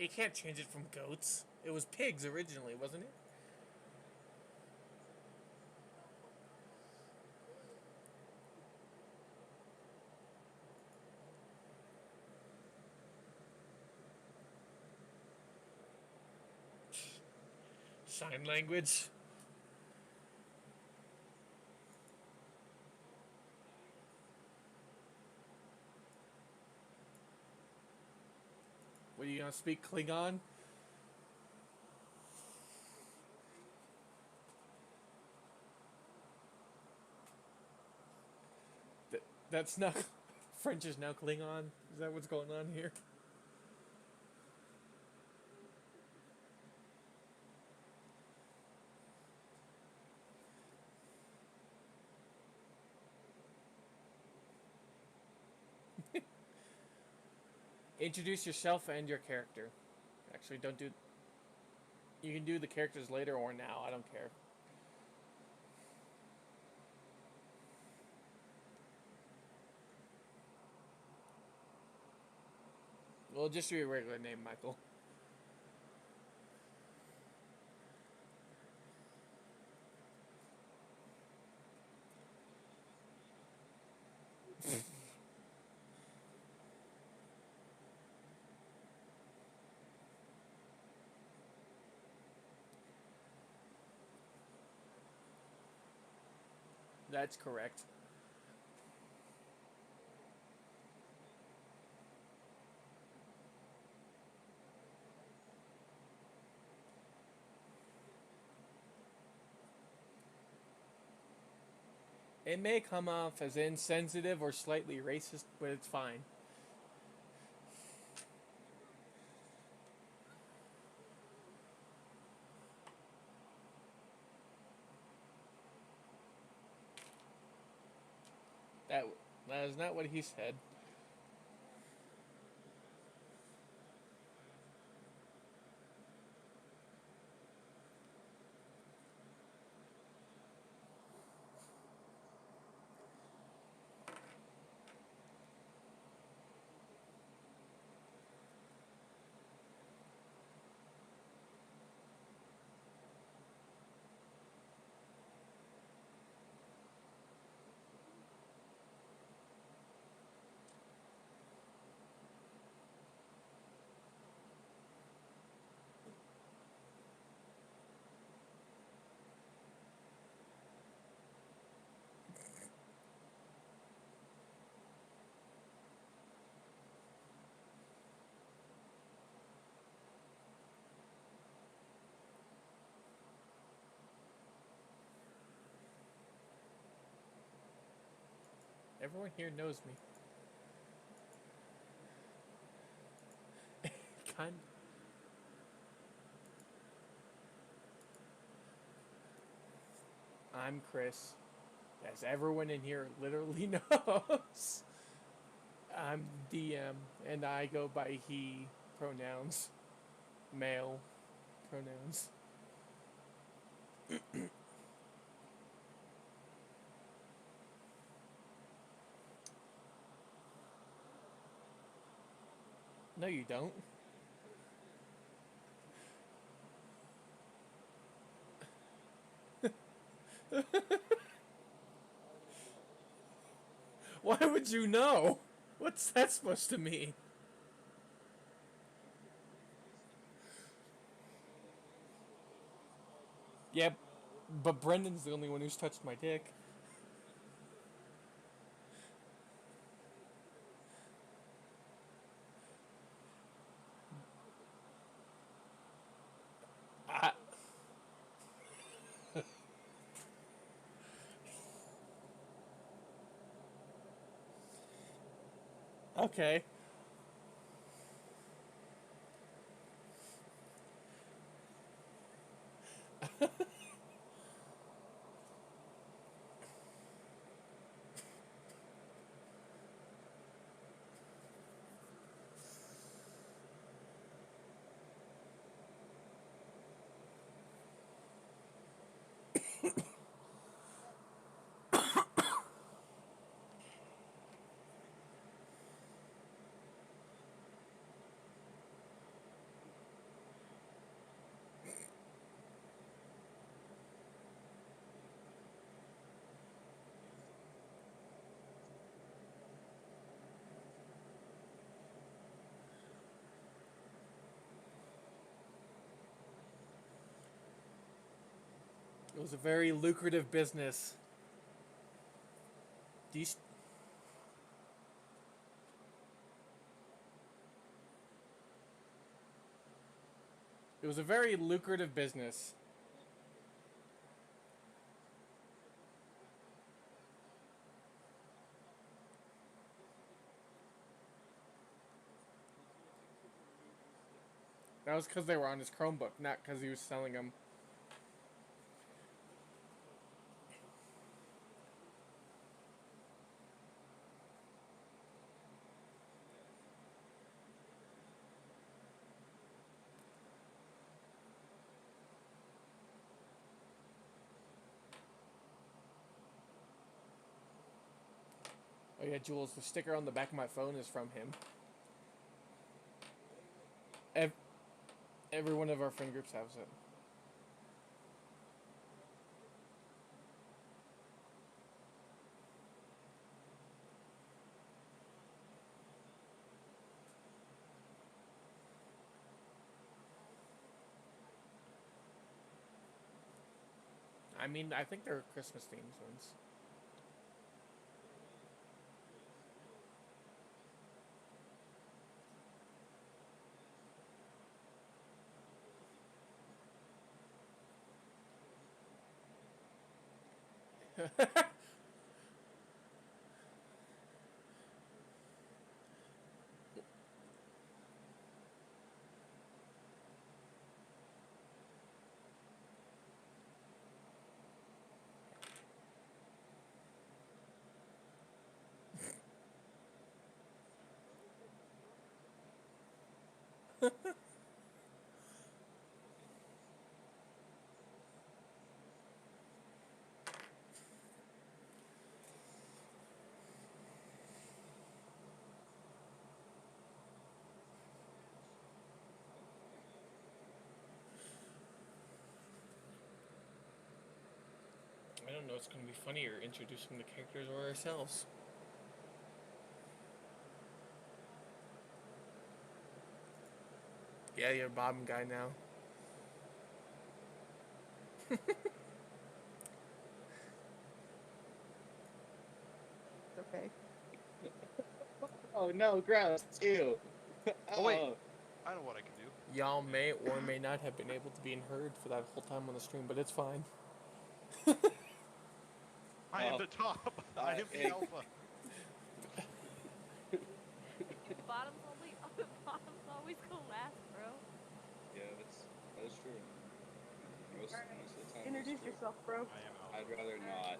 It can't change it from goats. It was pigs originally, wasn't it? Sign language. What, are you gonna speak Klingon? That's not. French is now Klingon. Is that what's going on here? Introduce yourself and your character. Actually, don't do. You can do the characters later or now. I don't care. Well, just do your regular name, Michael. That's correct. It may come off as insensitive or slightly racist, but it's fine. That that is not what he said. Everyone here knows me. Kind. I'm Chris, as everyone in here literally knows. I'm DM, and I go by he pronouns, male pronouns. No, you don't. Why would you know? What's that supposed to mean? Yep, but Brendan's the only one who's touched my dick. I, okay. It was a very lucrative business. These. It was a very lucrative business. That was because they were on his Chromebook, not because he was selling them. Oh yeah, Jules, the sticker on the back of my phone is from him. Every one of our friend groups has it. I mean, I think they're Christmas themed ones. I don't know. It's going to be funnier introducing the characters or ourselves. Yeah, you're a bottom guy now. Okay. Oh no, gross. Ew. Oh wait, I know what I can do. Y'all may or may not have been able to be heard for that whole time on the stream, but it's fine. I am the top. I am the alpha. Bottoms always go last, bro. Yeah, that is true. Most of the time. Introduce it's true. yourself, bro. I am alpha. I'd rather not.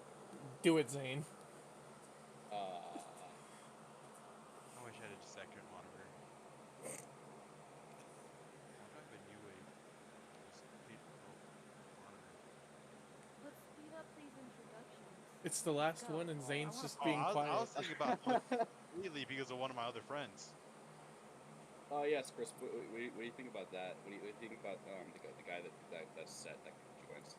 Do it, Zane. I wish I had a second monitor. What if I have a new wave? Monitor. Let's speed up these introductions. It's the last one, and Zane's just Oh, being I quiet. was thinking about immediately because of one of my other friends. Oh yes, Chris. What do you think about that? What do you think about the guy that's set that joins?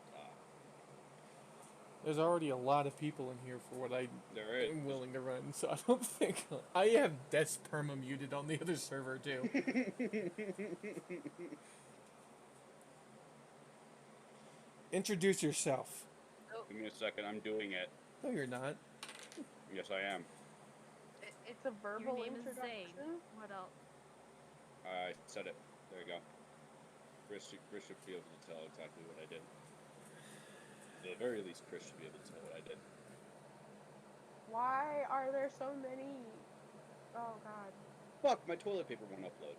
There's already a lot of people in here for what There is. I'm willing to run, so I don't think I have Des Perma muted on the other server too. Introduce yourself. Oh, Give me a second. I'm doing it. No, you're not. Yes, I am. it's a verbal Your name introduction. is Zane. What else? I said it. There you go. Chris should be able to tell exactly what I did. At the very least, Chris should be able to tell what I did. Why are there so many? Oh God. Fuck! My toilet paper won't upload.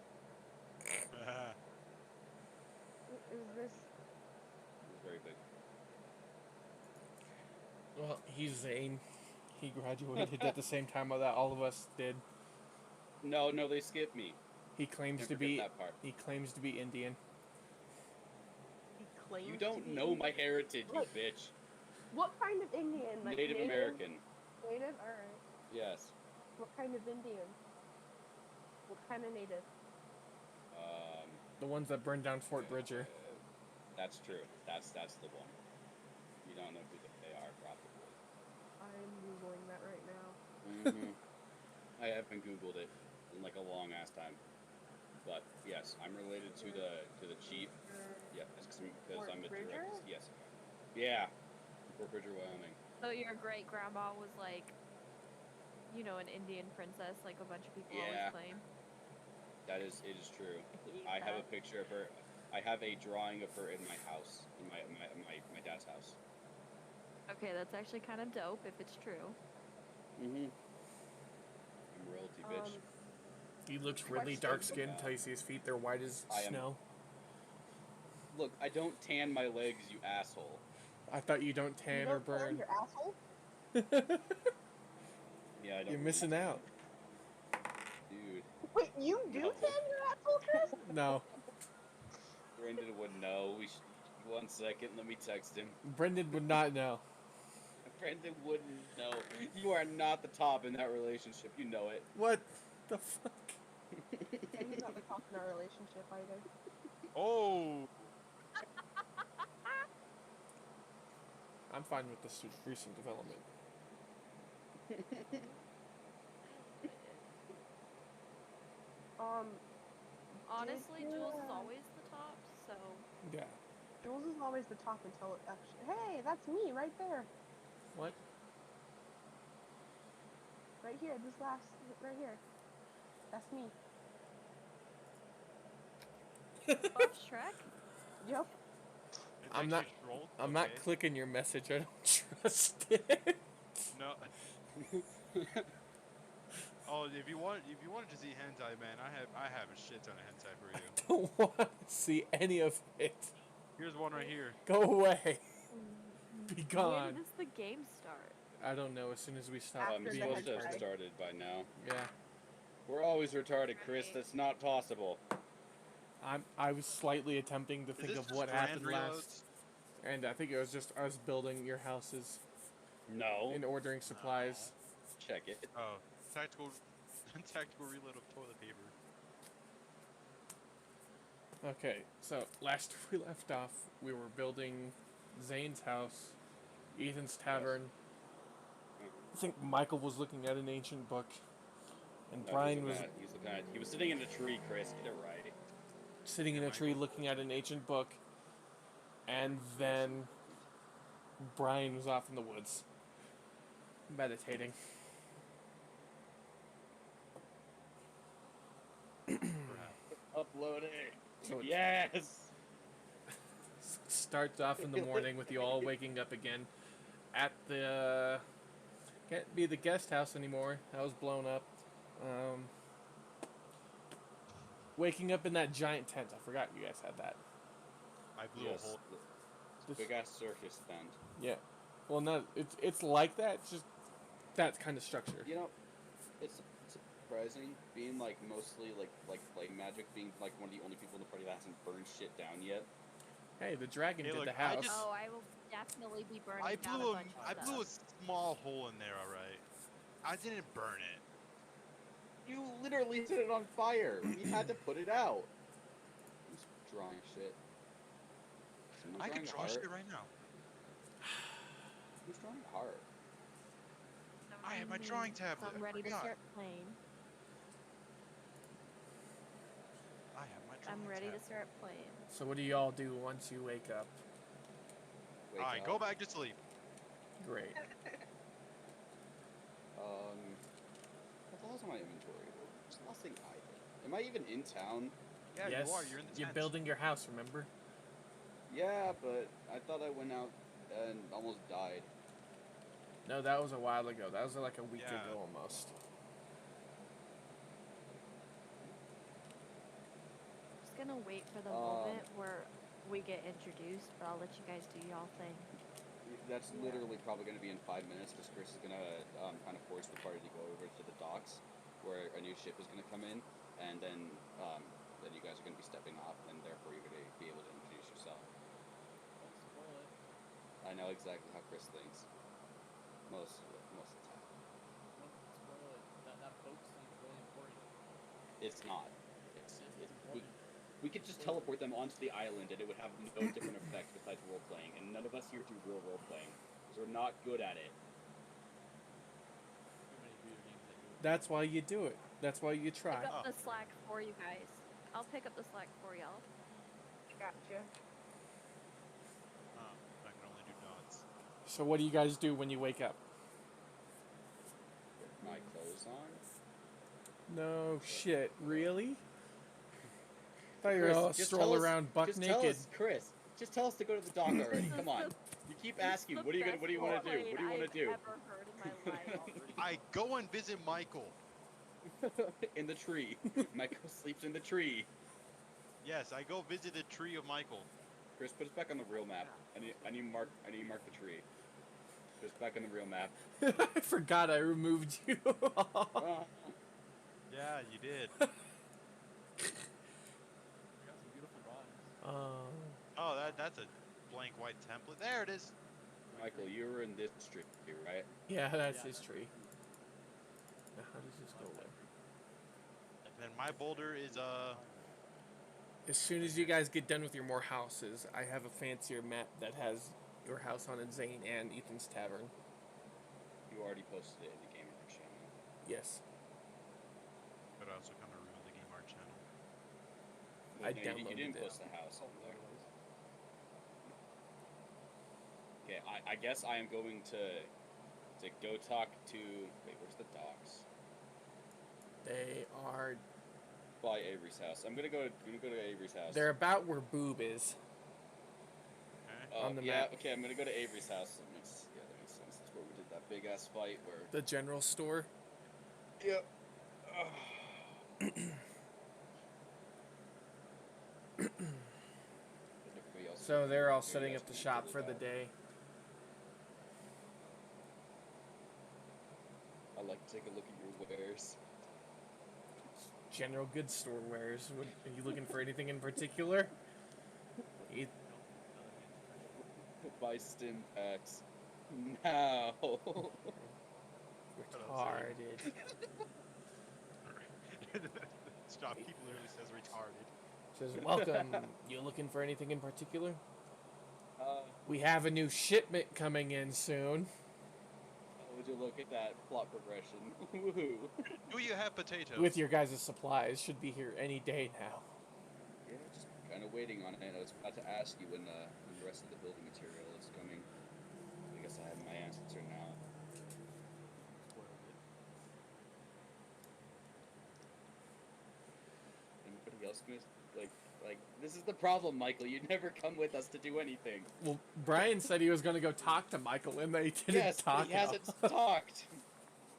Is this? It was very big. Well, he's Zane. He graduated at the same time that all of us did. No, they skipped me. He claims Can't to forget be. that part. He claims to be Indian. He claims You to don't be know my Indian. heritage, you Look. bitch. What kind of Indian? Like Native American. Native. All right. Yes. What kind of Indian? What kind of native? The ones that burned down Fort Bridger. That's true. That's the one. You don't know who they are, probably. I'm googling that right now. I haven't Googled it in like a long ass time. But yes, I'm related to the chief. Yes, because I'm a Bridger? direct. Yes. Yeah, Fort Bridger, Wyoming. So your great grandma was like, you know, an Indian princess, like a bunch of people Yeah. always claim. It is true. hate I have a that. picture of her. I have a drawing of her in my house, in my dad's house. Okay, that's actually kind of dope if it's true. Mm-hmm. I'm royalty, bitch. He looks really Question. dark skinned until you see his feet. They're white as I am- snow. Look, I don't tan my legs, you asshole. I thought you don't You tan don't or burn. your asshole? Yeah, I don't. You're really missing tan. out. Dude. Wait, you do No. tan your asshole, Chris? No. Brendan would know. 1 second, let me text him. Brendan would not know. Brendan wouldn't know. You are not the top in that relationship. You know it. What the fuck? Yeah, he's not the top in our relationship either. Oh, I'm fine with this recent development. Honestly, Jules is always the top, so Yeah. Jules is always the top until it actually. Hey, that's me right there. What? Right here. This last. Right here. That's me. Buff Shrek. Yep. it's I'm not- actually trolled? I'm Okay. not clicking your message. I don't trust it. No. Oh, if you wanted to see hentai, man, I have a shit ton of hentai for you. Don't want to see any of it. Here's one right here. Go away. Be When gone. does the game start? I don't know. As soon as we stop After I'm the being supposed to have hentai. started by now. Yeah. We're always retarded, Chris. That's not possible. I was slightly attempting to Is think this of just what grand happened reloads? last, and I think it was just us building your houses No. and ordering supplies. Check it. Oh, tactical reload of toilet paper. Okay, so last we left off, we were building Zane's house, Ethan's tavern. I think Michael was looking at an ancient book, and No, Brian was he was sitting in a tree, Chris. Get it right. sitting in a tree looking at an ancient book, and then Brian was off in the woods, meditating. Upload it. So it Yes. starts off in the morning with you all waking up again at the can't be the guest house anymore. That was blown up. Waking up in that giant tent. I forgot you guys had that. I blew a hole. This- Big ass circus tent. Yeah. Well, no, it's like that. It's just that kind of structure. You know, it's surprising being like mostly like Magic being like one of the only people in the party that hasn't burned shit down yet. Hey, the dragon Hey, did look, the I house. just- Oh, I will definitely be burning I down a blew a bunch of I blew a stuff. small hole in there, alright. I didn't burn it. You literally set it on fire. We had to put it out. Who's drawing shit? Someone I can drawing a draw heart? shit right now. Who's drawing a heart? I have my drawing tablet. I'm ready to forgot. start playing. I have my drawing I'm ready to tablet. start playing. So what do y'all do once you wake up? Wake Alright, up. go back to sleep. Great. What the hell's in my inventory? What's the last thing I did? Am I even in town? Yeah, yes, you are. You're in the you're tent. building your house. Remember? Yeah, but I thought I went out and almost died. No, that was a while ago. That was like a week Yeah. ago almost. Just gonna wait for the moment where we get introduced, but I'll let you guys do y'all thing. That's literally probably going to be in 5 minutes because Chris is going to kind of force the party to go over to the docks where a new ship is going to come in, and then you guys are going to be stepping off, and therefore you're going to be able to introduce yourself. Don't spoil it. I know exactly how Chris thinks. Most of the time. Don't spoil it. That boat seems really important. It's not. It's we, important. we could just teleport them onto the island, and it would have no different effect besides role playing. And none of us here do real role playing because we're not good at it. Too many video games that do it. That's why you do it. That's why you try. Pick up Oh. the slack for you guys. I'll pick up the slack for y'all. Gotcha. I can only do So what do you guys do when you wake up? Put my clothes on. No shit, really? Thought you were Chris, gonna just stroll tell us- around buck just tell naked. us, Chris. Just tell us to go to the dock already. Come on. You keep asking. What do you want to do? What do you want to do? Ever heard in my life. I go and visit Michael. In the tree. Michael sleeps in the tree. Yes, I go visit the tree of Michael. Chris, put us back on the real map. I need to mark the tree. Put us back on the real map. I forgot I removed you. Yeah, you did. We got some beautiful drawings. Oh, that's a blank white template. There it is. Michael, you were in this tree, right? yeah, that's Yeah, his that's tree. Now, how does this go away? And then my boulder is As soon as you guys get done with your more houses, I have a fancier map that has your house on it, Zane and Ethan's Tavern. You already posted it in the Game Art channel. Yes. but also come to ruin the Game Art channel. I No, you downloaded didn't it. post the house on there. Okay, I guess I am going to go talk to. Wait, where's the docks? They are. By Avery's house. I'm gonna go to Avery's house. They're about where Boob is. Okay. Oh, on the yeah, map. okay, I'm gonna go to Avery's house. That makes sense. That's where we did that big ass fight where. The general store. Yep. So they're all setting up the shop for the day. I'd like to take a look at your wares. General goods store wares. Are you looking for anything in particular? Buy stim packs. Now. Retarded. Shopkeeper literally says retarded. Says, welcome. You looking for anything in particular? Uh, We have a new shipment coming in soon. would you look at that plot progression? Woohoo. Do you have potatoes? With your guys' supplies. Should be here any day now. Yeah, just kind of waiting on it. I was about to ask you when the rest of the building material is coming. I guess I have my answer now. Anybody else gonna like this is the problem, Michael. You never come with us to do anything. Well, Brian said he was going to go talk to Michael, and they didn't Yes, talk but he hasn't at all. talked.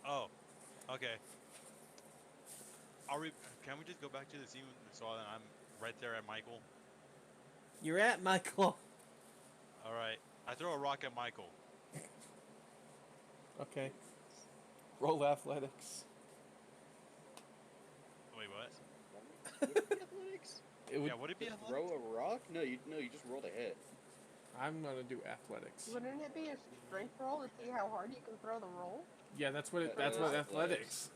Oh, okay. Can we just go back to the scene so that I'm right there at Michael? You're at Michael. All right. I throw a rock at Michael. Okay. Roll athletics. Wait, what? Would it be athletics? It would, Yeah, would it be athletic? Throw a rock? No, you just rolled a hit. I'm going to do athletics. Wouldn't it be a strength roll to see how hard you can throw the roll? Yeah, that's what That's athletics.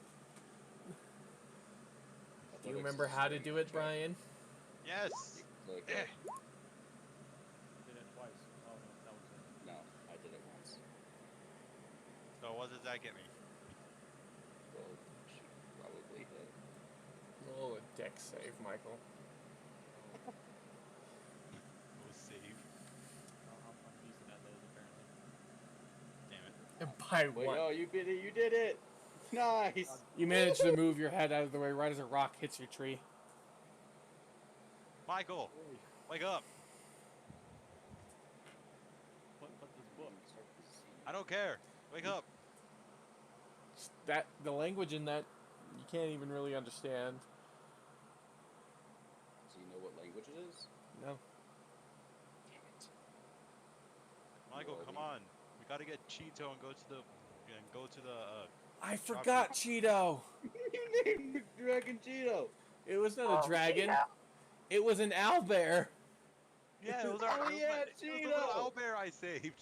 Do you remember how to do it, Brian? Yes. Look, Eh. Did it twice. Oh no, that was it. no, I did it once. So what does that get me? Well, should probably hit. Roll a deck save, Michael. We'll save. I'm decent at those apparently. Damn it. And by Wait, one. no, you did it! You did it! Nice. You managed to move your head out of the way right as a rock hits your tree. Michael, wake up. But this book. I don't care. Wake up. That the language in that you can't even really understand. Do you know what language it is? No. Damn it. Michael, Well, come we- on. We gotta get Cheeto and go to the I forgot Cheeto. You named Dragon Cheeto. It was not a dragon. It was an owlbear. Yeah, it was Oh, our yeah, it was the little Cheeto. owlbear I saved.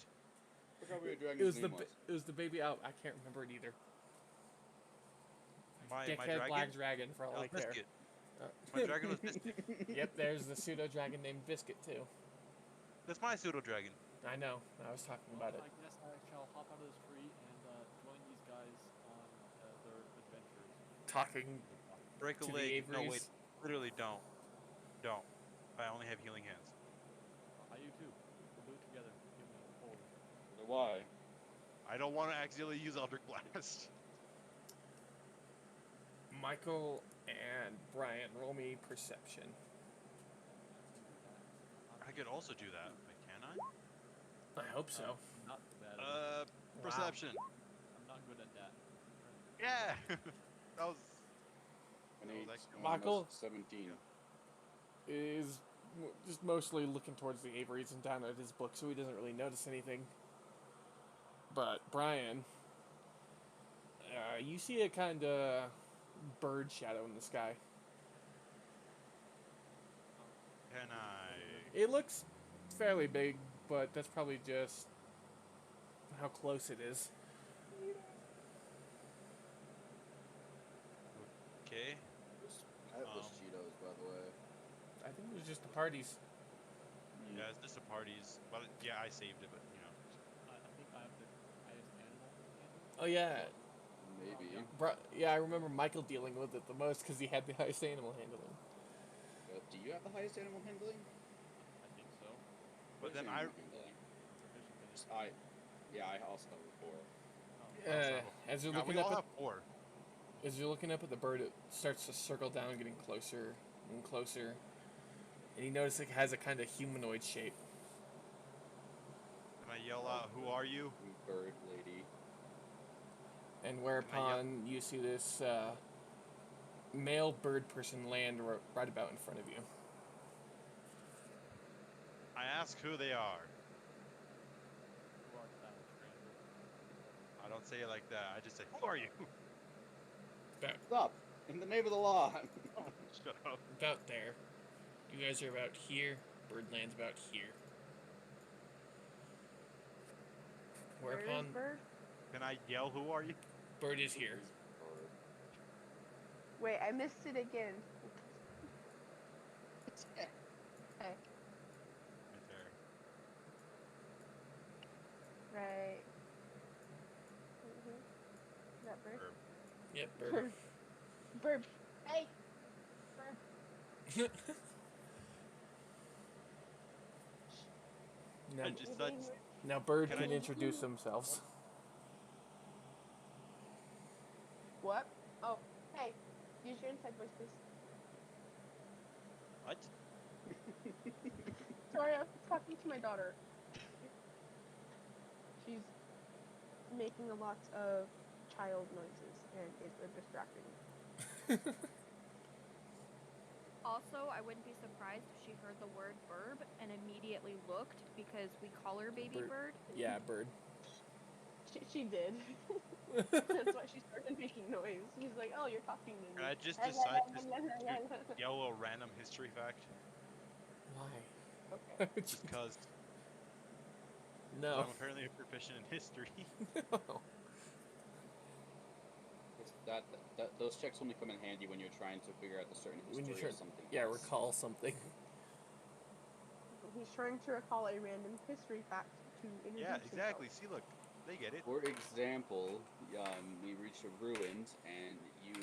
Forgot what your dragon's It was name it was the baby owl. I can't remember it either. My Dickhead dragon? black dragon for It all was I care. Biscuit. Uh, My dragon was Biscuit. Yep, there's the pseudo dragon named Biscuit too. That's my pseudo dragon. I know. I was talking about it. I guess I shall hop out of this tree and join these guys on their adventures. Talking Break a to the leg. No, Averys. wait. Literally don't. Don't. I only have healing hands. I do too. We'll do it together. Give me a hold. The Why? I don't want to accidentally use Eldritch Blast. Michael and Brian, roll me perception. I could also do that, but can I? I hope so. I'm not bad at it. Perception. I'm not good at that. Yeah. That was. An That was 8, actually- Michael? almost 17. Is just mostly looking towards the Averys and down at his book, so he doesn't really notice anything. But Brian, you see a kind of bird shadow in the sky. Can I? It looks fairly big, but that's probably just how close it is. Okay. I have those Cheetos, by the way. I think it was just the parties. Yeah, it's just the parties. But yeah, I saved it, but you know. I think I have the highest animal handling. Oh yeah, Maybe. yeah. I remember Michael dealing with it the most because he had the highest animal handling. Do you have the highest animal handling? I think so. But What then is I. animal handling? Proficient in it. Yeah, I also have a 4. Oh, As you're Yeah, looking we up all at have 4. As you're looking up at the bird, it starts to circle down, getting closer and closer. And you notice it has a kind of humanoid shape. Can I yell out, "Who are you?" Bird lady. And whereupon you see this male bird person land right about in front of you. I ask who they are. who art thou, stranger? I don't say it like that. I just say, "Who are you?" Stop! In the name of the law! Shut up. About there. You guys are about here. Bird lands about here. Where Whereupon is Bird? Can I yell, "Who are you?" bird is here. Wait, I missed it again. Okay. Right there. Right. Is that Bird? Herb. Yep, bird. Bird. Bird. Hey! Bird. now, I just said, now bird Can can I- introduce themselves. What? Oh, hey. Use your inside voice, please. what? Sorry, I was talking to my daughter. She's making a lot of child noises, and it's distracting. Also, I wouldn't be surprised if she heard the word burb and immediately looked because we call her baby Bird. bird. Yeah, bird. She did. That's why she started making noise. She's like, oh, you're talking to me. Can I just decide to yell a random history fact? Why? Okay. Just because No. I'm apparently a proficient in history. No. Those checks only come in handy when you're trying to figure out the certain When you history try, of something. yeah, else. recall something. He's trying to recall a random history fact to introduce Yeah, himself. exactly. See, look, they get it. For example, we reach a ruins, and you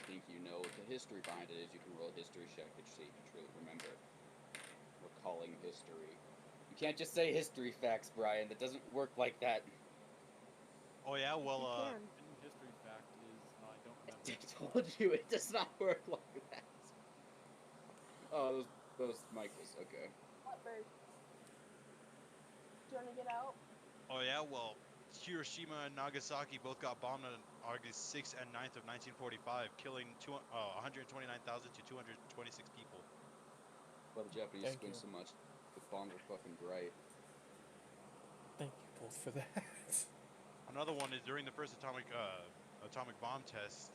think you know what the history behind it is. You can roll a history check to see if you truly remember. Recalling history. You can't just say history facts, Brian. That doesn't work like that. Oh yeah, well, You can. Hidden history fact is I don't I remember. told you it does not work like that. Oh, those Michaels. Okay. What bird? Do you want to get out? oh yeah, well, Hiroshima and Nagasaki both got bombed on August 6th and 9th of 1945, killing 129,000 to 226 people. Well, the Japanese Thank squint you. so much. The bombs are fucking bright. Thank you both for that. Another one is during the first atomic bomb test,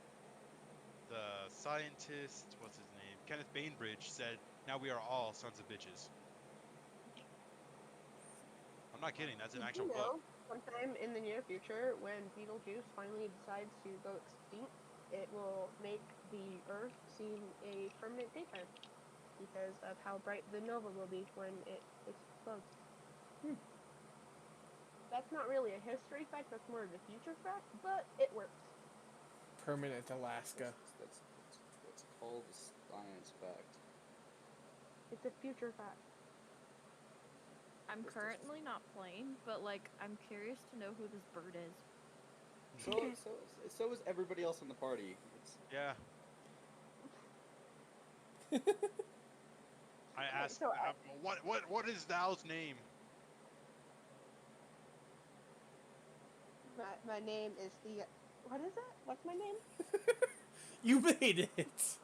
the scientist, what's his name, Kenneth Bainbridge said, "Now we are all sons of bitches." I'm not kidding. That's an Did actual you book. know, sometime in the near future, when Beetlejuice finally decides to go extinct, it will make the Earth seem a permanent daytime because of how bright the nova will be when it explodes. That's not really a history fact, that's more of a future fact, but it works. Permanent Alaska. That's called a science fact. It's a future fact. I'm currently not playing, but like I'm curious to know who this bird is. So is everybody else in the party. It's, Yeah. I asked, so what is Val's name? my name is what is it? What's my name? You made it.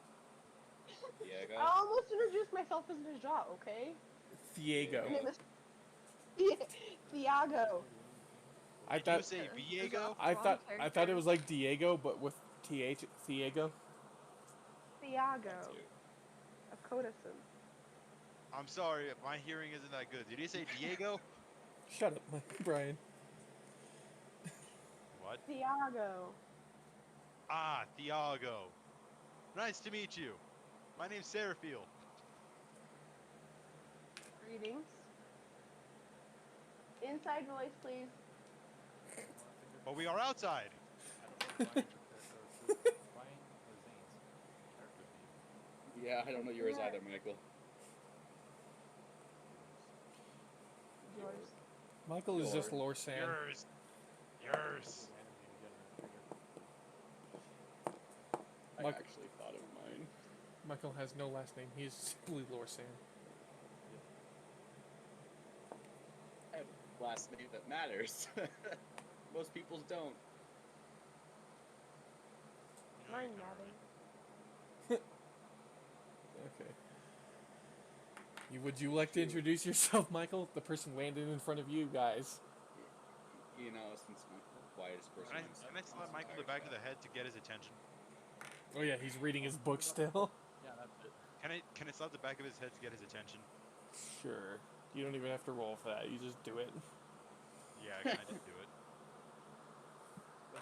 Diego. I almost introduced myself as Najat, okay? Diego. My name is Thiago. I Did you thought say Is Viego? that the wrong I thought it character? was like Diego, but with th. Diego. Thiago. A Codison. I'm sorry, my hearing isn't that good. Did you say Diego? Shut up, Brian. What? Thiago. Ah, Thiago. Nice to meet you. My name's Seraphil. Greetings. Inside noise, please. But we are outside. I don't know Brian or Zane's character name. Yeah, I don't know yours Yeah. either, Michael. Yours. Michael is just Yours. lore Sam. Yours. Yours. Random name generator. I Mike- actually thought of mine. Michael has no last name. He's simply lore Sam. I have a last name that matters. Most people's don't. You know, Mine you're kinda nodding. Okay. Would you like to introduce yourself, Michael? The person landed in front of you guys. You know, since Michael's the quietest person. right. Can I slap Michael the back of the head to get his attention? Oh yeah, he's reading his book still. Yeah, that's it. Can I slap the back of his head to get his attention? Sure. You don't even have to roll for that. You just do it. Yeah, can I just do it?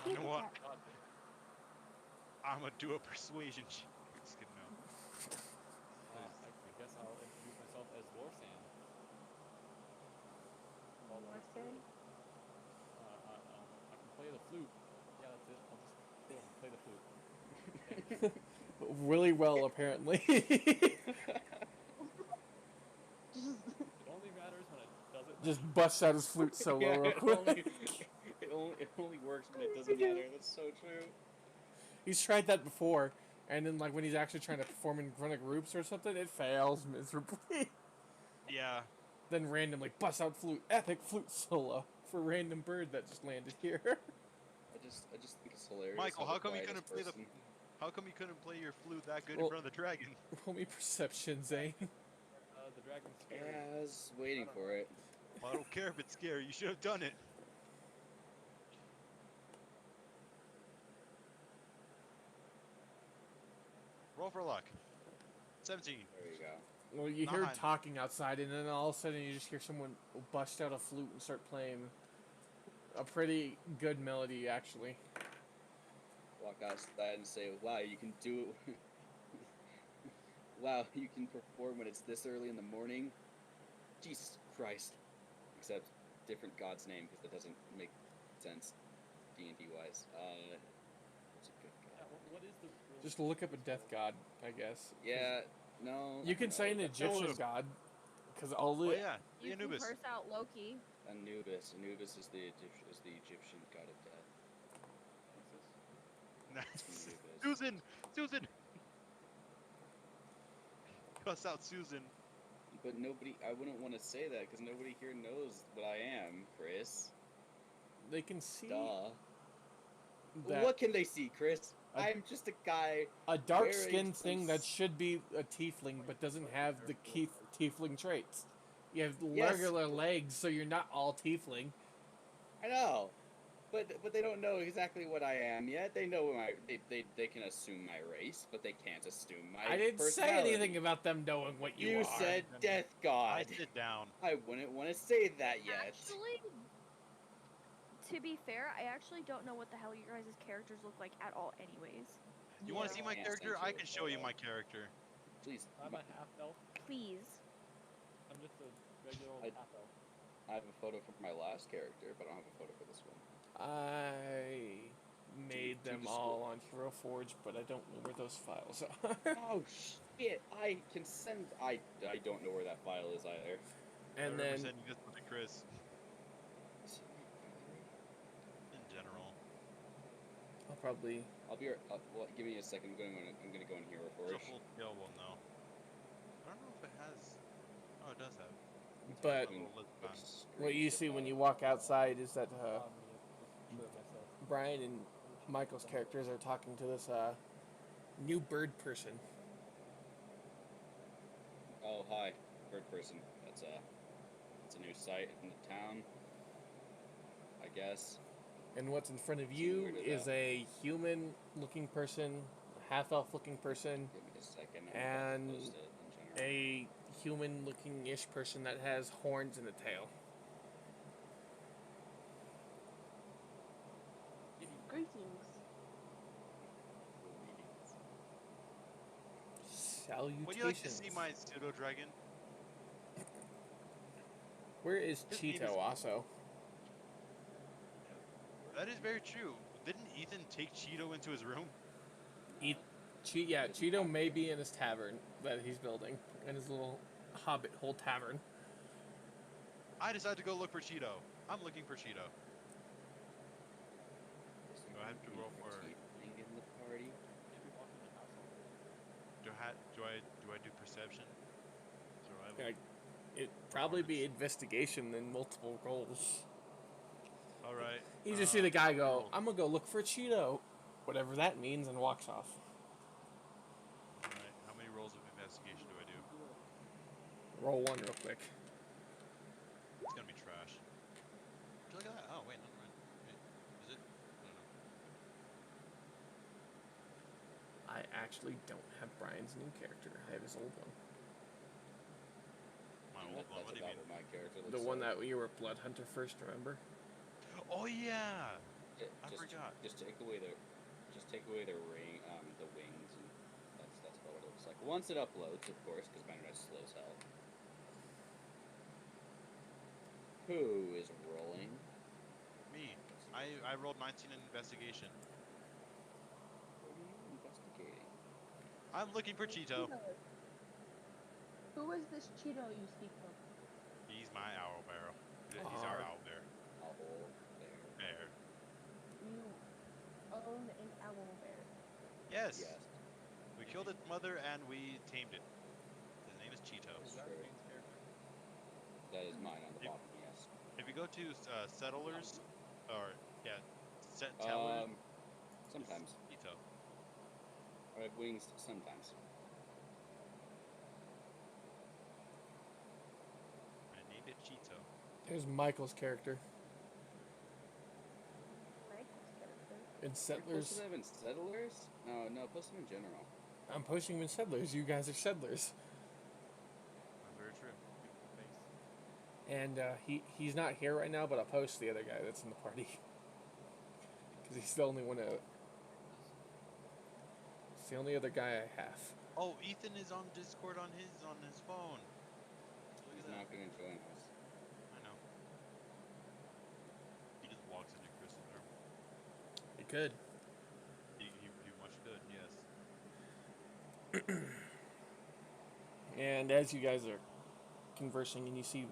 You know what? I'm gonna do a persuasion check. Just kidding, no. I guess I'll introduce myself as Lorsan. Lorsan? I can play the flute. Yeah, that's it. I'll just go and play the flute. Really well, apparently. It only matters when it doesn't. Just busts out his flute solo Yeah, real quick. it only works when it doesn't matter. That's so true. He's tried that before, and then like when he's actually trying to perform in front of groups or something, it fails miserably. Yeah. Then randomly busts out epic flute solo for random bird that just landed here. I just think it's hilarious. Michael, how how come you quietest couldn't play the? person- How come you couldn't play your flute that good Well- in front of the dragon? Roll me perception, Zane. The dragon's scary. Yeah, I was waiting for it. Well, I don't care if it's scary. You should have done it. Roll for luck. 17. There you go. Well, you hear Nine. talking outside, and then all of a sudden you just hear someone bust out a flute and start playing a pretty good melody, actually. Walk outside and say, "Wow, you can do it." Wow, you can perform when it's this early in the morning. Jesus Christ! Except different god's name because that doesn't make sense D&D wise. What's a good Yeah, god? what is the real Just look up a death god, I guess. Yeah, no. You can say an Egyptian Anubis. god, because all the Oh yeah, the You can Anubis. curse out Loki. Anubis. Anubis is the Egyptian god of death. Nice. Anubis. Susan! Susan! Cuss out Susan. But nobody. I wouldn't want to say that because nobody here knows what I am, Chris. they can see Duh. that What can they see, Chris? A- I'm just a guy. a dark wearing skinned some thing that s- should be a tiefling but doesn't have the tiefling traits. You have Yes. regular legs, so you're not all tiefling. I know, but they don't know exactly what I am yet. They know they can assume my race, but they can't assume my I didn't say personality. anything about them knowing what you You are. said death I god. sit down. I wouldn't want to say that yet. Actually, to be fair, I actually don't know what the hell your guys' characters look like at all anyways. You want to see my Yeah. character? Send I you a can show you photo. my character. Please, I'm a half elf. Please. I'm just a regular old I- half elf. I have a photo from my last character, but I don't have a photo for this one. I made to them the all on Hero Forge, but I don't know where those files are. Oh shit! I can send. I don't know where that file is either. And I then remember sending this with the Chris. In general. I'll probably. I'll be. Well, give me a second. I'm gonna go in here There's a first. full tail one though. I don't know if it has. Oh, it does have. But Little lip band. what you see when you walk outside is that I'm gonna just show myself. Brian and Michael's characters are talking to this new bird person. Oh, hi, bird person. That's a new site in the town. I guess. And what's in front of Seems you weird as is hell. a human-looking person, half-elf-looking person, Give me a second. and I'm about to post it in general. a human-looking-ish person that has horns and a tail. Greetings. Salutations. Would you like to see my pseudo dragon? Where is His name Cheeto is- also? That is very true. Didn't Ethan take Cheeto into his room? Cheeto may be in his tavern that he's building, in his little hobbit hole tavern. I decided to go look for Cheeto. I'm looking for Cheeto. Do I have to roll for? In the party. Maybe walk in the house. Do I do perception? Survival. Like, it'd probably be investigation than multiple rolls. All right. You just see the guy go, roll. I'm gonna go look for Cheeto, whatever that means, and walks off. All right. How many rolls of investigation do I do? Roll one real quick. It's gonna be trash. Look at that. Oh wait, never mind. Wait, is it? I don't know. I actually don't have Brian's new character. I have his old one. My And old one. that's What do you about mean? what my character looks The one like. that you were Blood Hunter first, remember? Oh yeah. I Just forgot. take away the ring, the wings, and that's about what it looks like. Once it uploads, of course, because my internet's slow as hell. Who is rolling? Me. I rolled 19 in investigation. What are you investigating? I'm looking for Cheeto. Who is this Cheeto you speak of? He's my owl bear. He's our owl bear. Owl bear. Bear. You own an owl bear. Yes. Yes. We killed its mother and we tamed it. His name is Cheeto. Is that the main character? That is mine on the Yep. bottom. Yes. If you go to settlers, or yeah, set tellers, Sometimes Cheeto. I have wings. Sometimes. I named it Cheeto. There's Michael's character. Michael's character. In You're Settlers. supposed to live in settlers? No, post them in general. I'm posting him in Settlers. You guys are Settlers. That's very true. Face. And he's not here right now, but I'll post the other guy that's in the party. Because he's the only one out. It's the only other guy I have. Oh, Ethan is on Discord on his phone. Look He's at that. not going to join us. I know. He just walks into Chris's room. He could. He much good, yes. And as you guys are conversing, and you see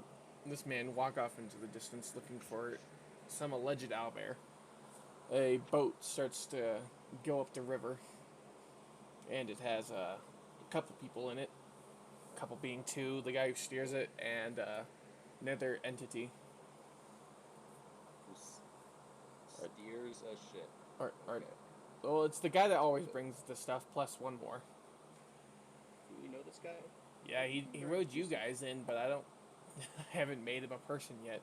this man walk off into the distance looking for some alleged owlbear, a boat starts to go up the river, and it has a couple people in it. A couple being two, the guy who steers it, and another entity. Who steers a ship. Or Okay. well, it's the guy that always brings the stuff plus one more. Do we know this guy? Yeah, he rode you guys in, but I don't. I haven't made him a person yet.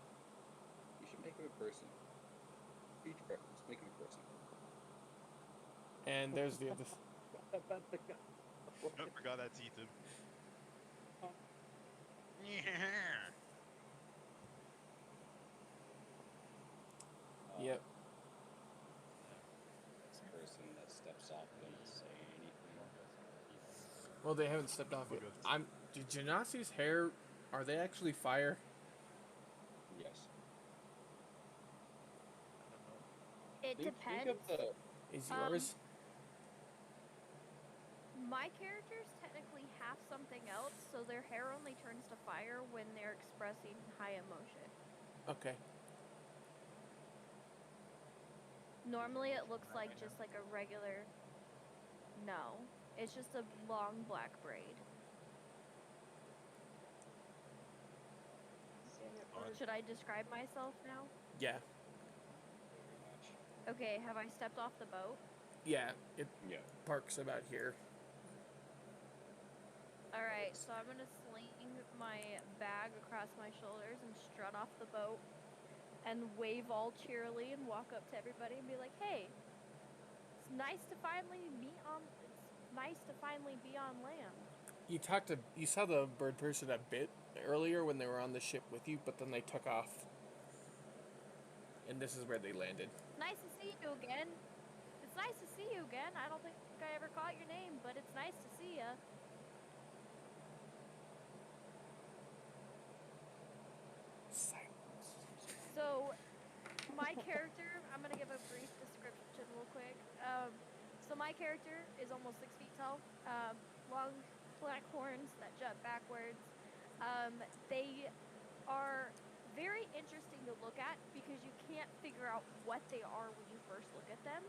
You should make him a person. Each preference, make him a person. And there's the other. I forgot that's Ethan. Yep. This person that steps off doesn't say anything. Well, they haven't stepped off yet. Okay. Do Genasi's hair, are they actually fire? Yes. It Think depends. of the. Is Um, yours? My characters technically have something else, so their hair only turns to fire when they're expressing high emotion. Okay. Normally it Motion looks that like right just now? like a regular. No, it's just a long black braid. Alright. Should I describe myself now? Yeah. Very much. Okay, have I stepped off the boat? Yeah. It Yeah. parks about here. Alright, so I'm gonna sling my bag across my shoulders and strut off the boat and wave all cheerily and walk up to everybody and be like, hey, it's nice to finally be on land. You saw the bird person a bit earlier when they were on the ship with you, but then they took off. And this is where they landed. It's nice to see you again. It's nice to see you again. I don't think I ever caught your name, but it's nice to see ya. Silence. So, my character, I'm gonna give a brief description real quick. So my character is almost 6 feet tall, long black horns that jut backwards. They are very interesting to look at because you can't figure out what they are when you first look at them.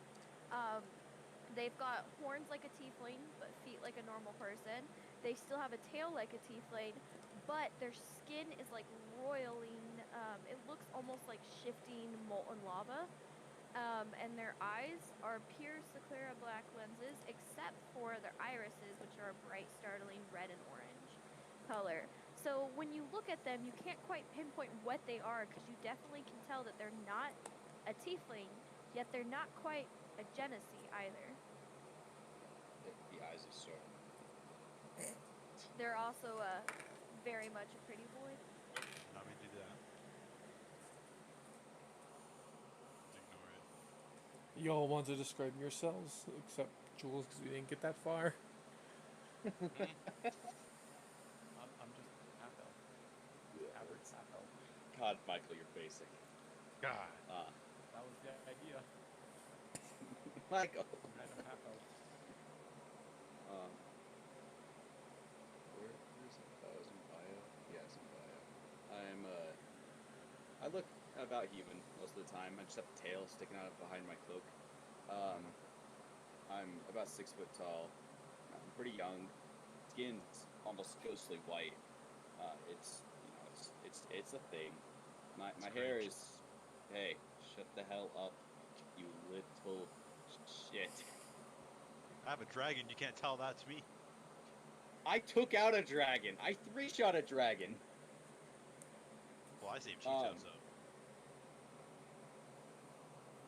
They've got horns like a tiefling, but feet like a normal person. They still have a tail like a tiefling, but their skin is like roiling. It looks almost like shifting molten lava. And their eyes are pure Sclera black lenses, except for their irises, which are a bright, startling red and orange color. So when you look at them, you can't quite pinpoint what they are because you definitely can tell that they're not a tiefling, yet they're not quite a Genesee either. The eyes are so. They're also very much a pretty boy. Not me do that. Ignore it. You all want to describe yourselves, except Jules, because we didn't get that far. I'm just half elf. Average half elf. God, Michael, you're basic. God. That was the idea. Michael. Random half elf. Where's it? Oh, it's in bio. Yeah, it's in bio. I look about human most of the time. I just have a tail sticking out behind my cloak. I'm about 6 foot tall. I'm pretty young. Skin's almost ghostly white. It's a thing. My hair cringe. is. Hey, shut the hell up, you little shit. I have a dragon, you can't tell that to me. I took out a dragon. I 3-shot a dragon. Well, I saved Cheetos, so.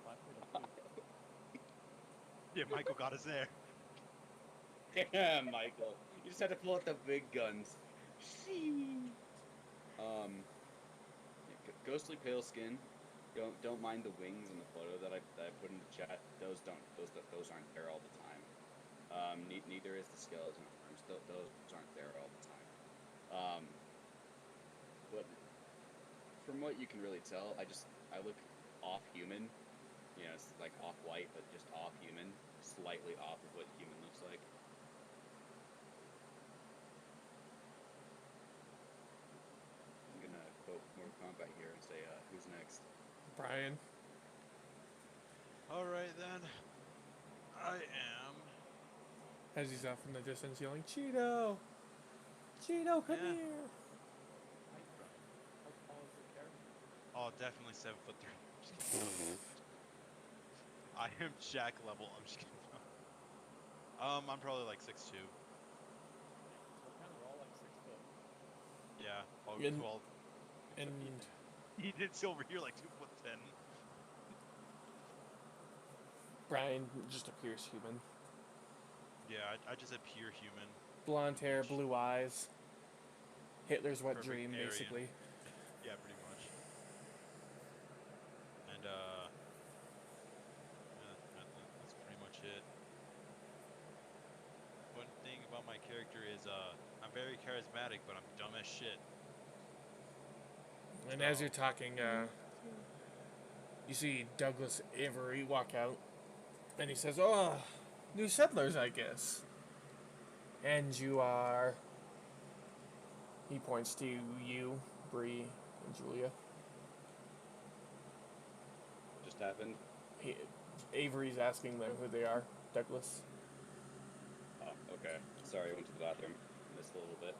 5 foot of food. Yeah, Michael got us there. Yeah, Michael. You just had to pull out the big guns. Ghostly pale skin. Don't mind the wings in the photo that I put in the chat. Those aren't there all the time. Neither is the skeleton arms. Those aren't there all the time. But from what you can really tell, I look off human. You know, it's like off white, but just off human, slightly off of what human looks like. I'm gonna quote Mortal Kombat here and say, who's next? Brian. Alright then. I am. As he's off in the distance yelling, Cheeto! Cheeto, come Yeah. here! Height, Brian. How tall is your character? Oh, definitely 7'3". I am Jack level. I'm just kidding. I'm probably like 6'2". So kind of all like 6 foot. Yeah. Oh, And- well, And Ethan's over here like 2'10". Brian just appears human. Yeah, I just said pure human. Blonde hair, blue eyes. Hitler's wet Perfect dream, Aryan. basically. Yeah, pretty much. And that's pretty much it. One thing about my character is I'm very charismatic, but I'm dumb as shit. And as you're talking, you see Douglas Avery walk out. And he says, oh, new settlers, I guess. And you are... He points to you, Bree, and Julia. just happened? Avery's asking them who they are. Douglas. Oh, okay. Sorry, I went to the bathroom. Missed a little bit.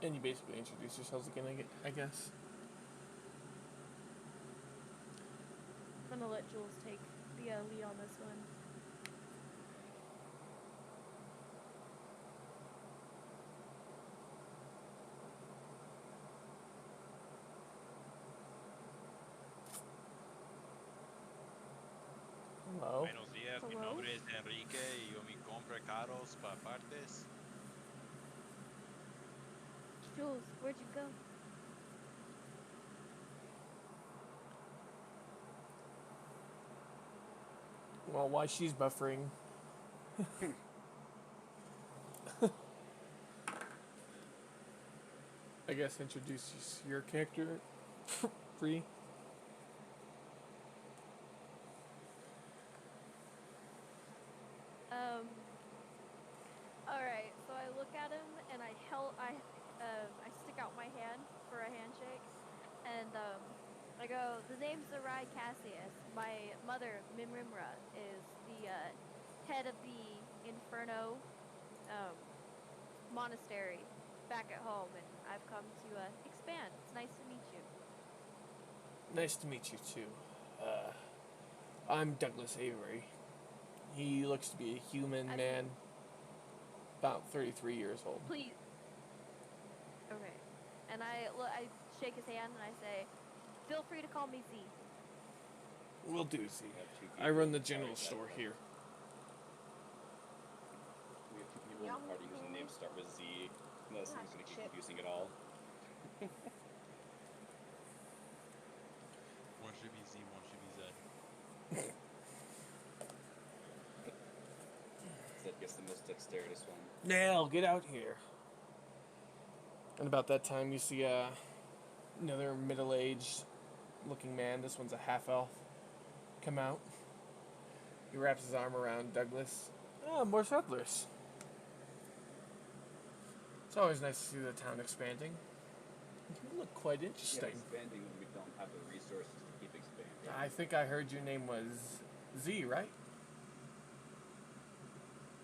And you basically introduce yourselves again, I guess. I'm gonna let Jules take the lead on this one. Hello. Buenos días, mi Hello? nombre es Enrique y yo me compro carros para partes. Jules, where'd you go? Well, while she's buffering. I guess introduce your character, Bree. All right. So I look at him and I stick out my hand for a handshake, and I go, "The name's Zerai Cassius. My mother, Mimrimra, is the head of the Inferno monastery back at home, and I've come to expand. It's nice to meet you." Nice to meet you too. I'm Douglas Avery. He looks to be a human I- man, about 33 years old. Please. Okay. And I shake his hand and I say, "Feel free to call me Z." We'll do, Z. We have two I run the people- general sorry, store Dad. here. We have two people in the party whose names start with Z. And that's Ah, going to get shit. confusing at all. One should be Z, one should be Z. That gets the most dexterous one. Nail, get out here. And about that time, you see another middle-aged looking man. This one's a half-elf. Come out. He wraps his arm around Douglas. Oh, more settlers. It's always nice to see the town expanding. You look quite Yeah, interesting. expanding when we don't have the resources to keep expanding. I think I heard your name was Z, right?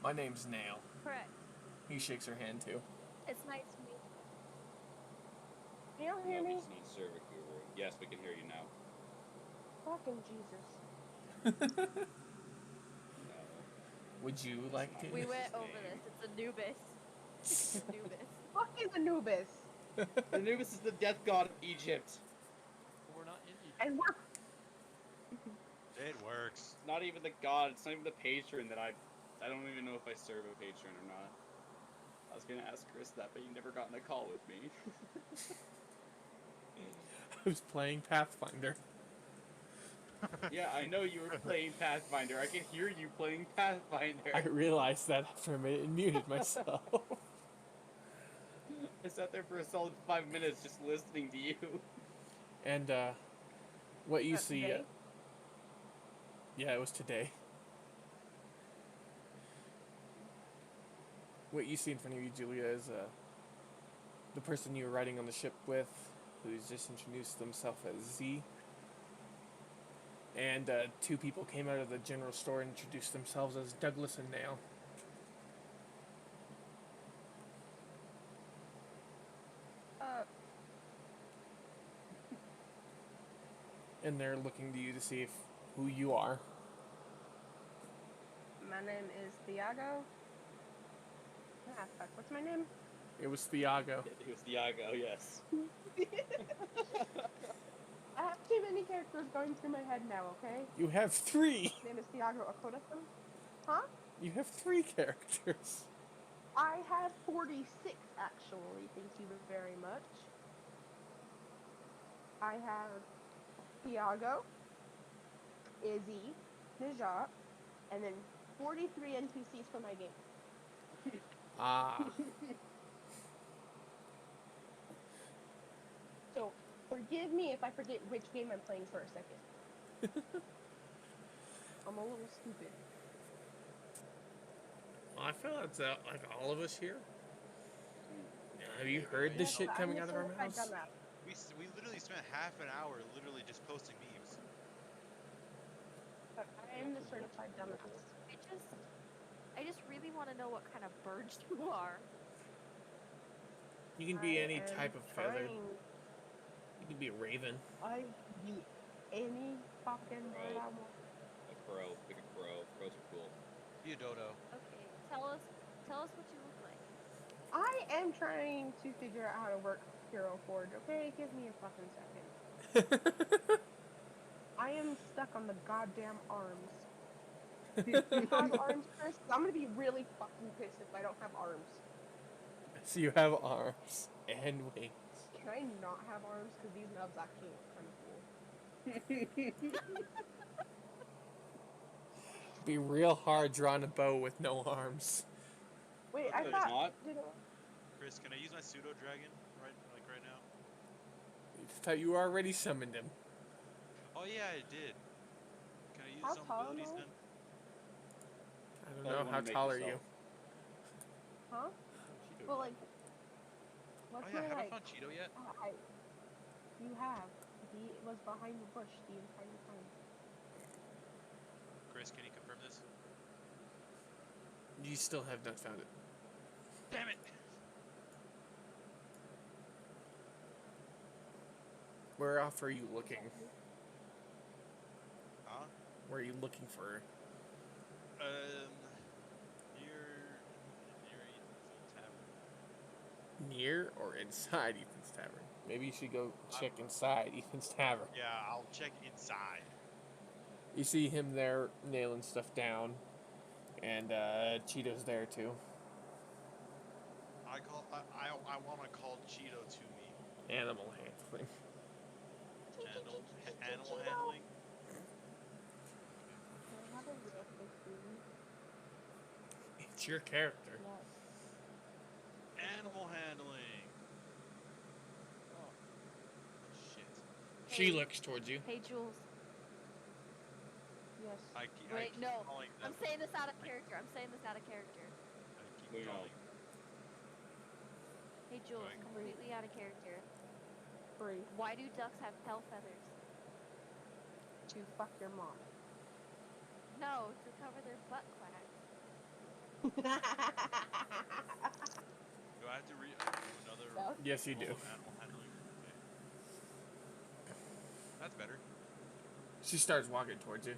My name's Nail. Correct. He shakes her hand too. It's nice to meet you. Can y'all No, hear we me? just need Server Guru. Yes, we can hear you now. Fucking Jesus. No. Would you like to? We What's went his over name? this. It's Anubis. It's Anubis. Fucking Anubis. Anubis is the death god of Egypt. We're not in Egypt. And we're It works. It's not even the god. It's not even the patron that I don't even know if I serve a patron or not. I was gonna ask Chris that, but you never got in a call with me. I was playing Pathfinder. Yeah, I know you were playing Pathfinder. I can hear you playing Pathfinder. I realized that after a minute and muted myself. I sat there for a solid 5 minutes just listening to you. And what you see? today? Yeah, it was today. What you see in front of you, Julia, is the person you were riding on the ship with, who's just introduced themselves as Z. And two people came out of the general store and introduced themselves as Douglas and Nail. And they're looking to you to see if who you are. my name is Thiago. Ah, fuck. What's my name? It was Thiago. It was Diago, yes. I have too many characters going through my head now, okay? You have three. My name is Thiago Akoda. Huh? You have three characters. I have 46, actually. Thank you very much. I have Thiago, Izzy, Najat, and then 43 NPCs for my game. Ah. So, forgive me if I forget which game I'm playing for a second. I'm a little stupid. I feel it's like all of us here. Have you heard the shit I'm coming a out of our certified mouths? dumbass. we literally spent half an hour literally just posting memes. But I am the certified dumbass. I just really want to know what kind of bird you are. You can be I any am type of feather. trying. You can be a raven. I can be any fucking bird I want. A crow. Pick a crow. Crows are cool. Be a dodo. Okay, tell us what you look like. I am trying to figure out how to work Hero Forge. Okay, give me a fucking second. I am stuck on the goddamn arms. Do you have arms, Chris? 'Cause I'm gonna be really fucking pissed if I don't have arms. So you have arms and wings. Can I not have arms? Because these nubs actually look kind of cool. Be real hard drawing a bow with no arms. Wait, No, I it's thought. not. Chris, can I use my pseudo dragon right now? I thought you already summoned him. Oh yeah, I did. Can I use How some tall abilities am I? then? I don't Tell know. everyone How to make tall are you? yourself. Huh? Cheeto. Well, like. Oh What's yeah, my, haven't like. found Cheeto yet. You have. He was behind the bush the entire time. Chris, can you confirm this? You still have not found it. Damn it! Where off are you looking? Huh? Where are you looking for? Near Ethan's Tavern. Near or inside Ethan's Tavern? Maybe you should go check inside Ethan's Tavern. Yeah, I'll check inside. You see him there nailing stuff down. And Cheeto's there too. I want to call Cheeto to me. Animal handling. Animal handling. Can I have a real quick food? It's your character. Yes. Animal handling. Oh shit. She Hey. looks towards you. Hey, Jules. Yes. I Wait, keep no. calling I'm them. saying this out of character. I'm saying this out of character. I keep Wait, no. calling. Hey, Jules, Going. completely out of character. Free. Why do ducks have tail feathers? To fuck your mom. No, to cover their butt crack. Do I have to do another No. Yes, you rule do. of animal handling? Okay. That's better. She starts walking towards you.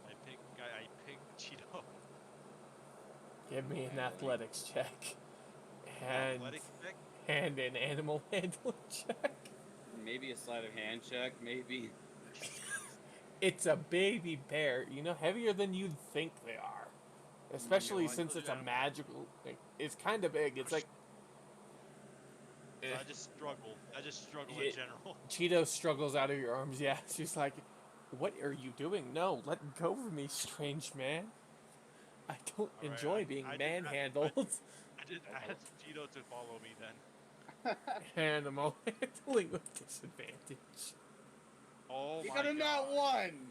I pick Cheeto. Give me an athletics check. And Athletic check. and an animal handling check. Maybe a sleight of hand check. Maybe. It's a baby bear, you know, heavier than you'd think they are. Especially Yeah, since it's a yeah. magical. It's kind of big. It's like. I just struggle. Yeah. In general. Cheeto struggles out of your arms. Yeah, she's like, "What are you doing? No, let go of me, strange man. I don't All right, enjoy being I did- manhandled." I did ask Cheeto to follow me then. Animal handling with disadvantage. Oh You my got a god. nat 1!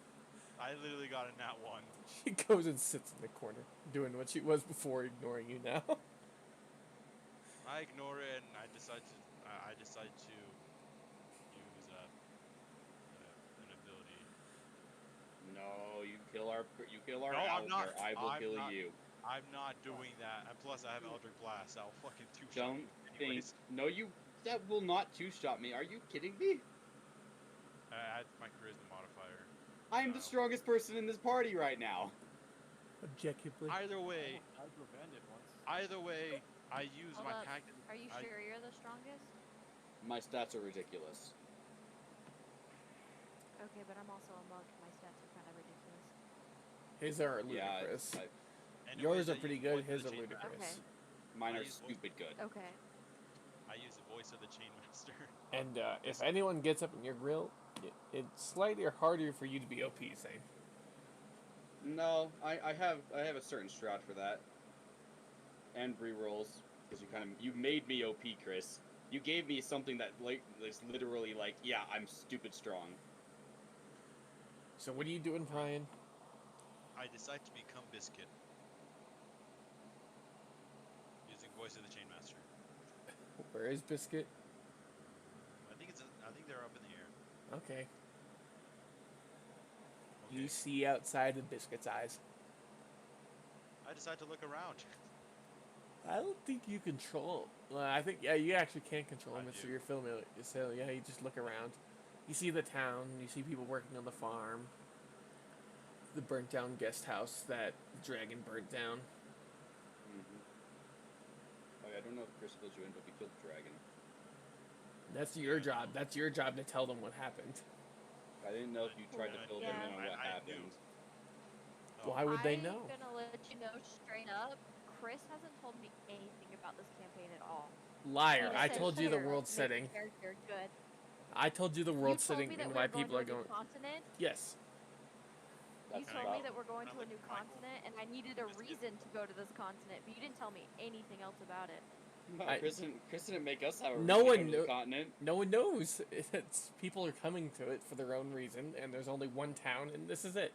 I literally got a nat 1. She goes and sits in the corner, doing what she was before, ignoring you now. I ignore it and I decide to use an ability. No, you kill our No, I'm owlbear, not. I will I'm kill not. you. I'm not doing that. And plus, I have Eldritch Blast. I'll fucking two-shot Don't you think. anyways. No, that will not two-shot me. Are you kidding me? Add my charisma modifier. I'm the strongest person in this party right now. Objectively. Either way, I drew Bandit once. I use Hold my up. tactic. Are you sure you're the strongest? My stats are ridiculous. Okay, but I'm also a monk. My stats are kind of ridiculous. His are Yeah, ludicrous. Anyways, Yours I are pretty use good. Voice of His the are Chain- ludicrous. mine I are use voice- stupid good. Okay. I use the voice of the Chain Master. And if anyone gets up in your grill, it's slightly harder for you to be OP, same. No, I have a certain strat for that. And rerolls, because you made me OP, Chris. You gave me something that like is literally like, yeah, I'm stupid strong. So what are you doing, Brian? I decide to become Biscuit. Using voice of the Chain Master. Where is Biscuit? I think they're up in the air. Okay. Okay. You see outside of Biscuit's eyes. I decide to look around. I don't think you control. Well, I think you actually can control I him. It's do. your film. So yeah, you just look around. You see the town. You see people working on the farm. The burnt down guest house that the dragon burnt down. Oh, I don't know if Chris filled you in, but we killed the dragon. That's your job. That's your job to tell them what happened. I didn't know if you tried to fill them Yeah. in on what I happened. knew. Why would they know? I'm gonna let you know straight up. Chris hasn't told me anything about this campaign at all. Liar! He I said told you the here, world make the setting. character good. I told you the You world told setting me that and we why were going people to are a new going. continent. Yes. You That's told about- me that we're going Sounds to a like new Michael. continent, and I needed a reason to go to this continent, but you didn't tell me anything else about it. No, I- Chris didn't make us have a No reason to one go to the knew- continent. No one knows. It's people are coming to it for their own reason, and there's only one town, and this is it.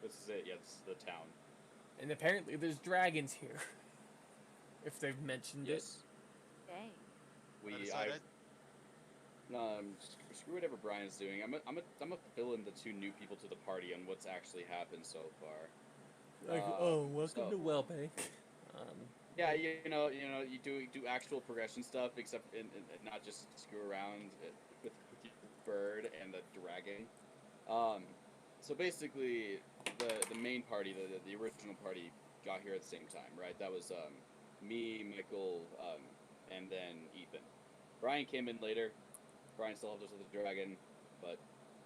This is it. Yeah, this is the town. And apparently, there's dragons here. If they've mentioned Yes. Dang. Screw whatever Brian's doing. I'm gonna fill in the two new people to the party on what's actually happened so far. it. Like, welcome so- to Wellbank. Yeah, you know, you do actual progression stuff, except and not just screw around with your bird and the dragon. So basically, the main party, the original party, got here at the same time, right? That was me, Michael, and then Ethan. Brian came in later. Brian still helped us with the dragon, but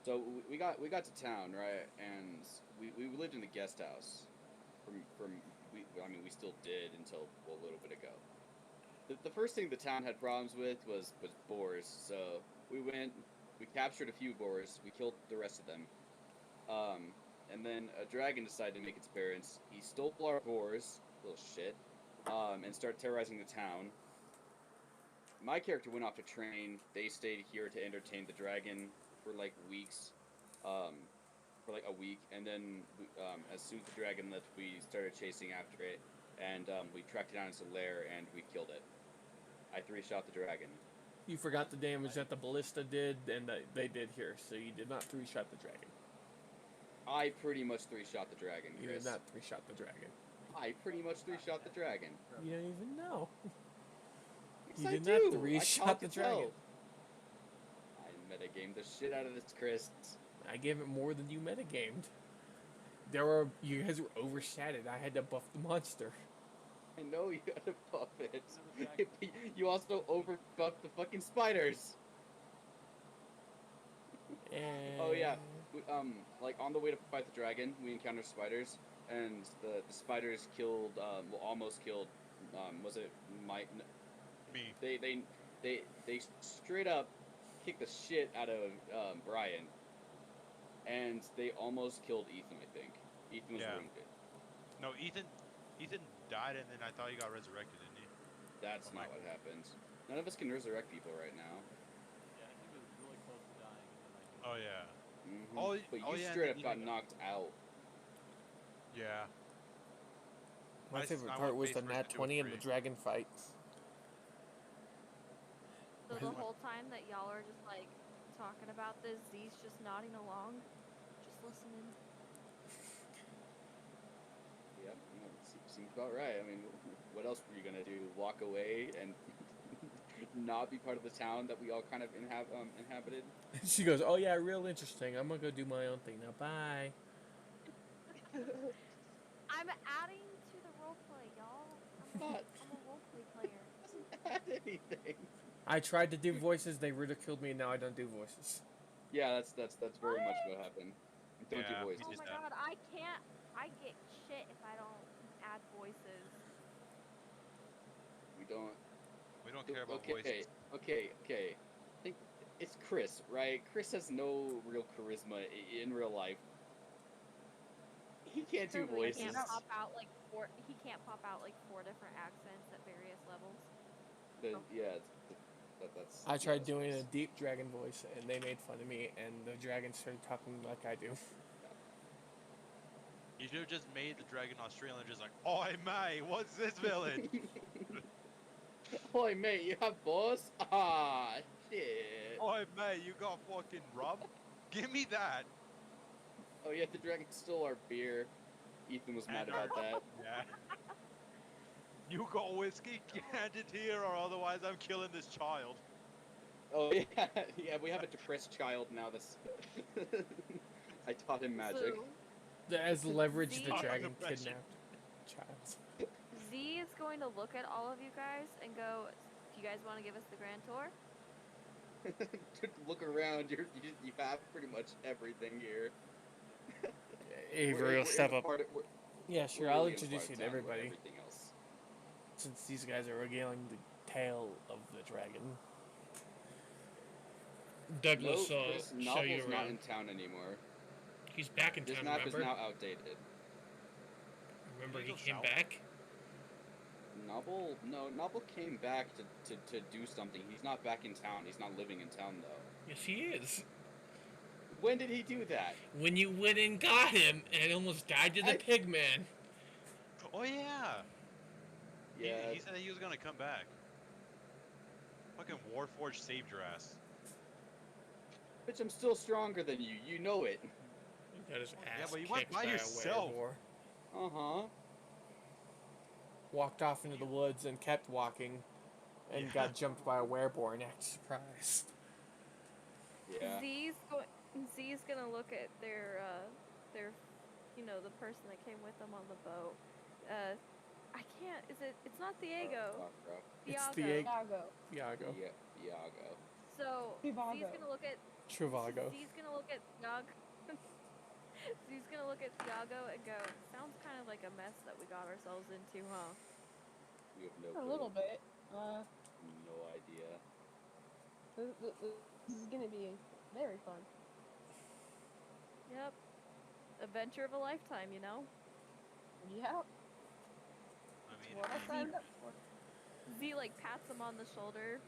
so we got to town, right? And we lived in the guest house. We still did until a little bit ago. The first thing the town had problems with was boars. So we captured a few boars. We killed the rest of them. And then a dragon decided to make its appearance. He stole our boars, little shit, and started terrorizing the town. My character went off to train. They stayed here to entertain the dragon for like weeks, for like a week, and then as soon as the dragon left, we started chasing after it, and we tracked it down its lair, and we killed it. I 3-shot the dragon. You forgot the damage that the ballista did, and that they did here, so you did not 3-shot the dragon. I pretty much 3-shot the dragon, You Chris. did not 3-shot the dragon. I pretty much 3-shot the dragon. You don't even know. Yes, You I did do. not I 3-shot talk the to dragon. tell. I metagamed the shit out of this, Chris. I gave it more than you metagamed. You guys were overshadowed. I had to buff the monster. I know you gotta buff it. You also overbuffed the fucking spiders. And Oh yeah, like on the way to fight the dragon, we encountered spiders, and the spiders killed, almost killed, was it Mike? Me. They straight up kicked the shit out of Brian, and they almost killed Ethan. I think Ethan was Yeah. wounded. No, Ethan died, and then I thought he got resurrected, didn't he? That's Oh, not Michael. what happened. None of us can resurrect people right now. Yeah, he was really close to dying, and then I Oh yeah. Mm-hmm. Oh, But oh, you yeah, straight and up got then knocked out. Yeah. my I favorite went part was face the first nat into a 20 and the tree. dragon fight. So the whole time that y'all are just like talking about this, Z's just nodding along, just listening. Yep, no, seems about right. I mean, what else were you gonna do? Walk away and not be part of the town that we all kind of inhabited? She goes, "Oh yeah, real interesting. I'm gonna go do my own thing now. Bye." I'm adding to the roleplay, y'all. I'm a roleplay player. Doesn't add anything. I tried to do voices. They ridiculed me, and now I don't do voices. Yeah, that's very much what happened. Don't Yeah, do me voices. Oh Just my that. god, I get shit if I don't add voices. We don't. We don't care about Okay, voices. okay. I think it's Chris, right? Chris has no real charisma in real life. He can't do Truly, voices. He can't pop out like four different accents at various levels. Yeah, that's. I tried that's doing Chris. a deep dragon voice, and they made fun of me, and the dragon started talking like I do. You should have just made the dragon Australian, just like, "Oh, hey, mate, what's this villain?" Oi, mate, you have boss? Ah, shit. Oh, mate, you got fucking rum? Give me that. Oh, yeah, the dragon stole our beer. Ethan was mad And our- about that. Yeah. You got whiskey? Hand it here, or otherwise I'm killing this child. Oh, yeah, yeah, we have a depressed child now. This. I taught him magic. So, As leverage, the Z- dragon Depression. kidnapped child. Z is going to look at all of you guys and go, "Do you guys want to give us the grand tour?" Look around. You have pretty much everything here. Avery will step up. Yeah, sure. we're I'll really in a introduce part you of to town where everybody, everything else. since these guys are regaling the tale of the dragon. Douglas No, will Chris, show you Novel's not around. in town anymore. He's back in This town, map remember? is now outdated. Remember Did he he go came south? back? Novel came back to do something. He's not back in town. He's not living in town, though. Yes, he is. When did he do that? When you went and got him and almost died to the I- pig man. Oh yeah. Yeah, He said he was gonna come back. Fucking Warforged saved your ass. bitch, I'm still stronger than you. You know it. He got his ass but you went kicked by by yourself. a werewolf. Uh-huh. Walked off into the woods and kept walking, and Yeah. got jumped by a wereborn and acted surprised. Yeah. Z's gonna look at their, the person that came with them on the boat. I can't. It's not Diego. It's Diago. Diego. Iago. Iago. Yeah, Iago. So Trivago. Z's gonna look at Trivago. Z's gonna look at Iago. Z's gonna look at Iago and go, "Sounds kind of like a mess that we got ourselves into, huh?" You have no A clue. little bit. No idea. This is gonna be very fun. Yep. Adventure of a lifetime, you know? Yeah. I mean, What I signed up for. Z pats him on the shoulder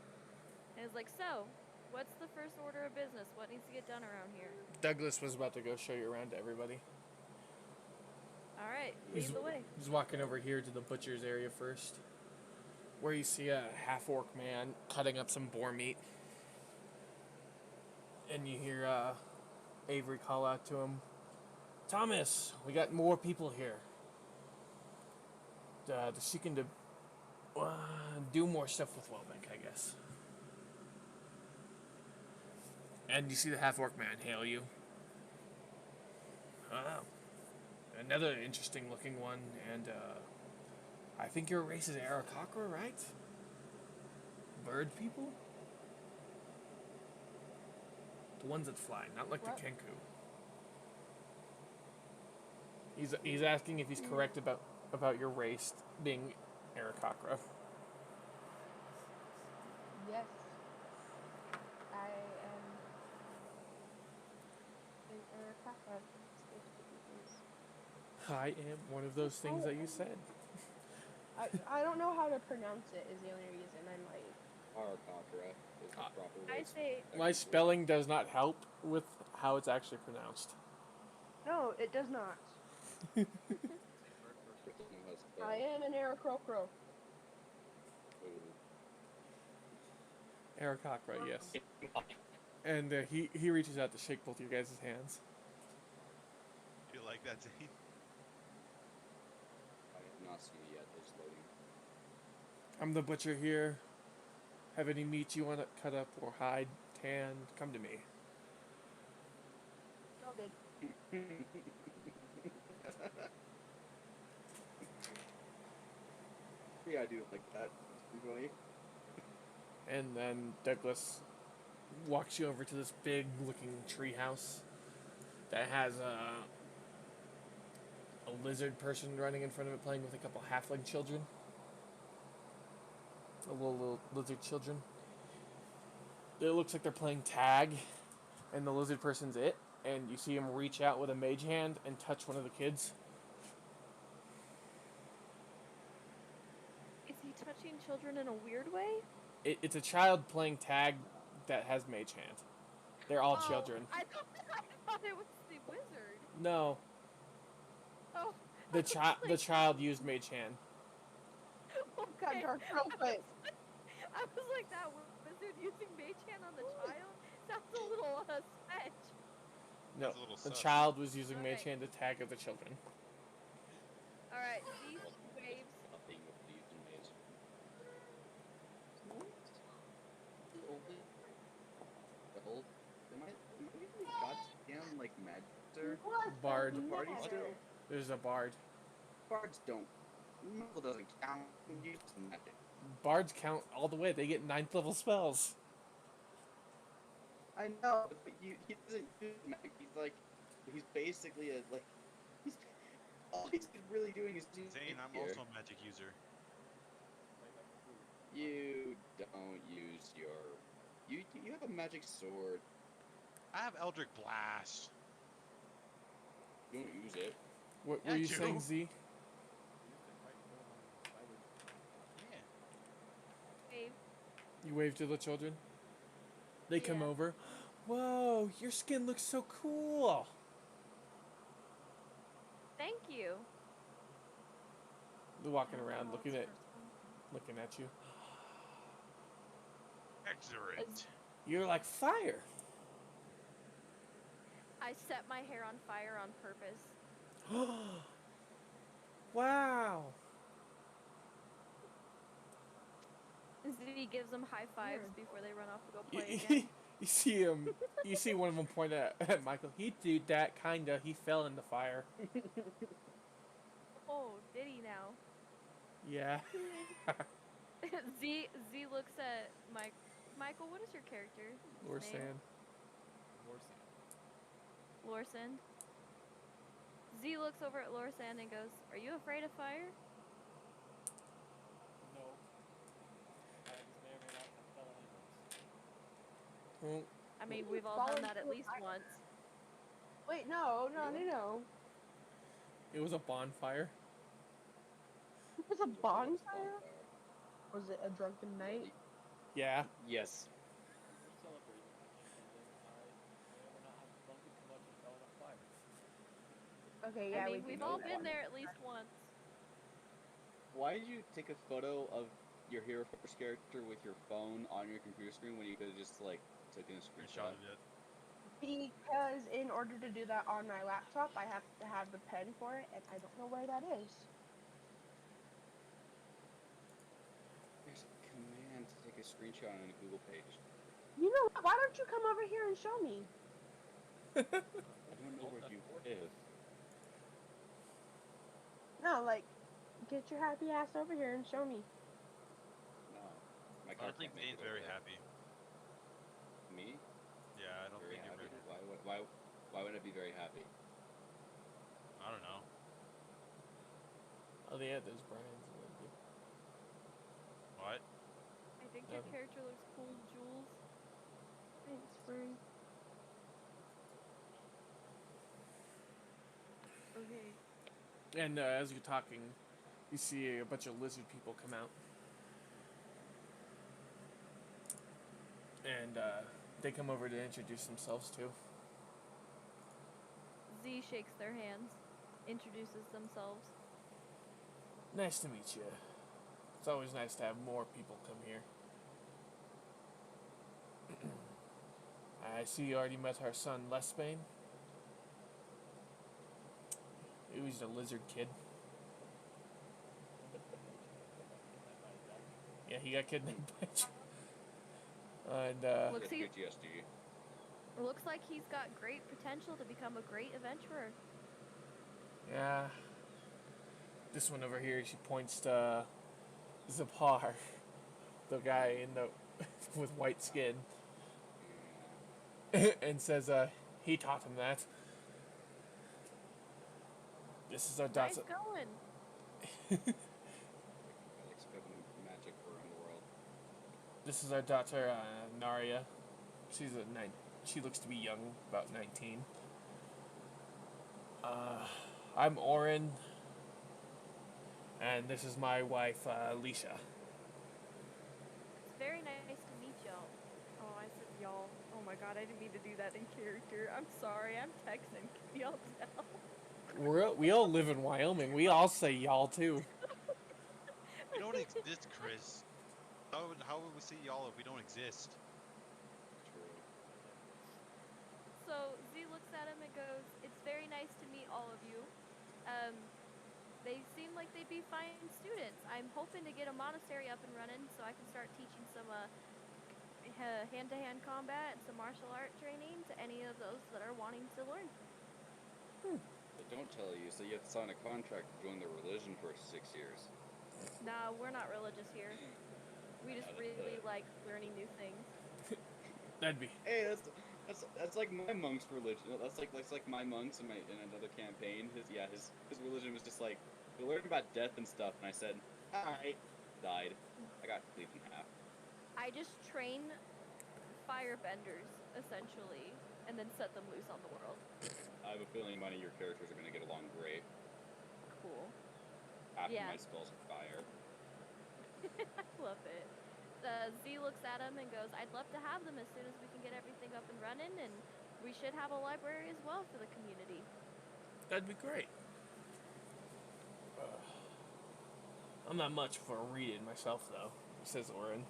and is like, "So, what's the first order of business? What needs to get done around here?" Douglas was about to go show you around to everybody. All right, lead the way. He's walking over here to the butcher's area first, where you see a half-orc man cutting up some boar meat. And you hear Avery call out to him, "Thomas, we got more people here. They're seeking to do more stuff with Welbeck, I guess." And you see the half-orc man hail you. Another interesting looking one, and I think your race is Arakakra, right? Bird people? The ones that fly, not like What? the Kenku. He's asking if he's correct about your race being Arakakra. Yes. I am an Arakaka. I am one of those things that you said. I don't know how to pronounce it is the only reason I'm like Arakakra is the proper I race. say, My spelling does not help with how it's actually pronounced. no, it does not. Chris doesn't know how to spell. I am an Arakokro. Ooh. Arakakra, yes. And he reaches out to shake both your guys' hands. you like that, Zane? I have not seen it yet. They're just loading. I'm the butcher here. Have any meat you want to cut up or hide, tanned? Come to me. Noted. Yeah, I do like that. Really. And then Douglas walks you over to this big-looking tree house that has a lizard person running in front of it playing with a couple halfling children. Little lizard children. It looks like they're playing tag, and the lizard person's it, and you see him reach out with a mage hand and touch one of the kids. "Is he touching children in a weird way?" It's a child playing tag that has mage hand. They're all Oh, children. I thought it was the wizard. No, Oh. the child used mage hand. Got Okay. dark real quick. I was like, that wizard using mage hand on the child sounds a little sketch. No, Sounds a little the sus. child was using mage Okay. hand to tag other children. All right, Z waves. Nothing with the using maze. What? The old? Am I really goddamn like magister? What Bard. the Party matter? still? There's a bard. Bards don't. Magical doesn't count. Use magic. Bards count all the way. They get 9th level spells. I know, but he doesn't use magic. He's basically he's all he's really doing is using Zane, I'm here. also a magic user. You don't use your. You have a magic sword. I have Eldritch Blast. You don't use it. What Yeah, were I you do. saying, Z? Use it right there on the spider. Yeah. Wave. You wave to the children. They come Yeah. over. Whoa, your skin looks so cool. Thank you. They're walking Oh, around, looking it's at for some- you. Excellent. You're like fire. I set my hair on fire on purpose. Wow. Z gives them high fives Weird. before they run off to go play again. You see him. You see one of them point at Michael. He did that kinda. He fell in the fire. Oh, did he now? Yeah. Z looks at Michael. What is your character? Or name? sand. Lorsan. Z looks over at Lorsan and goes, "Are you afraid of fire?" No. I just may or may not have fell in once. Well, I mean, we've all Fallen done that at through least fire. once. Wait, no. it was a bonfire. It was a bonfire? Was it a drunken night? Yeah. Yes. We're celebrating, and then I may or may not have drunken too much and fell in a fire. Okay, yeah, I mean, we we've can all do been that. there at least once. Why did you take a photo of your Hero Force character with your phone on your computer screen when you could have just taken a screenshot? Screenshotted it. Because in order to do that on my laptop, I have to have the pen for it, and I don't know where that is. There's a command to take a screenshot on a Google page. You know what? Why don't you come over here and show me? I don't know where you live. No, like, get your happy ass over here and show me. No. My I don't car think can't make Zane's it over very there. happy. Me? Yeah, I don't Very think you're happy? very happy. Why would I be very happy? I don't know. Oh yeah, there's Brian's. What? I think your Nothing. character looks cool, Jules. Thanks, Bree. Okay. And as you're talking, you see a bunch of lizard people come out. And they come over to introduce themselves too. Z shakes their hands, introduces themselves. Nice to meet you. It's always nice to have more people come here. I see you already met our son, Lesbane. He was a lizard kid. Yeah, he got kidnapped by and Looks Get he- PTSD. Looks like he's got great potential to become a great adventurer. yeah. This one over here, she points to Zapar, the guy in the with white skin, and says, he taught him that. This is our Nice daughter. going. Expect magic around the world. This is our daughter, Naria. She looks to be young, about 19. I'm Oren, and this is my wife, Alicia. It's very nice to meet y'all. Oh, I said y'all. Oh my god, I didn't mean to do that in character. I'm sorry, I'm Texan. Can y'all tell? We all live in Wyoming. We all say y'all too. You don't exist, Chris. How would we see y'all if we don't exist? True. So Z looks at him and goes, "It's very nice to meet all of you. They seem like they'd be fine students. I'm hoping to get a monastery up and running so I can start teaching some hand-to-hand combat and some martial art training to any of those that are wanting to learn." They don't tell you, so you have to sign a contract to join their religion for 6 years. Nah, we're not religious here. We just really like learning new things. That'd be. Hey, that's like my monk's religion. That's like my monks in another campaign. His religion was just like, we learned about death and stuff, and I said, alright. Died. I got cleaved in half. I just train firebenders, essentially, and then set them loose on the world. I have a feeling many of your characters are gonna get along great. Cool. Half Yeah. of my spells are fire. I love it. Z looks at him and goes, "I'd love to have them as soon as we can get everything up and running, and we should have a library as well for the community." That'd be great. I'm not much for reading myself, though, says Oren.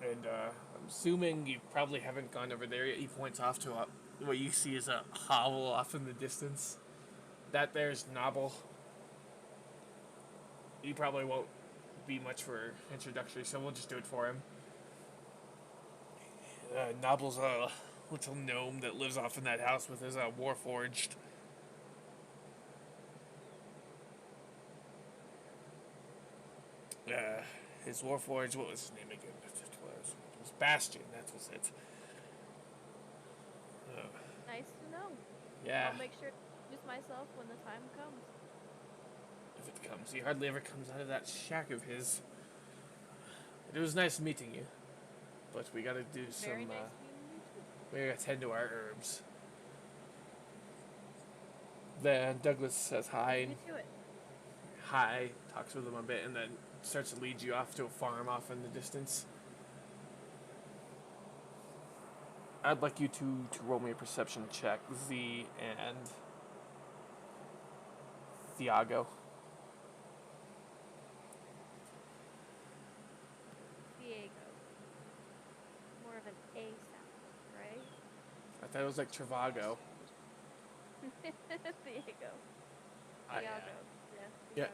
And I'm assuming you probably haven't gone over there yet. He points off to what you see is a hovel off in the distance. That there's Nobble. He probably won't be much for introductory, so we'll just do it for him. Nobble's a little gnome that lives off in that house with his warforged. His warforged, what was his name again? It was Bastion, that was it. Nice to know. Yeah. I'll make sure to introduce myself when the time comes. If it comes. He hardly ever comes out of that shack of his. It was nice meeting you. But we gotta do Very some, nice meeting you too. we gotta tend to our herbs. Then Douglas says hi, You to it. talks with him a bit, and then starts to lead you off to a farm off in the distance. I'd like you to roll me a perception check, Z and Thiago. Diego. More of an A sound, right? I thought it was like Travago. Diego. I- Diego. Yeah.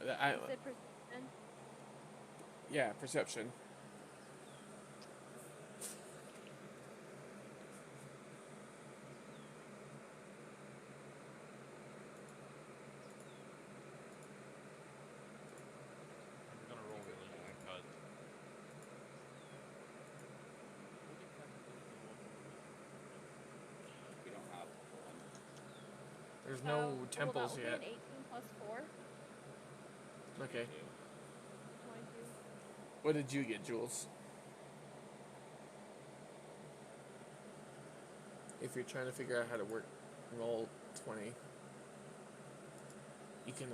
Diego. I, You said perception? yeah, perception. I'm gonna roll religion because We don't have one. There's no Well, temples that will yet. be an 18 plus 4. Okay. 22. What did you get, Jules? If you're trying to figure out how to work roll 20, you can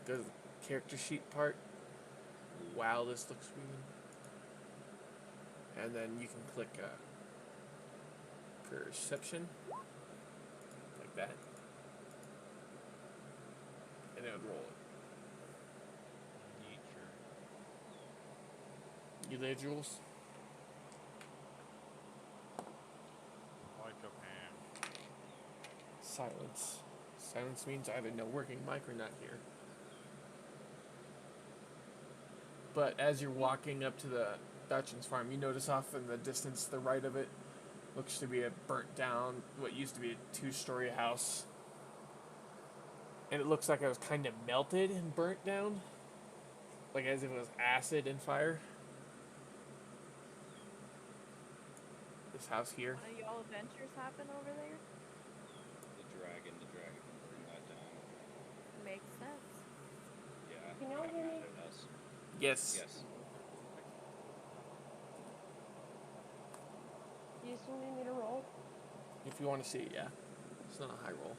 go to the character sheet part. Wow, this looks weird. And then you can click perception, like that, and it would roll it. nature. You there, Jules? Like Japan. Silence. Silence means either no working mic or not here. But as you're walking up to the Dutchman's farm, you notice off in the distance, the right of it, looks to be a burnt down, what used to be a 2-story house. And it looks like it was kind of melted and burnt down. Like as if it was acid and fire. This house here. One of y'all adventures happen over there? The dragon can burn that down. Makes sense. Yeah. You know, got Jimmy? mad at us. Yes. Yes. You still need me to roll? If you want to see it, yeah. It's not a high roll.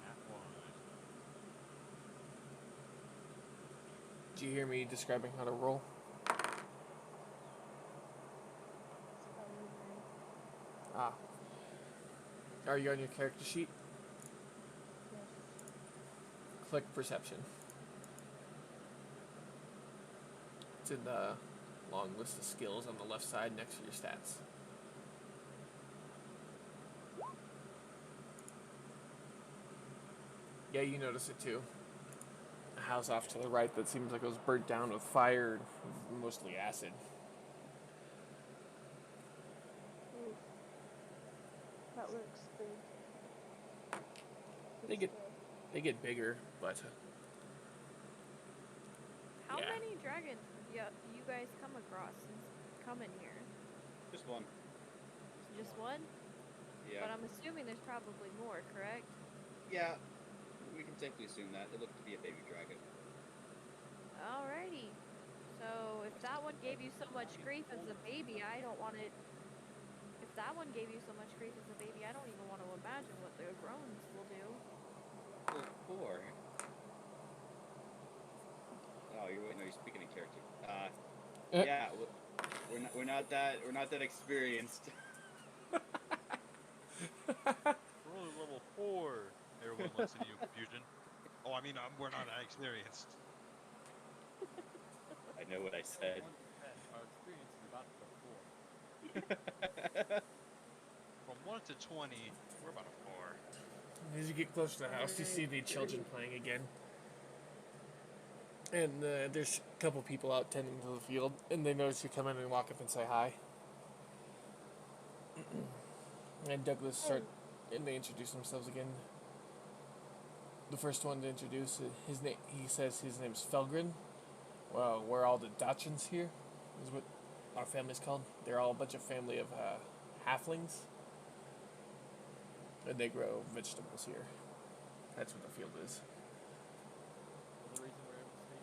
Nat one. Did you hear me describing how to roll? Ah. Are you on your character sheet? Yes. Click perception. It's in the long list of skills on the left side next to your stats. Yeah, you notice it too. A house off to the right that seems like it was burnt down with fire, mostly acid. Oof. That looks big. They get they get bigger, but How yeah. many dragons do you guys come across since coming here? Just one. Just one? Yeah. But I'm assuming there's probably more, correct? Yeah. We can safely assume that. It looked to be a baby dragon. Alrighty. So if that one gave you so much grief as a baby, I don't want it. If that one gave you so much grief as a baby, I don't even want to imagine what the growns will do. Well, poor. Oh, you're speaking in character. Yeah, we're not that experienced. We're only level 4. Everyone looks at you in confusion. Oh, I mean, we're not that experienced. I know what I said. 1 to 10, our experience is about a 4. From 1 to 20, we're about a 4. As you get close to the house, you see the children playing again. And there's a couple people out tending to the field, and they notice you come in and walk up and say hi. And Douglas start, and they introduce themselves again. The first one to introduce his name, he says his name's Felgren. Well, we're all the Dachshunds here, is what our family's called. They're all a bunch of family of halflings, and they grow vegetables here. That's what the field is. The reason we're able to stay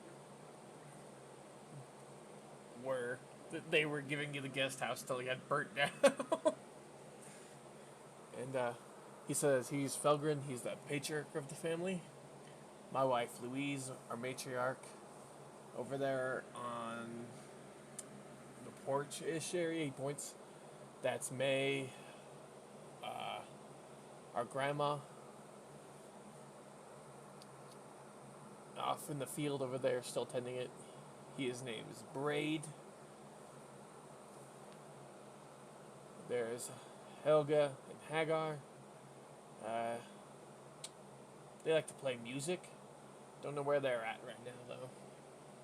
here? They were giving you the guest house till it got burnt down. And he says he's Felgren, he's the patriarch of the family. My wife Louise, our matriarch, over there on the porch-ish area, he points. That's May, our grandma. Off in the field over there, still tending it. His name is Braid. There's Helga and Hagar. They like to play music. Don't know where they're at right now, though.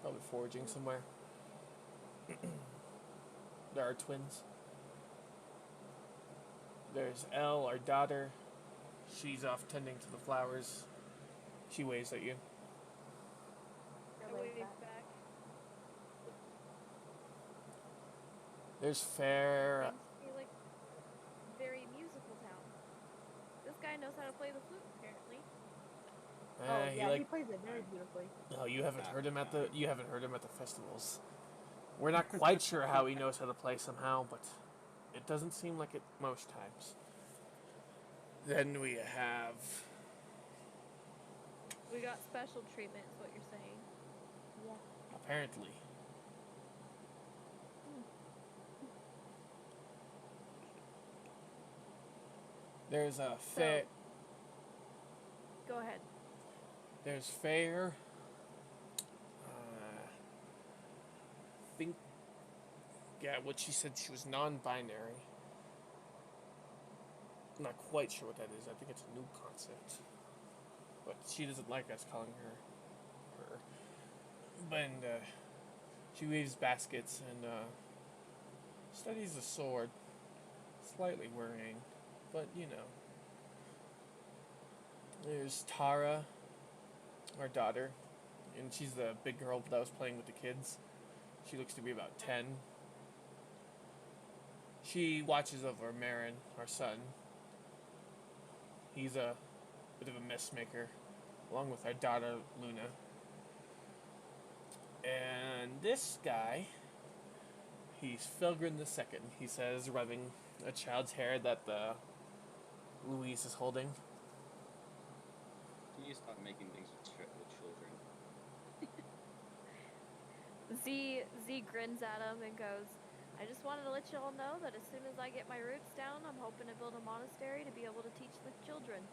Probably foraging somewhere. There are twins. There's Elle, our daughter. She's off tending to the flowers. She waves at you. I wave back. There's Fair. Seems to be like very musical town. This guy knows how to play the flute, apparently. He plays it very beautifully. No, you haven't heard him at the festivals. We're not quite sure how he knows how to play somehow, but it doesn't seem like it most times. Then we have We got special treatment, is what you're saying. apparently there's a fair. Go ahead. There's Fair. Think. Yeah, what she said, she was non-binary. I'm not quite sure what that is. I think it's a new concept. But she doesn't like us calling her. But she weaves baskets and studies the sword. Slightly worrying, but you know. There's Tara, our daughter, and she's the big girl that was playing with the kids. She looks to be about 10. She watches over Marin, our son. He's a bit of a mess maker, along with our daughter, Luna. And this guy, he's Felgren the Second, he says, rubbing a child's hair that Louise is holding. Can you stop making things with children? Z grins at him and goes, I just wanted to let you all know that as soon as I get my roots down, I'm hoping to build a monastery to be able to teach the children.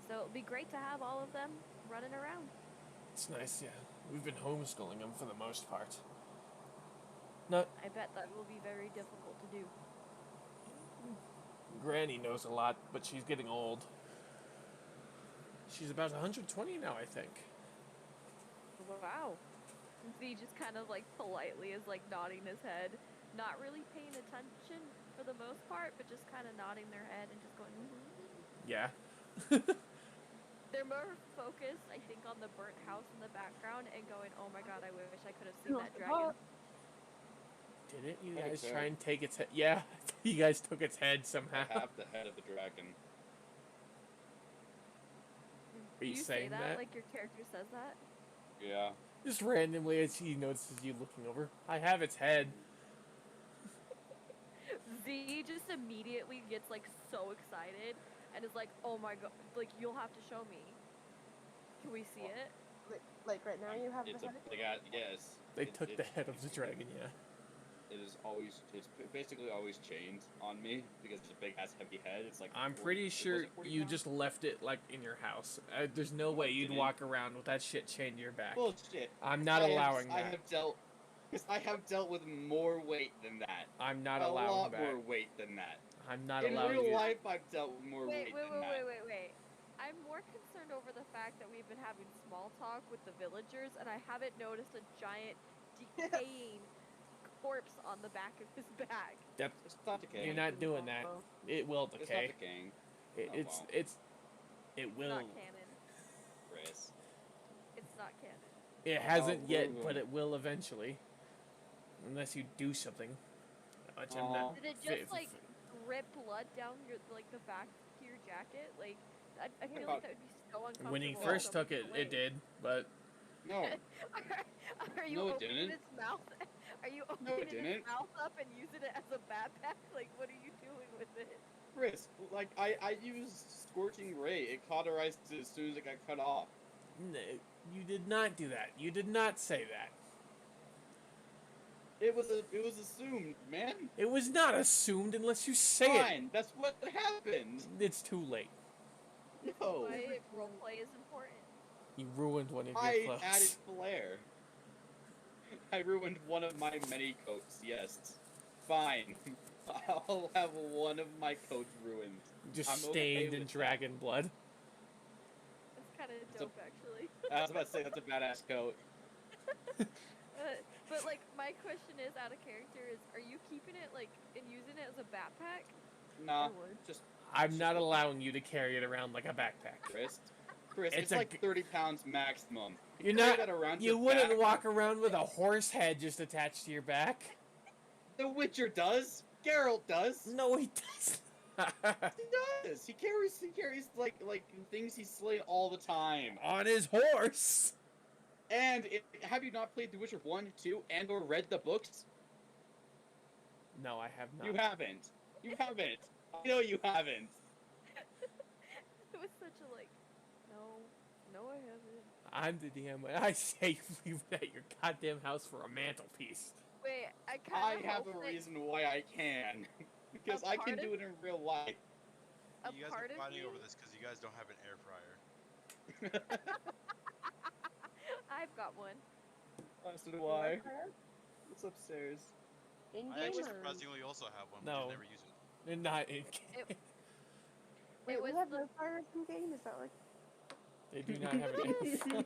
So it would be great to have all of them, running around. It's nice, yeah. We've been homeschooling him for the most part. Not I bet that will be very difficult to do. Granny knows a lot, but she's getting old. She's about 120 now, I think. Wow. Z just kind of like politely is like nodding his head, not really paying attention for the most part, but just kind of nodding their head and just going. Yeah. They're more focused, I think, on the burnt house in the background and going, "Oh my god, I wish I could have seen that dragon." Didn't you Okay. guys try and take its head? Yeah, you guys took its head somehow. I have the head of the dragon. Are you Do you saying say that? like your character says that? Yeah. Just randomly as he notices you looking over. I have its head. Z just immediately gets like so excited and is like, "Oh my god, like you'll have to show me. Can we see it?" Like right now, you have It's the a head. big yes. They took the head of the dragon, yeah. It is always. It's basically always chained on me because it's a big ass heavy head. It's like. I'm 40 pretty was sure it 40 you pounds? just left it, like, in your house. There's no No, way I you'd didn't. walk around with that shit chained to your back. Bullshit. I'm not allowing I that. have dealt. Because I have dealt with more weight than that. I'm not a allowing lot that. more weight than that. I'm not In allowing real it. life, I've dealt with more Wait, weight than that. wait. I'm more concerned over the fact that we've been having small talk with the villagers, and I haven't noticed a giant decaying corpse on the back of his back. That, It's not decaying. you're not doing that. It will It's not decay. decaying. It, Oh, it's wow. it's it It's will. not canon. Chris. It's not canon. It hasn't Oh, yet, woo-woo. but it will eventually. Unless you do something. Which I'm Aw. not Did it fit just like rip blood down your like the back to your jacket? Like I feel like that would be so uncomfortable. When he if first took someone it, it did, but No. Are you No, it opening didn't. its mouth? Are you No, it opening didn't. its mouth up and using it as a backpack? Like, what are you doing with it? Chris, like, I used Scorching Ray. It cauterized it as soon as it got cut off. you did not do that. You did not say that. It was assumed, man. It was not assumed unless you say it. Fine, that's what happened. It's too late. No. Why roleplay is important. You ruined one of your I clothes. added flair. I ruined one of my many coats, yes. Fine. I'll have one of my coats ruined. Just I'm okay stained in with that. dragon blood. That's kind of It's a- dope, actually. I was about to say that's a badass coat. But like, my question is, out of character, is are you keeping it like and using it as a backpack? Nah, Or wood? just I'm just not a- allowing you to carry it around like a backpack. Chris. Chris, It's it's, a like g- 30 pounds maximum. You're carry not. that around You your wouldn't back? walk around with a horse head just attached to your back. The Witcher does. Geralt does. No, he doesn't. He does. He carries like things he's slain all the time. On his horse. And have you not played The Witcher 1, 2, and or read the books? No, I have not. You haven't. You haven't. I know you haven't. It was such a like, no, I haven't. I'm the DM. When I say you leave it at your goddamn house for a mantelpiece. Wait, I I kind of have a reason why I can. Because I can part do of- it in real life. A You guys part are of fighting you. over this because you guys don't have an air fryer. I've got one. So do I. It's upstairs. In I actually game or surprisingly also have one, No. but never use it. They're not in. wait, It we was have the- no fires in game. Is that like? They do not have an air fryer.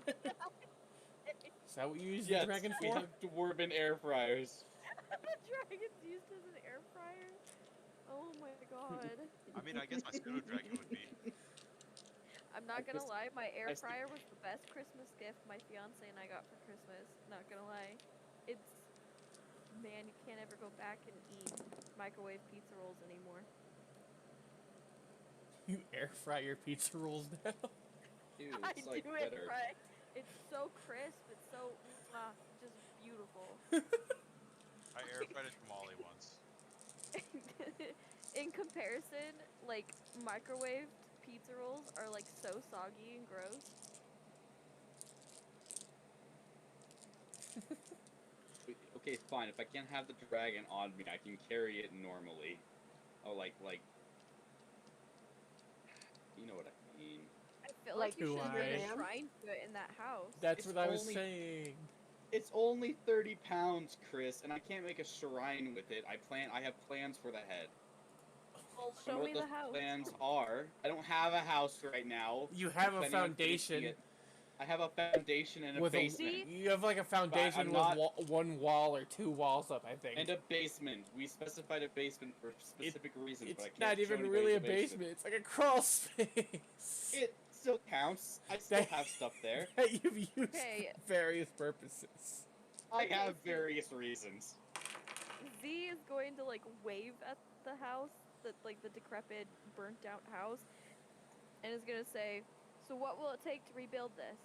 Is that what you use Yes, the dragon we for? have dwarven air fryers. The dragon's used as an air fryer. Oh my god. I mean, I guess my pseudo dragon would be. I'm not gonna lie, my air I see. fryer was the best Christmas gift my fiance and I got for Christmas. Not gonna lie. It's man, you can't ever go back and eat microwave pizza rolls anymore. You air fry your pizza rolls now? Dude, I it's like do it better. right. It's so crisp, it's so just beautiful. I air fried a tamale once. In comparison, like microwaved pizza rolls are like so soggy and gross. Okay, fine. If I can't have the dragon on me, I can carry it normally. Oh, like, you know what I mean. I feel Like, like you do should have made I? a shrine to it in that house. That's It's what I was only- saying. It's only 30 pounds, Chris, and I can't make a shrine with it. I have plans for the head. Well, I show know me what the house. plans are. I don't have a house right now. You have I'm a planning on finishing foundation it. I have a foundation and a with basement. you have like a foundation with not- one wall or two walls up, I think. And a basement. We specified a basement for specific reasons, It's but I can't not show even anybody really the a basement. It's like a crawl space. It still counts. I still have stuff there. that you've used Okay. for various purposes. I Okay, have so- various reasons. Z is going to like wave at the house, the decrepit, burnt out house, and is gonna say, "So what will it take to rebuild this?"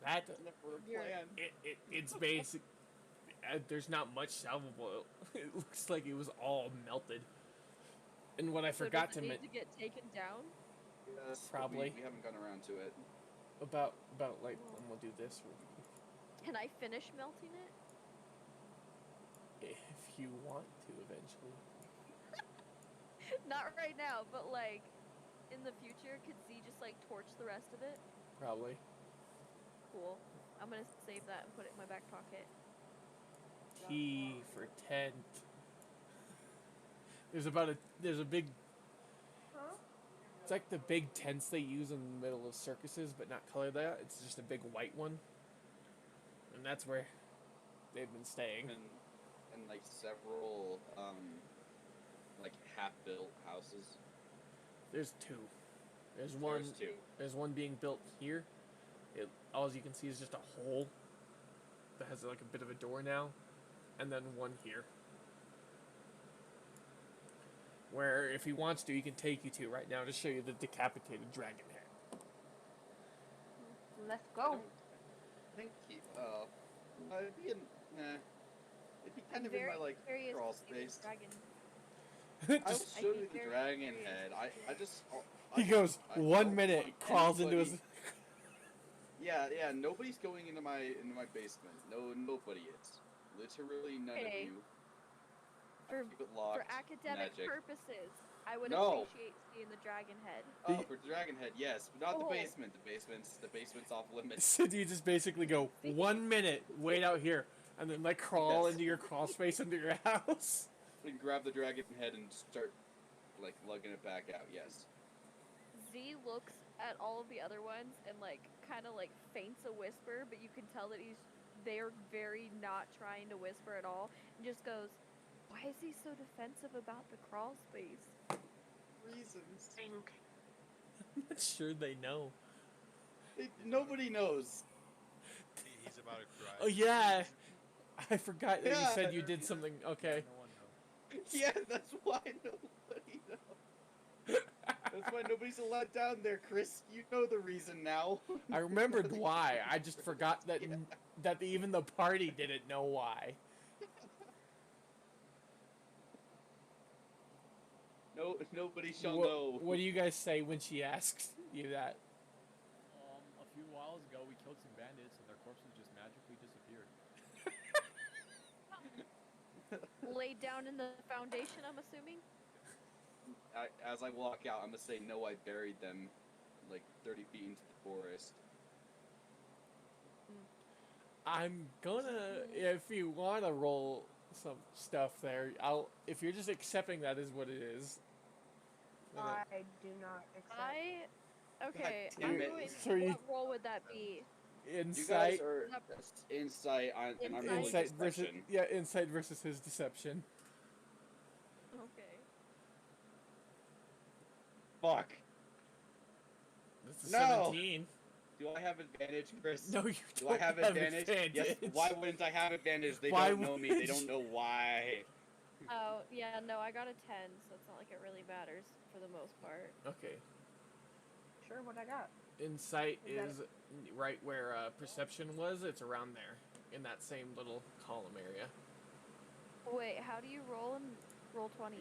That Never a You're- plan. it's basic. There's not much salvable. It looks like it was all melted. And what I So forgot does to it need mention to get taken down? Yes, but Probably. We haven't gotten around to it. about like and we'll do this Can I finish melting it? if you want to eventually. Not right now, but like in the future, could Z just like torch the rest of it? Probably. Cool. I'm gonna save that and put it in my back pocket. Key for tent. There's a big. Huh? It's like the big tents they use in the middle of circuses, but not colored that. It's just a big white one, and that's where they've been staying. And like several like half-built houses. There's two. There's one. There's two. There's one being built here. All you can see is just a hole that has like a bit of a door now, and then one here. Where, if he wants to, he can take you to right now to show you the decapitated dragon head. Let's I go. don't think it'd be kind of in my like curious crawl to see this space. dragon. I'll Just- I'd show be you the very dragon curious head. to I just he goes I 1 don't minute, want crawls into his. anybody- Yeah, nobody's going into my basement. Nobody is. Literally none Okay. of you. For Keep it locked. For academic magic. purposes, I would No. appreciate seeing the dragon head. Oh, for dragon head, yes, but not Oh. the basement. The basement's off limits. So do you just basically go 1 minute, wait out here, and then like crawl Yes. into your crawl space under your house? We can grab the dragon head and start like lugging it back out. Yes. Z looks at all of the other ones and like kind of like feints a whisper, but you can tell that they're very not trying to whisper at all, and just goes, "Why is he so defensive about the crawl space?" Reasons. I'm not sure they know. Nobody knows. He's about to cry. Oh yeah, I forgot that you Yeah. said you did something. Okay. No one knows. Yeah, that's why nobody knows. That's why nobody's allowed down there, Chris. You know the reason now. I remembered why. I just forgot that Yeah. that even the party didn't know why. No, nobody shall What, know. what do you guys say when she asks you that? A few whiles ago, we killed some bandits, and their corpses just magically disappeared. Laid down in the foundation, I'm assuming. As I walk out, I'm gonna say no. I buried them, like 30 feet into the forest. I'm gonna, if you want to roll some stuff there, if you're just accepting that is what it is. then I do not accept. Okay. damn I'm it. going. So you- What role would that be? You Insight, guys are insight, and I'm rolling insight versus deception. insight versus his deception. Okay. Fuck. This is No. 17. Do I have advantage, Chris? No, you Do don't I have advantage? Yes. Why wouldn't I have advantage? They Why don't know me. They would don't know why. Oh yeah, no, I got a 10, so it's not like it really matters for the most part. Okay. Sure, what I got. Insight Is that- is right where perception was. It's around there, in that same little column area. Wait, how do you roll and roll 20?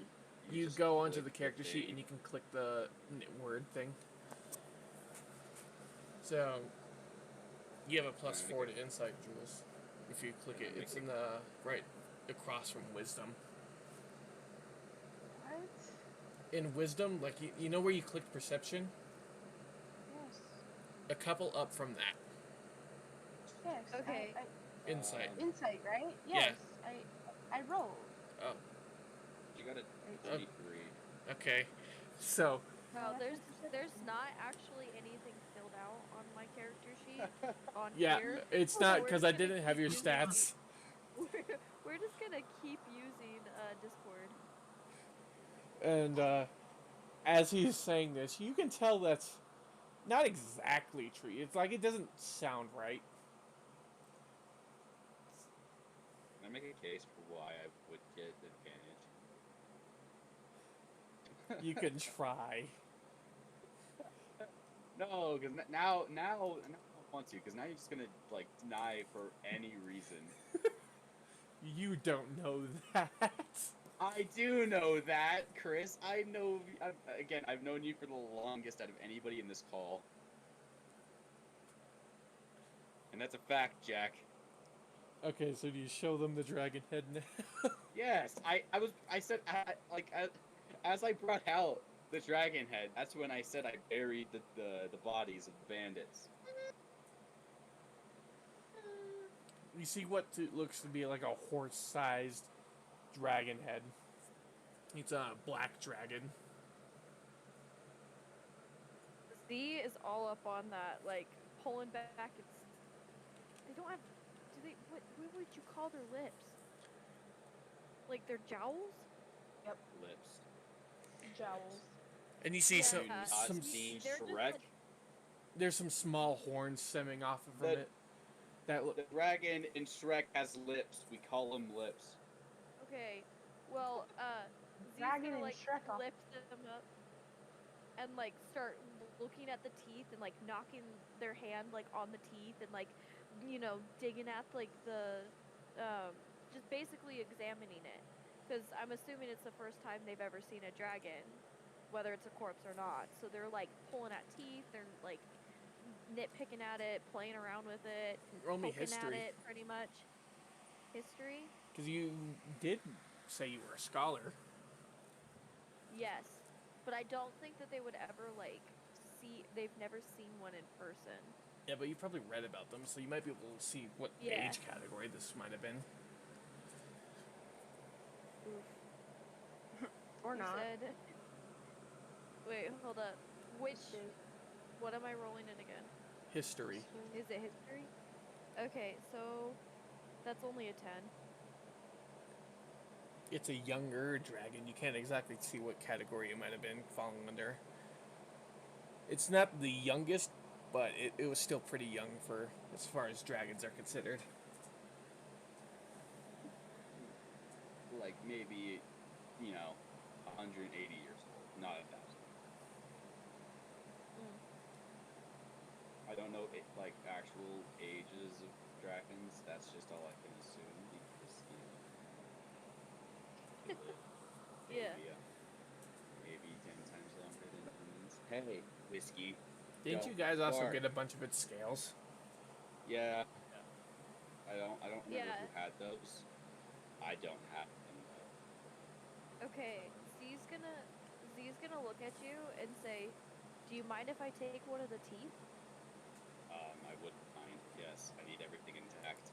You just go onto the click character sheet thing. and you can click the word thing. So you have a +4 to insight, Jules. If you click it, it's in the right across from wisdom. What? In wisdom, like you know where you clicked perception, A couple up from that. Yes. Okay. Insight. Insight, right? Yeah. Yes. I rolled. Oh, You got a Right. 23. okay. So, Wow, that's there's perception. not actually anything filled out on my character sheet on yeah, here. it's So not we're because just I gonna didn't have keep your using- stats. We're just gonna keep using Discord. And as he's saying this, you can tell that's not exactly true. It's like it doesn't sound right. Can I make a case for why I would get advantage? You can try. No, because now I don't want to, because now you're just gonna like deny for any reason. You don't know that. I do know that, Chris. Again, I've known you for the longest out of anybody in this call, and that's a fact, Jack. Okay, so do you show them the dragon head now? Yes, I said as I brought out the dragon head, that's when I said I buried the bodies of the bandits. You see what looks to be like a horse-sized dragon head. It's a black dragon. Z is all up on that, like pulling back. They don't have. Do they? What would you call their lips? Like their jowls? Lips. Jowls. And you see some Yeah. some Seen They're just Shrek. like- there's some small horns stemming off from The- it. That look. The dragon in Shrek has lips. We call them lips. Okay, well, Z's Dragon gonna and like Shrek off. lift them up and like start looking at the teeth and like knocking their hand like on the teeth and like digging at like the just basically examining it because I'm assuming it's the first time they've ever seen a dragon, whether it's a corpse or not. So they're like pulling at teeth, they're like nitpicking at it, playing around with it, Roll me poking at history. it, pretty much. History? Because you did say you were a scholar. Yes, but I don't think that they would ever like see. They've never seen one in person. Yeah, but you probably read about them, so you might be able to see what Yeah. age category this might have been. Oof. Or You not. said- Wait, hold up. Which? History. What am I rolling in again? History. Is it history? Okay, so that's only a 10. It's a younger dragon. You can't exactly see what category it might have been falling under. It's not the youngest, but it was still pretty young for as far as dragons are considered. Like maybe, 180 years old, not 1,000. I don't know like actual ages of dragons. That's just all I can assume because Yeah. maybe 10 times longer than humans. Hey, whiskey. Didn't Go you guys also far. get a bunch of its scales? Yeah. I don't remember Yeah. who had those. I don't have them though. Okay, Z's gonna look at you and say, "Do you mind if I take one of the teeth?" I wouldn't mind. Yes, I need everything intact.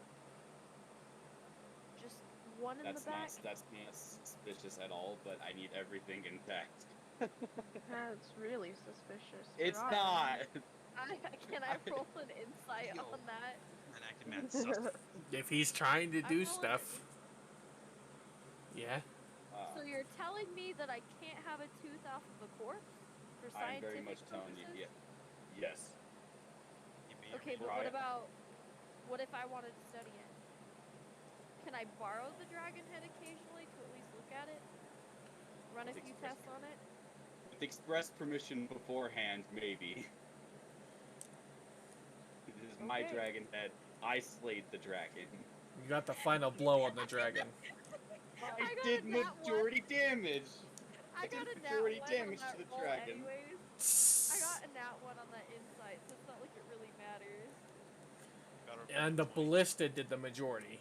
Just one in That's the back. not suspicious at all. But I need everything intact. That's really suspicious. It's God. not. Can I roll an insight Yo. on that? And acting mad sus. If he's trying to I'm do rolling stuff. Yeah. So you're telling me that I can't have a tooth off of a corpse for I'm scientific very much telling you. purposes? Yes. Okay, but Try what it. about what if I wanted to study it? Can I borrow the dragon head occasionally to at least look at it? Run a With few express tests on it? With express permission beforehand, maybe. This is my Okay. dragon head. I slayed the dragon. You got the final blow on the dragon. I I got did a nat majority damage. I I got did a nat majority one damage on to that the roll dragon. anyways. I got a nat one on that insight, so it's not like it really matters. And the ballista did the majority.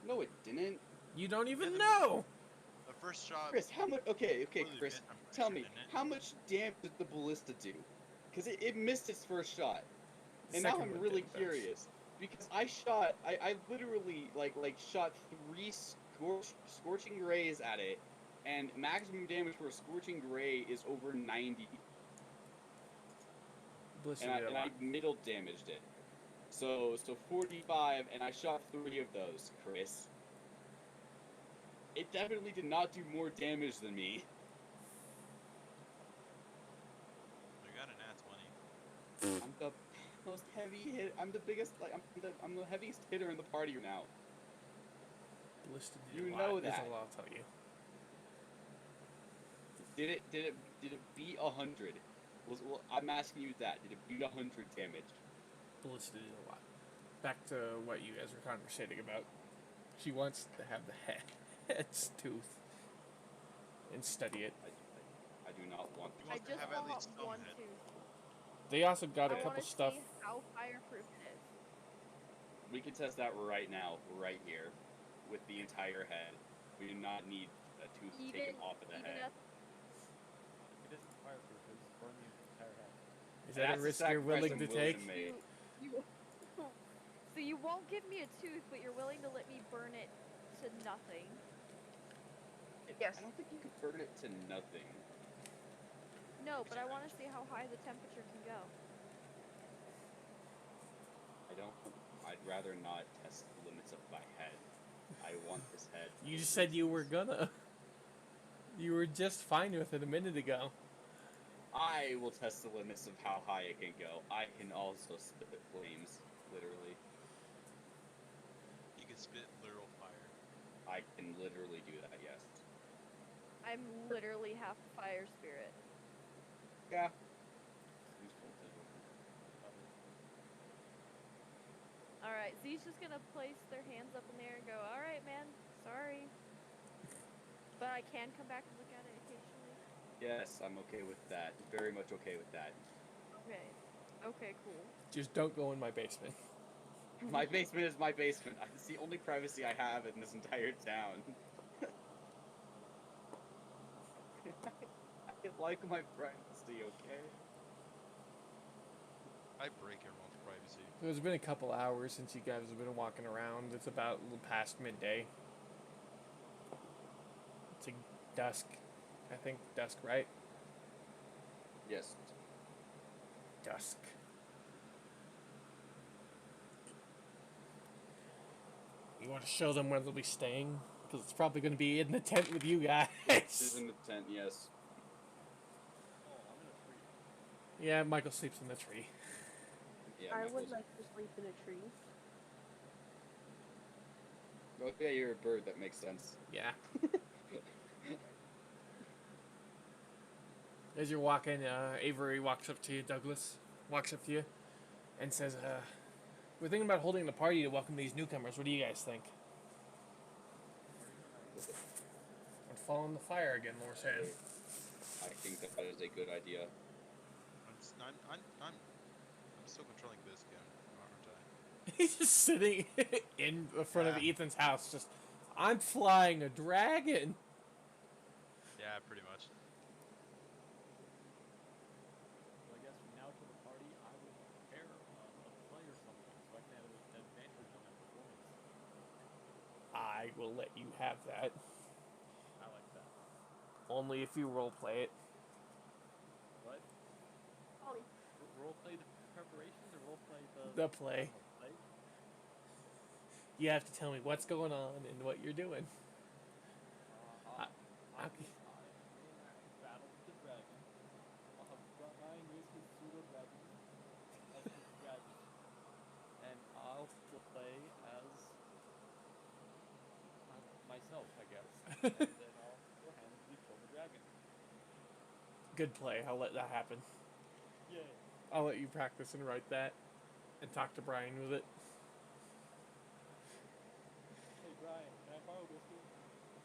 No, it didn't. You don't even Yeah, know! The first shot. Chris, how much? Okay, really Chris. bit, I'm pretty Tell sure, me, didn't it? how much damage did the ballista do? Because it missed its first shot. And now Second I'm one really did the best. curious because I literally like shot 3 scorching rays at it, and maximum damage for a scorching ray is over 90, Blister and did a I lot. middle damaged it. So 45, and I shot 3 of those, Chris. It definitely did not do more damage than me. You got an nat 20. I'm the most heavy hit. I'm the biggest. Like I'm the heaviest hitter in the party now. Blister did You a know lot. That's that. all I'll tell you. Did it beat 100? Well, I'm asking you that. Did it beat 100 damage? Blister did a lot. Back to what you guys were conversating about. She wants to have the head's tooth and study it. I do not want. He I wants to just have at want least some one head. tooth. They also got a I couple want to stuff. see how fireproof it is. We can test that right now, right here, with the entire head. We do not need a tooth taken off of the head. If it isn't fireproof, just burn the entire head. Is that a That's the risk you're sacrifice willing I'm to willing take? to make. So you won't give me a tooth, but you're willing to let me burn it to nothing. Yes. I don't think you could burn it to nothing. No, but I want to see how high the temperature can go. I'd rather not test the limits of my head. I want this head. You just said you were gonna. You were just fine with it a minute ago. I will test the limits of how high it can go. I can also spit flames, literally. You can spit literal fire. I can literally do that, yes. I'm literally half fire spirit. Yeah. Alright, Z's just gonna place their hands up in the air and go, alright, man, sorry. But I can come back and look at it occasionally. Yes, I'm okay with that. Very much okay with that. Okay. Okay, cool. Just don't go in my basement. My basement is my basement. It's the only privacy I have in this entire town. I like my privacy, okay? I break everyone's privacy. So it's been a couple hours since you guys have been walking around. It's about past midday. It's like dusk. I think dusk, right? Yes. Dusk. You want to show them where they'll be staying? Because it's probably going to be in the tent with you guys. This is in the tent, yes. Oh, I'm in a tree. Yeah, Michael sleeps in the tree. Yeah, I Michael's- would like to sleep in a tree. Okay, you're a bird, that makes sense. Yeah. As you're walking, Avery walks up to you, Douglas walks up to you, and says, we're thinking about holding the party to welcome these newcomers. What do you guys think? I'd fall in the fire again, Laura said. I think that is a good idea. I'm still controlling this again, aren't I? He's just sitting in the front of Yeah. Ethan's house, just, I'm flying a dragon. Yeah, pretty much. Well, I guess from now to the party, I would prepare a play or something so I can have an advantage on that performance. I will let you have that. I like that. Only if you roleplay it. What? Ollie. Role play the preparations or role play The play. play? You have to tell me what's going on and what you're doing. I'll Okay. battle with the dragon. I'll have Brian use his pseudo dragon as his dragon. And I'll play as myself, I guess. And then I'll single-handedly kill the dragon. Good play. I'll let that happen. Yay. I'll let you practice and write that and talk to Brian with it. Hey Brian, can I borrow whiskey?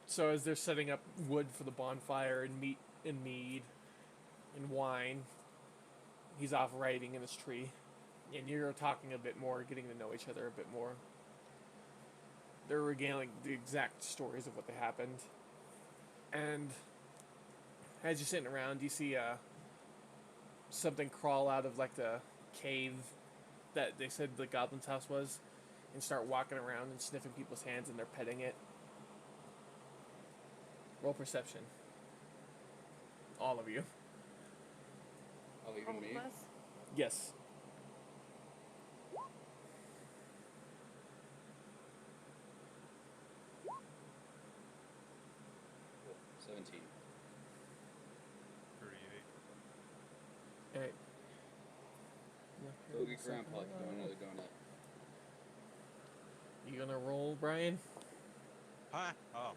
So as they're setting up wood for the bonfire and meat and mead and wine, he's off writing in his tree. And you're talking a bit more, getting to know each other a bit more. They're regaling the exact stories of what they happened. And as you're sitting around, you see something crawl out of like the cave that they said the goblin's house was, and start walking around and sniffing people's hands and they're petting it. Roll perception. All of you. Oh, All even of me? us. Yes. 17. 38. Alright. Go get Grandpa if you want another donut. You gonna roll, Brian? Huh? Oh.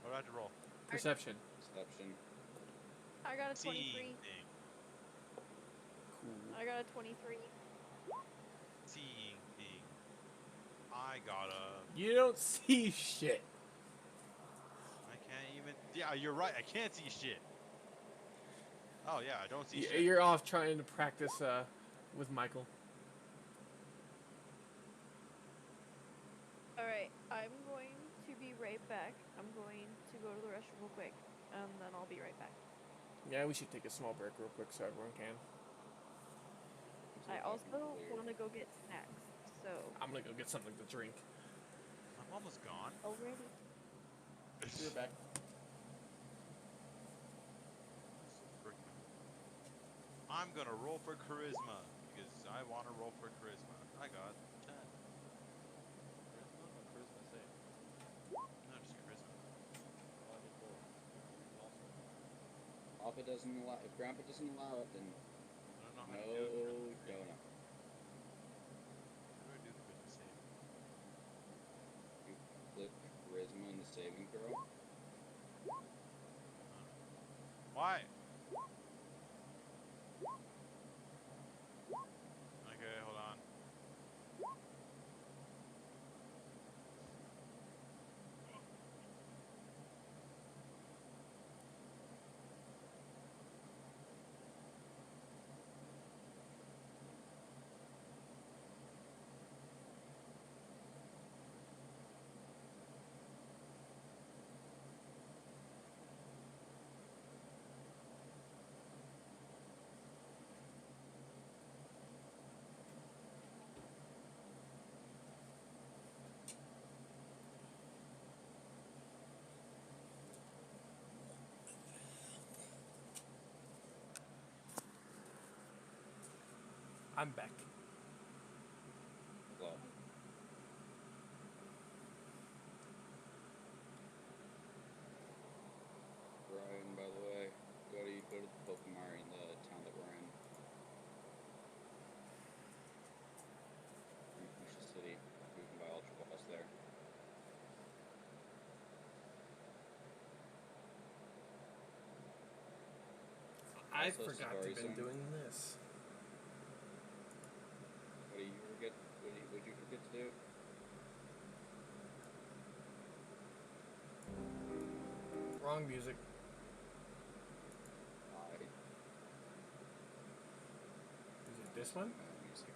What do I have to roll? Perception. Perception. I got a Seeing 23. thing. Cool. I got a 23. Seeing thing. I got a. You don't see shit. I can't even. Yeah, you're right. I can't see shit. Oh yeah, I don't see shit. You're off trying to practice with Michael. Alright, I'm going to be right back. I'm going to go to the restroom real quick, and then I'll be right back. Yeah, we should take a small break real quick so everyone can. I also want to go get snacks, so I'm gonna go get something to drink. I'm almost gone. already. You're back. I'm gonna roll for charisma because I want to roll for charisma. I got 10. Charisma or charisma save? No, just charisma. Oh, I did both. Also. Papa doesn't allow. If Grandpa doesn't allow it, then I don't know how no to do it. donut. How do I do the charisma save? You click charisma in the saving throw. Why? Okay, hold on. I'm back. Well, Brian, by the way, go to the Pokemon in the town that we're in. In Fuchsia City. You can buy Ultra Balls there. I Also, forgot to Story been Zone. doing this. What do you forget? What did you forget to do? Wrong music. Is it this one? Music.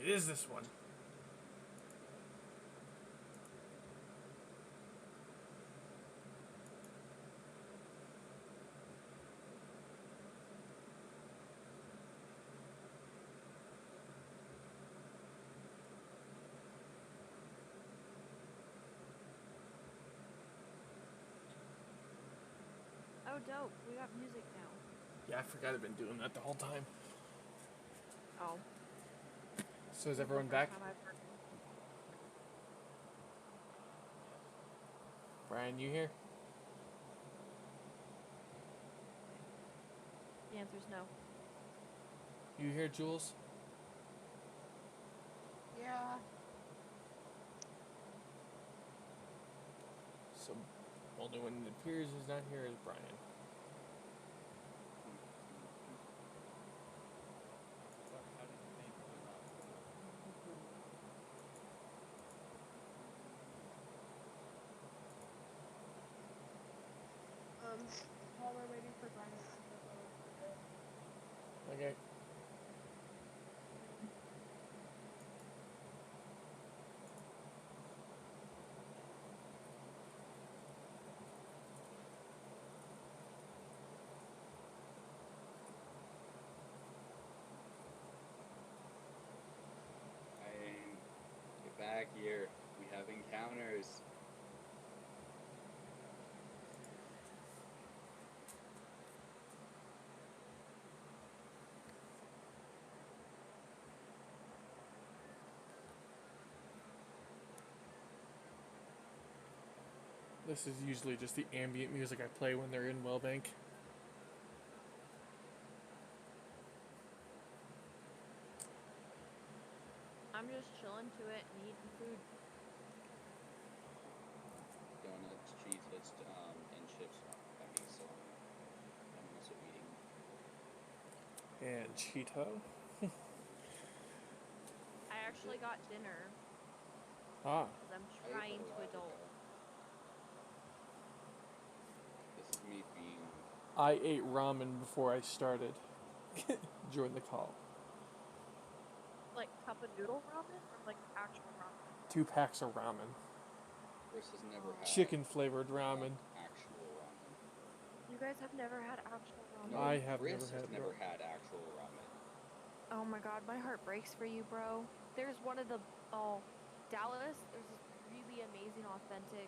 It is this one. Oh, dope. We got music now. Yeah, I forgot I've been doing that the whole time. Oh. So is this everyone the first back? time I've heard it. Brian, you here? The answer's no. You here, Jules? Yeah. So, only one that appears is not here is Brian. How did you think they're not? While we're waiting for Brian. Okay. attack here. We have encounters. This is usually just the ambient music I play when they're in Wellbank. I'm just chilling to it and eating food. Donuts, Cheez-Its, and chips. I mean, so I'm also eating. And Cheeto. I actually got dinner Ah, because I'm I ate trying that a to while adult. ago. This is me being. I ate ramen before I started. Join the call. Like cup of noodle ramen or like actual ramen? 2 packs of ramen. Chris has never had Chicken flavored ramen. actual ramen. You guys have never had actual ramen? No, I have Chris never has had never ramen. had actual ramen. Oh my god, my heart breaks for you, bro. There's one of the Dallas, there's this really amazing authentic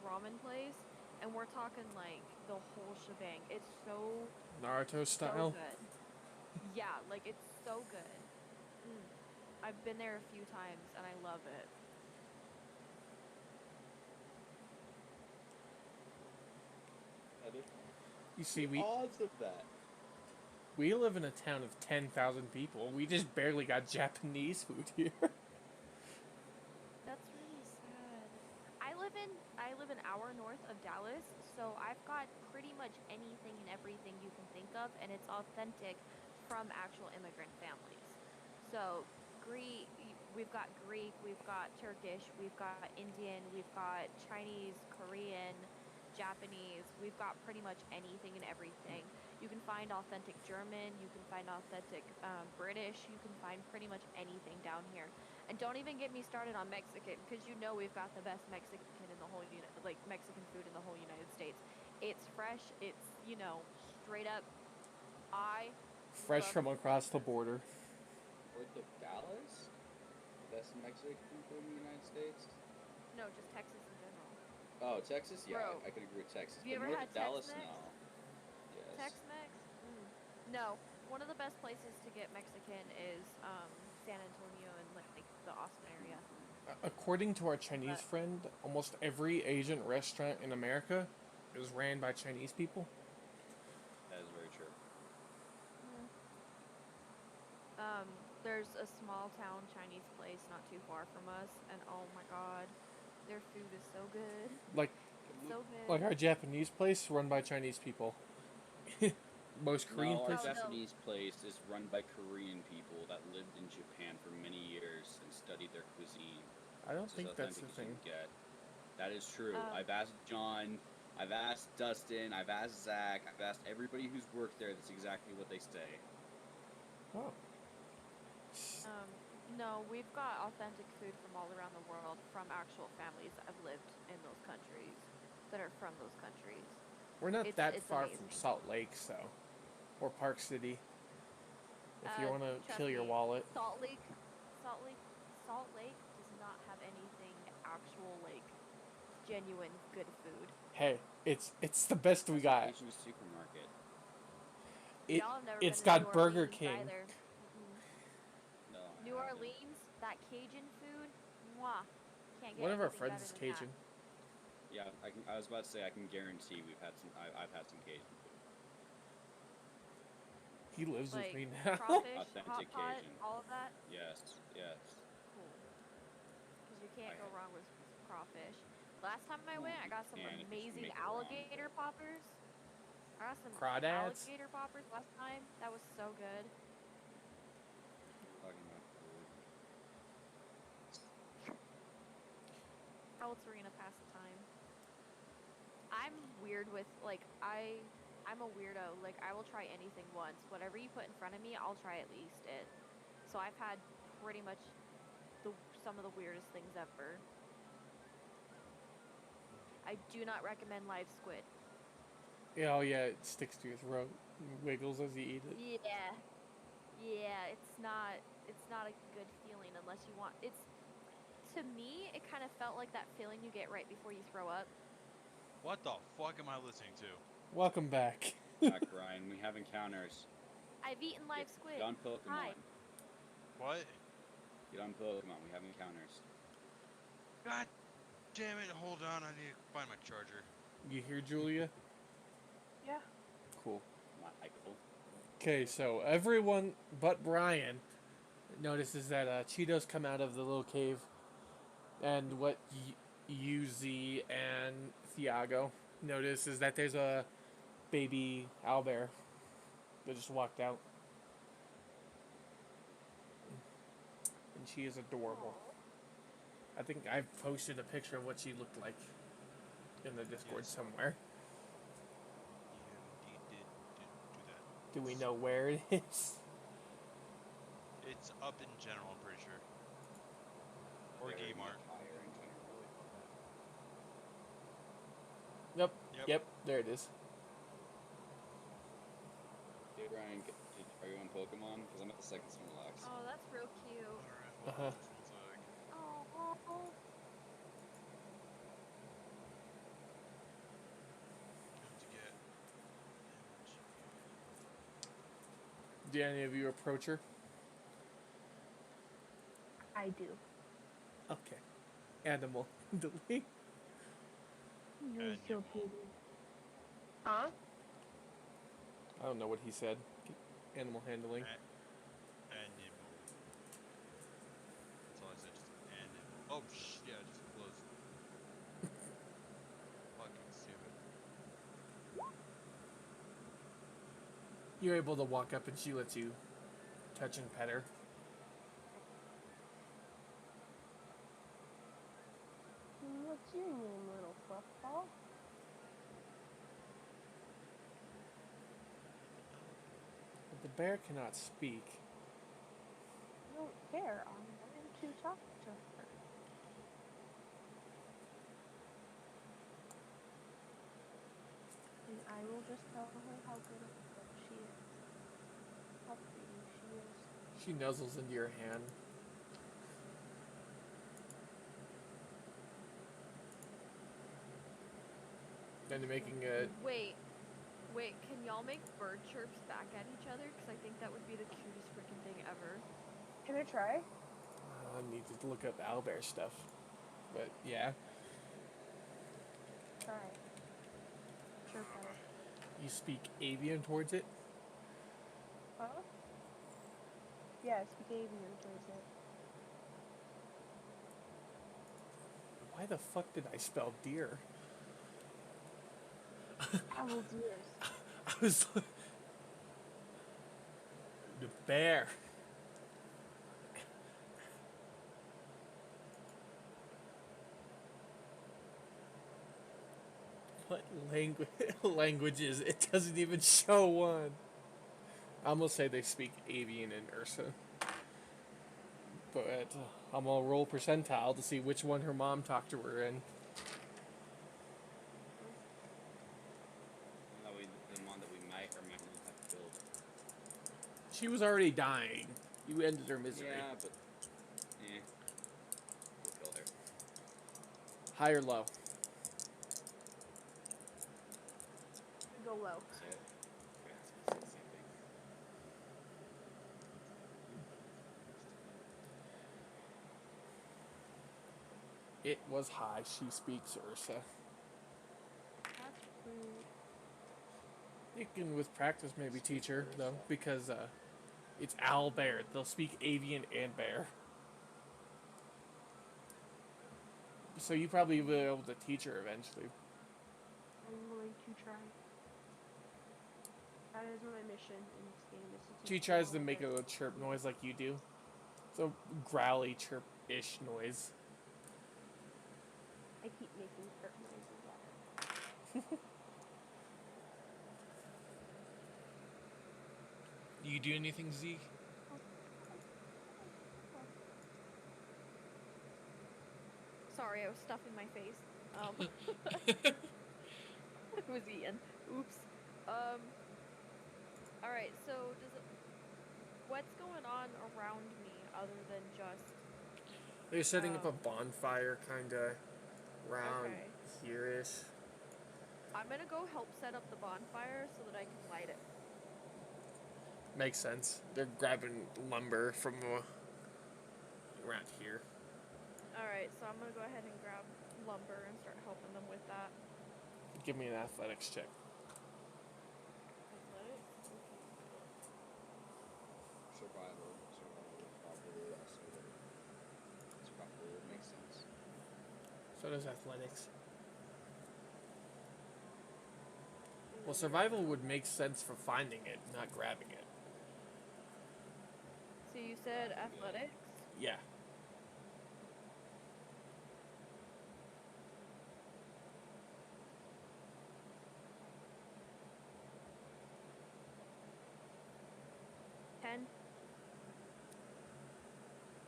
ramen place, and we're talking like the whole shebang. It's so Naruto style. good. Yeah, like it's so good. I've been there a few times and I love it. You see, The odds of that. we live in a town of 10,000 people. We just barely got Japanese food here. That's really sad. I live an hour north of Dallas, so I've got pretty much anything and everything you can think of, and it's authentic from actual immigrant families. So we've got Greek, we've got Turkish, we've got Indian, we've got Chinese, Korean, Japanese. We've got pretty much anything and everything. You can find authentic German, you can find authentic British, you can find pretty much anything down here. And don't even get me started on Mexican, because you know we've got the best Mexican in the whole Mexican food in the whole United States. It's fresh. It's straight up. I Fresh love from across the Texas. border. North of Dallas? Best Mexican food in the United States? No, just Texas in general. Oh, Texas? Yeah, Bro, I could agree with Texas. have you But ever north had of Dallas, Tex-Mex? no. Yes. Tex-Mex? No. One of the best places to get Mexican is San Antonio and like the Austin area. According to our Chinese But friend, almost every Asian restaurant in America is ran by Chinese people. That is very true. there's a small town Chinese place not too far from us, and oh my god, their food is so good. Like It's so good. our Japanese place run by Chinese people. Most Korean No, our places. Japanese place is run by Korean people that lived in Japan for many years and studied their cuisine. I don't It's as think that's the authentic as you thing. can get. That is true. Um, I've asked John, I've asked Dustin, I've asked Zach, I've asked everybody who's worked there. That's exactly what they say. Oh. no, we've got authentic food from all around the world from actual families that have lived in those countries, that are from those countries. We're not that It's far amazing. from Salt Lake, so. Or Park City. If you want to Trust kill your me, wallet. Salt Lake does not have anything actual genuine good food. Hey, it's the best we That's got. an Asian supermarket. Y'all have never It's been to got New Burger Orleans King. either. No, I New haven't. Orleans, that Cajun food, mwah. Can't get One of our anything friends better is than Cajun. Yeah, I was about to say I can guarantee I've had some Cajun food. He lives with Like me now. crawfish, Authentic hot pot, Cajun. all of that. Yes. Cool. Because you can't I go had- wrong with crawfish. Last time I went, I You got some can if you amazing make it wrong, alligator but- poppers. I got some Crawdads? alligator poppers last time. That was so good. Talking about food. How else are we gonna pass the time? I'm weird with I'm a weirdo. Like I will try anything once. Whatever you put in front of me, I'll try at least it. So I've had pretty much some of the weirdest things ever. I do not recommend live squid. Yeah, oh yeah, it sticks to your throat and wiggles as you eat it. Yeah, it's not a good feeling unless you want. to me, it kind of felt like that feeling you get right before you throw up. What the fuck am I listening to? Welcome back. Back, Ryan. We have encounters. I've eaten live squid. Get on Pokemon. Hi. What? Get on Pokemon. We have encounters. God damn it! Hold on, I need to find my charger. You hear, Julia? Yeah. Cool. Michael. Okay, so everyone but Brian notices that Cheetos come out of the little cave, and what UZ and Thiago notice is that there's a baby owlbear that just walked out, and she is adorable. I think I've posted a picture of what she looked like in the Discord Yes. somewhere. You indeed did do that. Do we know where it is? It's up in general, I'm pretty sure. Or Very Game Art. much higher in general. Yep. Yep. Yep. There it is. Hey, Ryan, are you on Pokemon? Because I'm at the second Snorlax. Oh, that's real cute. Alright, Uh-huh. this one's like... Oh. Going to get... Do any of you approach her? I do. Okay. Animal handling. You're so Animal. pretty. Huh? I don't know what he said. Animal handling. Animal. That's all I said, just animal. Oh, yeah, just close. Fucking stupid. You're able to walk up and she lets you touch and pet her. What's your name, little fluffball? But the bear cannot speak. I don't care. I'm going to talk to her. And I will just tell her how good of a cook she is. How pretty she is. She nuzzles into your hand. Then you're making a... Wait, can y'all make bird chirps back at each other? Because I think that would be the cutest freaking thing ever. Can I try? I need to look up owlbear stuff. But yeah, Try. Sure, try. you speak avian towards it. Huh? Yeah, speak avian towards it. Why the fuck did I spell deer? Owl deers. I was like... The bear. What languages? It doesn't even show one. I'm gonna say they speak avian in Ursa. But I'm gonna roll percentile to see which one her mom talked to her in. The one that we might or might not have killed. She was already dying. You ended her misery. Yeah, but... We'll kill her. High or low? Go low. Say it. Okay, it's the same thing. It was high. She speaks Ursa. That's rude. You can, with practice, maybe teach her, though, because it's owl bear. They'll speak avian and bear. So you probably will be able to teach her eventually. I'm going to try. That is my mission in this game. Is to She teach tries to all make of it. a chirp noise like you do. It's a growly chirp-ish noise. I keep making chirp noises at her. Do you do anything, Z? Sorry, I was stuffing my face. I was eating. Oops. Alright, so what's going on around me other than just They're setting up a bonfire kind of around Okay. here-ish. I'm gonna go help set up the bonfire so that I can light it. Makes sense. They're grabbing lumber from around here. Alright, so I'm gonna go ahead and grab lumber and start helping them with that. Give me an athletics check. Athletics? Survival probably also would make sense. So does athletics. Well, survival would make sense for finding it, not grabbing it. So you said athletics? Yeah.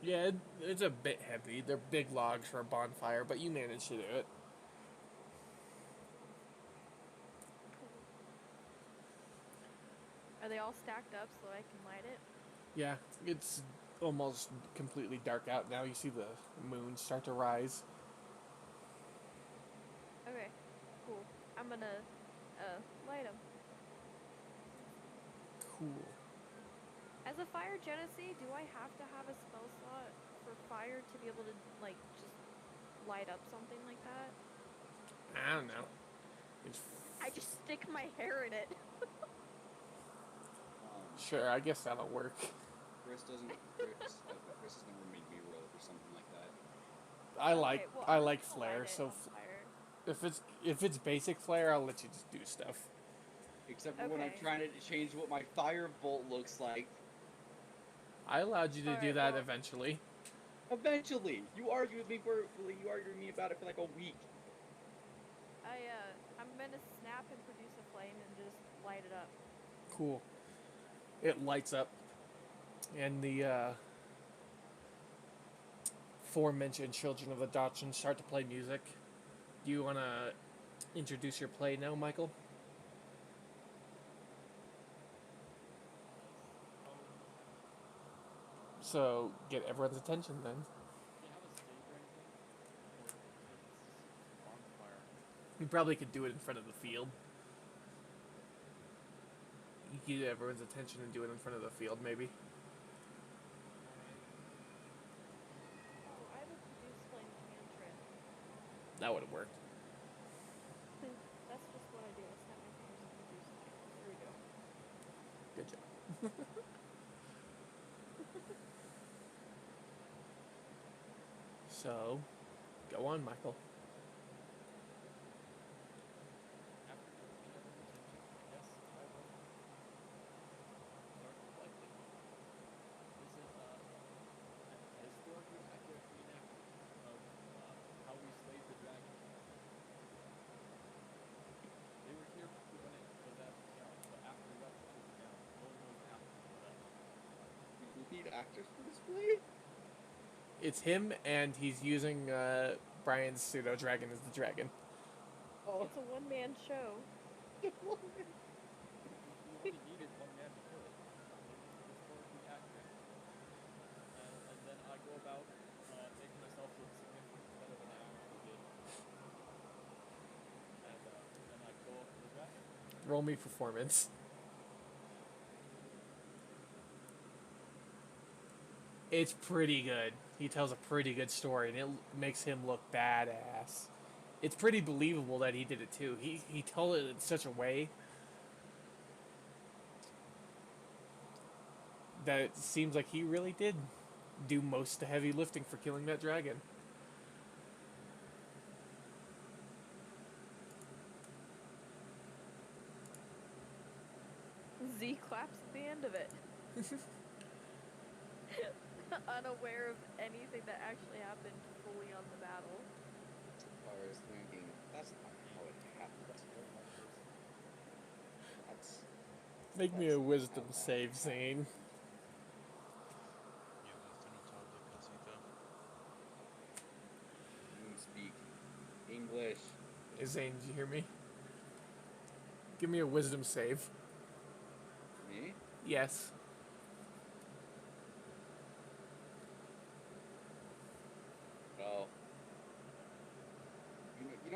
Yeah, it's a bit heavy. They're big logs for a bonfire, but you managed to do it. Are they all stacked up so I can light it? Yeah, it's almost completely dark out now. You see the moon start to rise. Okay, cool. I'm gonna light them. Cool. As a fire genesee, do I have to have a spell slot for fire to be able to, like, just light up something like that? I don't know. It's I just stick my hair in it. sure, I guess that'll work. Chris has never made me roll for something like that. I like Okay, well, I I'm like gonna flare, light it so on fire. if it's basic flare, I'll let you just do stuff. Except for when I'm Okay. trying to change what my firebolt looks like. I allowed you to do Alright, that well- eventually. Eventually, you argued with me about it for like a week. I'm gonna snap and produce a flame and just light it up. Cool. It lights up, and the aforementioned children of the Dachshund start to play music. Do you want to introduce your play now, Michael? So get everyone's attention then. Do you have a stage or anything? Or is it just bonfire? You probably could do it in front of the field. You could get everyone's attention and do it in front of the field, maybe. Oh, I have a produce flame cantrip. That would have worked. That's just what I do. I snap my fingers and produce flame. There we go. Good job. So, go on, Michael. After getting everyone's attention, yes, I will start lighting. This is a historically accurate reenactment of how we slayed the dragon. They were here when it was at the town, but after we left it was down. No one knows after we left. We need actors for this play. It's him, and he's using Brian's pseudo dragon as the dragon. Oh, It's a one-man show. We only needed one man to kill it. It was historically accurate. And then I go about making myself look significantly better than I actually did. And then I go up to the dragon. Roll me performance. It's pretty good. He tells a pretty good story, and it makes him look badass. It's pretty believable that he did it too. He told it in such a way that it seems like he really did do most of the heavy lifting for killing that dragon. Z claps at the end of it. Unaware of anything that actually happened fully on the battle. I was thinking, that's not how it happened. That's Make me a wisdom save, Zane. Yeah, that's notable, Casita. you speak English. Hey, Zane, did you hear me? Give me a wisdom save. Me? Yes.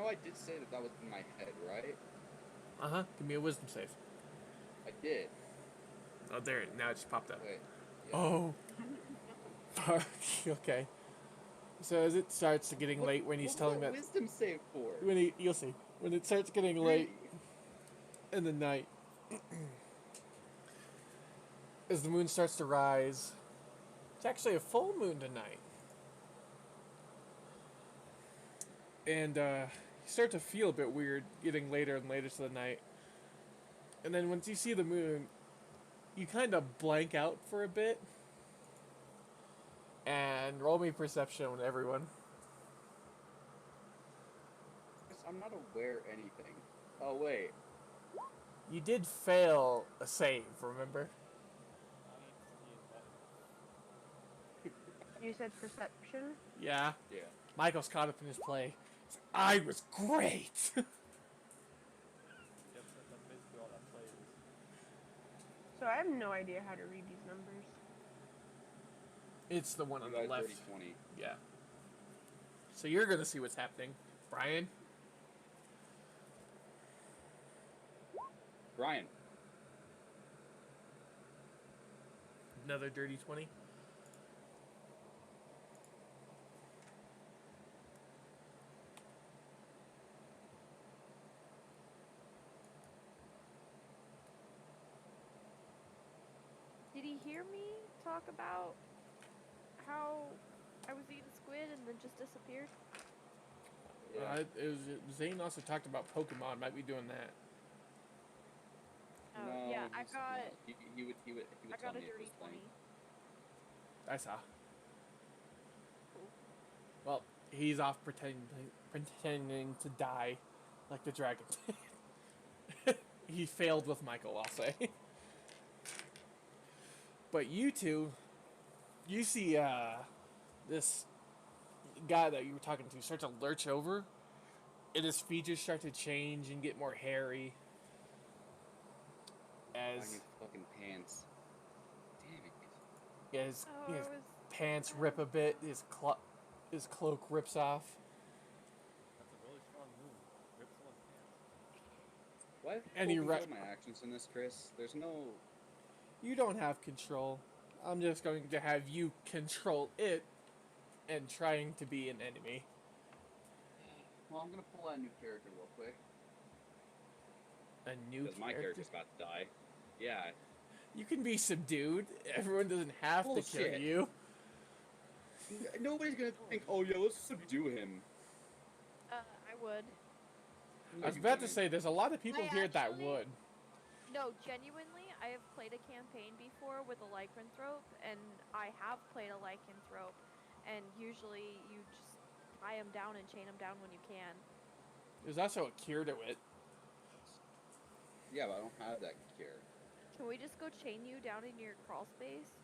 know I did say that was in my head, right? Give me a wisdom save. I did. Oh, there. Now it just popped up. Wait. Yeah. Oh. Okay. So as it starts getting late when he's what telling was that, wisdom save for? you'll see when it starts getting late in the night, as the moon starts to rise, it's actually a full moon tonight, and you start to feel a bit weird getting later and later to the night, and then once you see the moon, you kind of blank out for a bit. And roll me perception, everyone. I'm not aware of anything. Oh wait. You did fail a save, remember? 19, but You said perception? Yeah. Yeah. Michael's caught up in his play. I was great! yep, that's basically all that plays. So I have no idea how to read these numbers. It's the one on You the guys left. 30-20. Yeah. So you're gonna see what's happening. Brian? Brian. Another dirty 20? Did he hear me talk about how I was eating squid and then just disappeared? Zane also talked about Pokemon. Might be doing that. Oh, No, yeah, I he's got not. He would I tell got a me if it dirty was playing. 20. I saw. Well, he's off pretending to die like the dragon did. He failed with Michael, I'll say. But you two, you see this guy that you were talking to start to lurch over, and his features start to change and get more hairy. I As need fucking pants. Damn it. his Oh, his I was pants rip a bit, his cloak rips off. That's a really strong move. Rip someone's pants. Why And do he you ra- control my actions in this, Chris? There's no. You don't have control. I'm just going to have you control it and trying to be an enemy. Well, I'm gonna pull out a new character real quick. A new Because my character. character's about to die. Yeah. You can be subdued. Everyone doesn't have to kill Bullshit. you. Nobody's gonna think, oh yeah, let's subdue him. I would. I was about to say, there's a lot of people I here that actually- would. No, genuinely, I have played a campaign before with a lycanthrope, and I have played a lycanthrope, and usually you just tie them down and chain them down when you can. There's also a cure to it. Yeah, but I don't have that cure. Can we just go chain you down in your crawl space?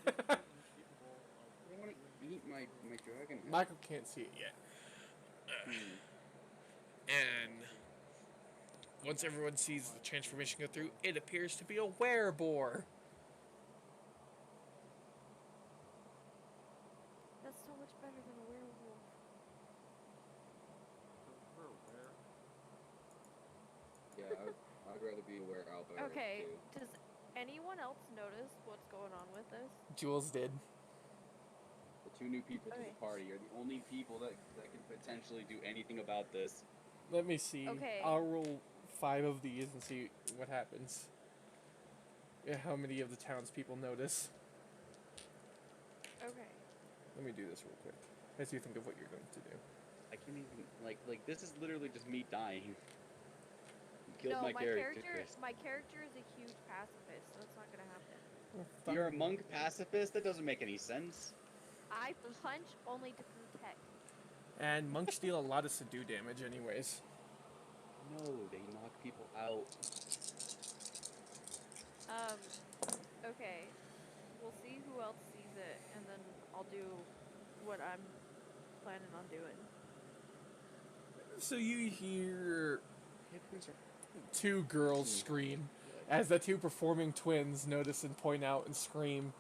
See, I am physically incapable of I don't want to eat my dragon. head. Michael can't see it yet. Hmm. And once everyone sees the transformation go through, it appears to be a wereboar. That's so much better than a werewolf. for where. Yeah, I'd rather be aware Alba. Okay, Too. does anyone else notice what's going on with this? Jules did. The two new people to Okay. the party are the only people that can potentially do anything about this. Let me see. Okay. I'll roll 5 of these and see what happens. Yeah, how many of the townspeople notice? Okay. Let me do this real quick as you think of what you're going to do. I can't even like this is literally just me dying. You killed No, my character, Chris. my character is a huge pacifist, so it's not gonna happen. You're a monk pacifist? That doesn't make any sense. I punch only to protect. And monks deal a lot of subdue damage anyways. No, they knock people out. Okay. We'll see who else sees it, and then I'll do what I'm planning on doing. So you hear 2 girls scream as the 2 performing twins notice and point out and scream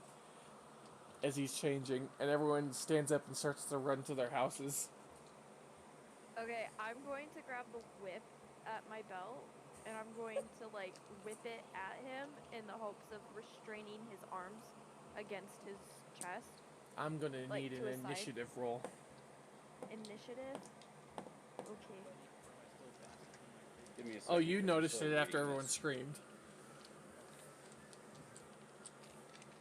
as he's changing, and everyone stands up and starts to run to their houses. Okay, I'm going to grab the whip at my belt, and I'm going to like whip it at him in the hopes of restraining his arms against his chest, I'm gonna like need to an a side. initiative roll. Initiative. Okay. Are my skills faster than my creature? Give me a Oh, second. you 'Cause I'm noticed still it after reading everyone this. screamed.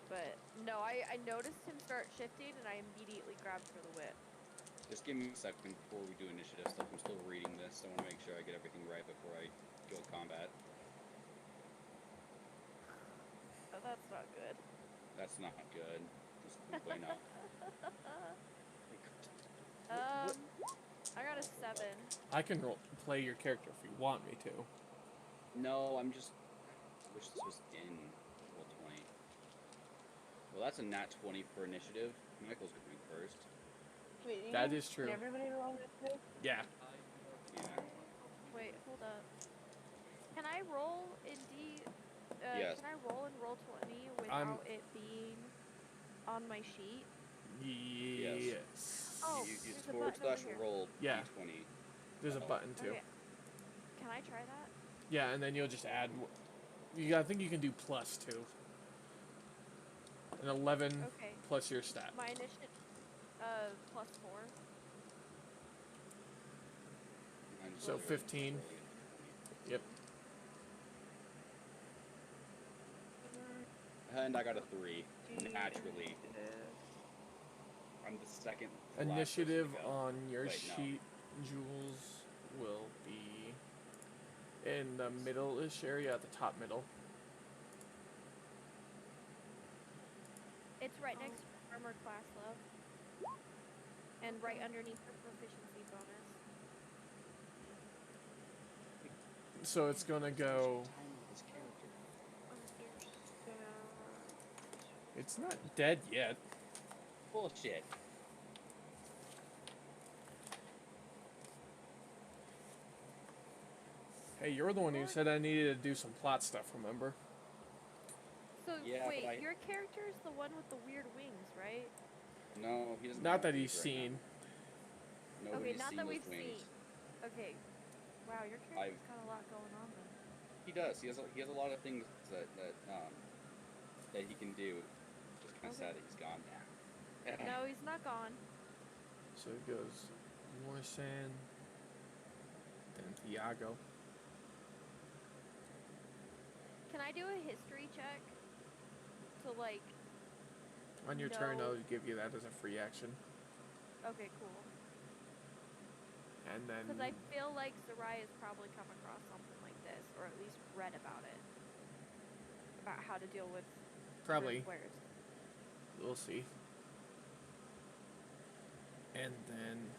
But no, I noticed him start shifting, and I immediately grabbed for the whip. Just give me a second before we do initiative stuff. I'm still reading this. I want to make sure I get everything right before I go combat. Oh, that's not good. That's not good. Just bueno. I got a 7. I can play your character if you want me to. No, I'm just. I wish this was in roll 20. Well, that's a nat 20 for initiative. Michael's going first. Wait, That you- is true. Did everybody roll initiative? Yeah. Yeah. Wait, hold up. Can I roll in D? Yes. Can I roll in roll 20 without it being on my sheet? Yes. Oh, It's there's a forward button over slash here. roll Yeah. d20. There's a button too. Okay. Can I try that? Yeah, and then you'll just add. I think you can do plus 2. An 11 Okay. plus your stat. My initiative, plus 4. Mine's So literally 15. just rolling a Yep. And I got a 3. Naturally. I'm the second. to last Initiative person to go. on your Wait, no. sheet, Jules, will be in the middle-ish area, at the top middle. It's right next to the armor class, though. And right underneath the proficiency bonus. So it's gonna go. Time with this character. It's not dead yet. Bullshit. Hey, you're the one who said I needed to do some plot stuff, remember? So, Yeah, wait, but your character's the one with the weird wings, right? No, he doesn't. Not have that wings he's right seen. now. Okay, Nobody's not seen that those we've wings. seen. Okay. Wow, your character's got a lot going on then. He does. He has a lot of things that he can do. Just kind of Okay. sad that he's gone now. No, he's not gone. So it goes Morrison, then Thiago. Can I do a history check to like? On your turn, No. I'll give you that as a free action. Okay, cool. And then Because I feel like Zariah's probably come across something like this, or at least read about it, about how to deal with probably squares. we'll see. And then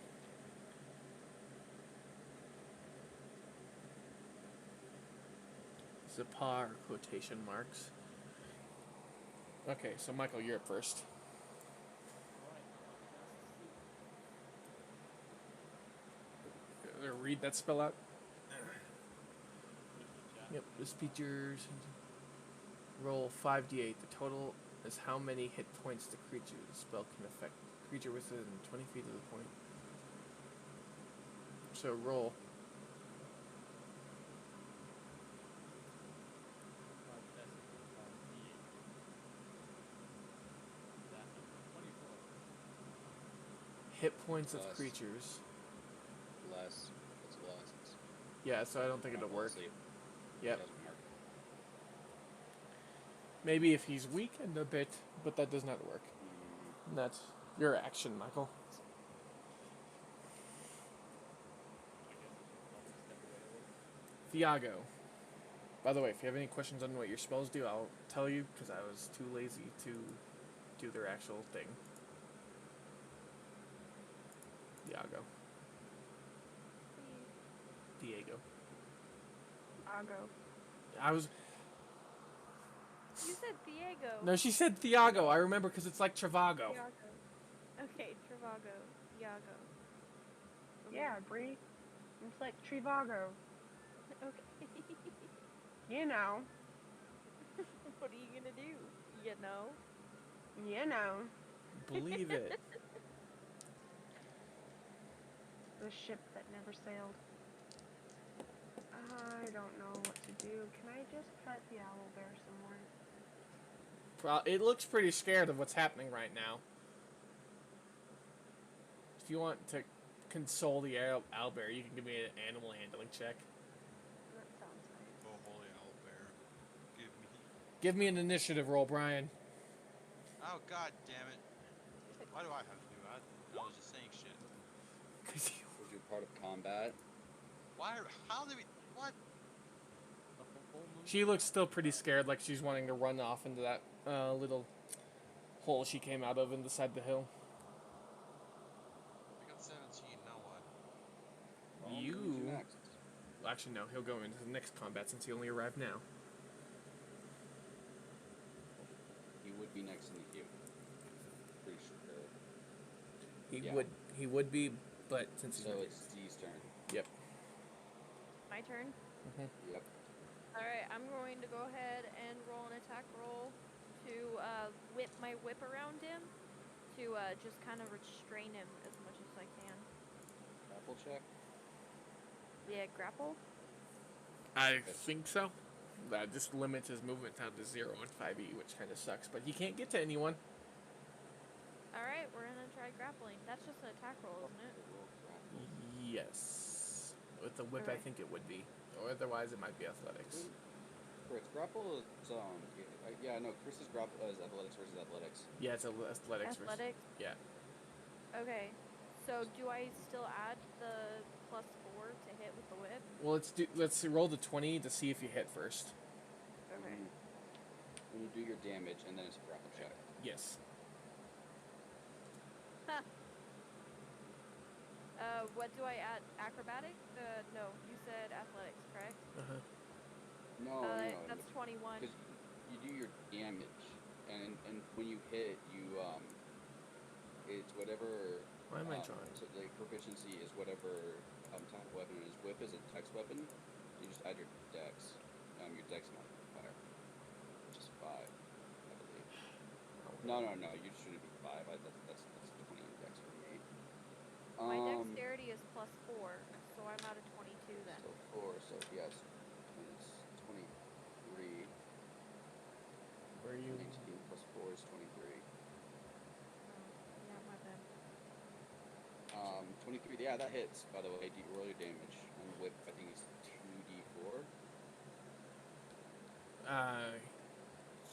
Zapar quotation marks. Okay, so Michael, you're up first. Read that spell out. Yep, this features roll 5d8. The total is how many hit points the creature spell can affect. Creature within 20 feet of the point. So roll. Hit points of Plus. creatures. Less. What's less? Yeah, so I don't think it'll work. Sleep. Yep. Doesn't work. Maybe if he's weakened a bit, but that does not work. And that's your action, Michael. Thiago. By the way, if you have any questions on what your spells do, I'll tell you, because I was too lazy to do their actual thing. Thiago. Diego. I'll go. I was... You said Diego. No, she said Thiago. I remember because it's like Travago. Thiago. Okay, Travago. Thiago. Okay. Yeah, Bree. It's like Trivago. Okay. You know. What are you gonna do? You know? You know. Believe it. The ship that never sailed. I don't know what to do. Can I just pet the owl bear some more? It looks pretty scared of what's happening right now. If you want to console the owlbear, you can give me an animal handling check. That sounds nice. Oh, holy owl bear. Give me an initiative roll, Brian. Oh, god damn it. Why do I have to do that? I was just saying shit. Because you're part of combat. Why? How did we? What? The full moon. She looks still pretty scared, like she's wanting to run off into that little hole she came out of in the side of the hill. I got 17, now what? Well, who's You... next? Actually, no, he'll go into the next combat since he only arrived now. He would be next in the queue. Pretty sure. Yeah. He would be, but since he's So not it's Z's turn. Yep. My turn. Yep. All right, I'm going to go ahead and roll an attack roll to whip my whip around him to just kind of restrain him as much as I can. Grapple check. Yeah, grapple. I think so. That just limits his movement down to 0 and 5e, which kind of sucks. But he can't get to anyone. All right, we're gonna try grappling. That's just an attack roll, isn't it? Yes. With the whip, I Alright. think it would be. Or otherwise, it might be athletics. For its grapple, it's yeah, no. Chris's grapple is athletics versus athletics. Yeah, it's athletics. Athletics. Yeah. Okay. So do I still add the +4 to hit with the whip? Well, let's roll the 20 to see if you hit first. Okay. When you do your damage, and then it's a grapple check. Yes. Ha. What do I add? Acrobatic? No, you said athletics, correct? Uh-huh. No, That's 21. Because you do your damage, and when you hit, it's whatever. Why am I drawing? So the proficiency is whatever type of weapon it is. Whip is a text weapon. You just add your dex, your dex modifier, which is 5, I believe. No. You shouldn't be 5. That's 20 on dex for me. My dexterity is +4, so I'm out of 22 then. So 4. So yes, it's 23. Where are you? 19 plus 4 is 23. Yeah, my bad. 23. Yeah, that hits. By the way, roll your damage. On the whip, I think it's 2d4.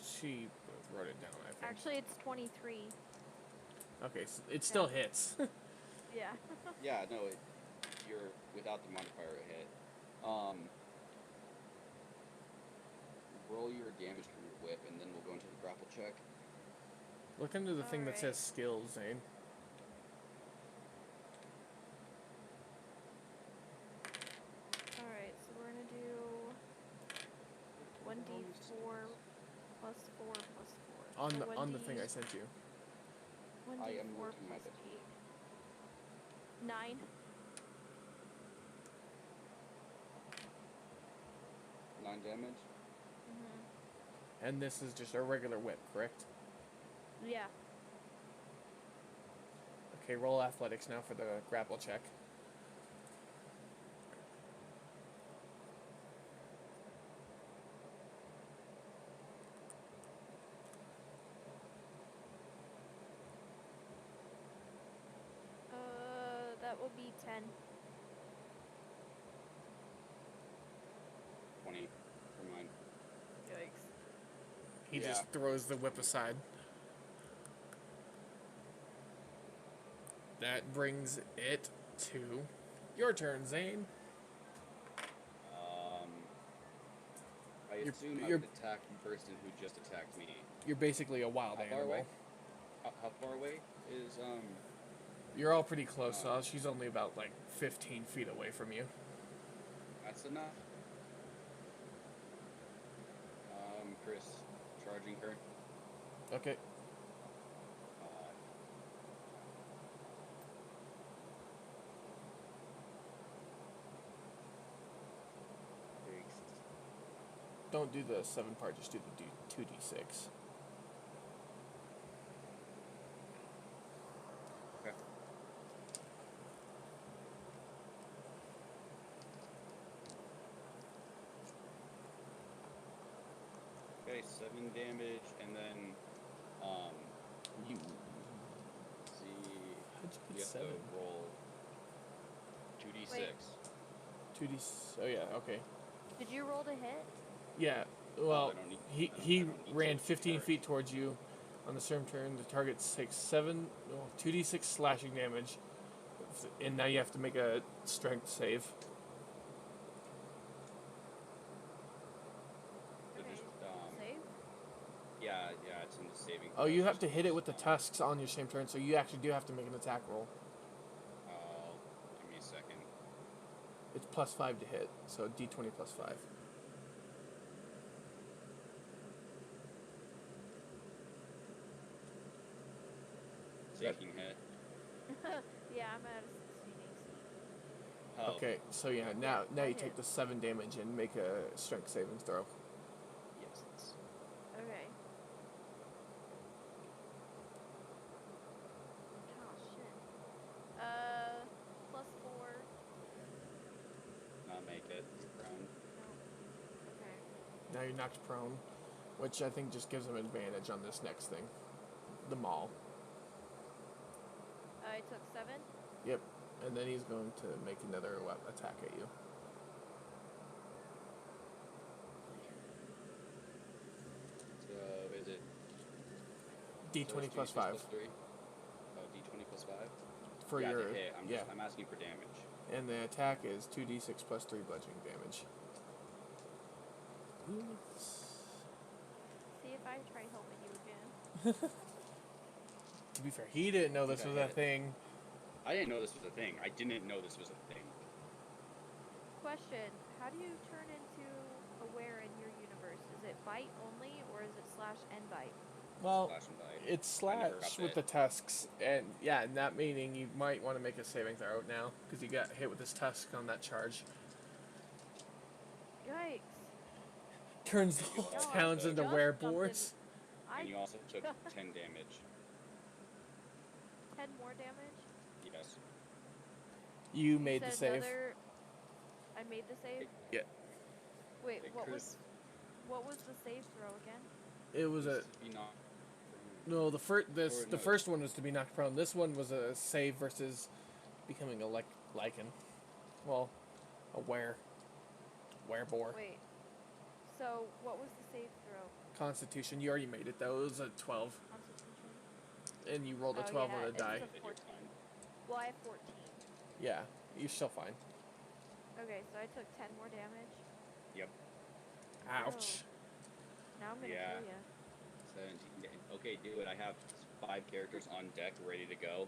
She wrote it down, I think. Actually, it's 23. Okay, so it still hits. Yeah. Yeah, no, you're without the modifier it hit. Roll your damage from your whip, and then we'll go into the grapple check. Look into the thing that Alright. says skills, Zane. Alright, so we're gonna do 1d4 plus 4 plus 4. On So the thing I sent you. 1d4 I am looking plus at it. 8. 9. 9 damage. Mm-hmm. And this is just a regular whip, correct? Yeah. Okay, roll athletics now for the grapple check. That will be 10. 20 for mine. Yikes. He Yeah. just throws the whip aside. That brings it to your turn, Zane. I assume I you're- would attack the person who just attacked me. You're basically a wild How far animal. away? How far away is You're all pretty close, so she's only about like 15 feet away from you. That's enough. Chris, charging her. Okay. Don't do the 7 part, just do the 2d6. Okay. 7 damage, and then you see How'd you you get have 7? to roll 2d6. Wait. 2D. Oh yeah, okay. Did you roll to hit? Yeah. Well, I don't need- he I don't- he I don't need ran to 15 charge. feet towards you. On the same turn, the target takes 2d6 slashing damage, and now you have to make a strength save. So Okay. just Save? yeah, it's in the saving. Oh, you throws, have to hit it with the just, tusks on your same turn, so you actually do have to make an attack roll. Give me a second. It's +5 to hit, so d20 +5. Taking hit. Yeah, I'm at a 16 AC. Oh, Okay, so yeah, now that you hits. take the 7 damage and make a strength saving throw. yes. It's, Okay. Oh shit. +4. not make it. Prone. No. Okay. Now you're knocked prone, which I think just gives him advantage on this next thing. The maul. I took 7. Yep, and then he's going to make another attack at you. So is it D20 so it's plus 2d6 5 plus 3? Oh, d20 plus 5. for yeah, your to hit. yeah, I'm asking for damage. and the attack is 2d6 plus 3 bludgeoning damage. See if I try helping you again. To be fair, he didn't know this Okay, was a hit. thing. I didn't know this was a thing. I didn't know this was a thing. Question: how do you turn into aware in your universe? Is it bite only, or is it slash and bite? Well, Slash and bite. it's I never got slash with bit. the tusks, and yeah, and that meaning you might want to make a saving throw now because you got hit with his tusk on that charge. Yikes! Turns the You whole also towns took- into Just wereboards. And you also took 10 damage. 10 more damage. Yes. You made the said save. I made the save. Yeah. Wait, Hey, what Chris, was the save throw again? It was a be not. no. The first Or the no. first one was to be knocked prone. This one was a save versus becoming a lichen. Well, a werebore. Wait. So what was the save throw? Constitution. You already made it though. It was a 12, Constitution. and you rolled a Oh, 12 yeah, on a it was die. a Then you're 14. fine. Well, I have 14. Yeah, you're still fine. Okay, so I took 10 more damage. Yep. Ouch. Now I'm gonna Yeah. kill ya. 17. Okay, do it. I have 5 characters on deck ready to go.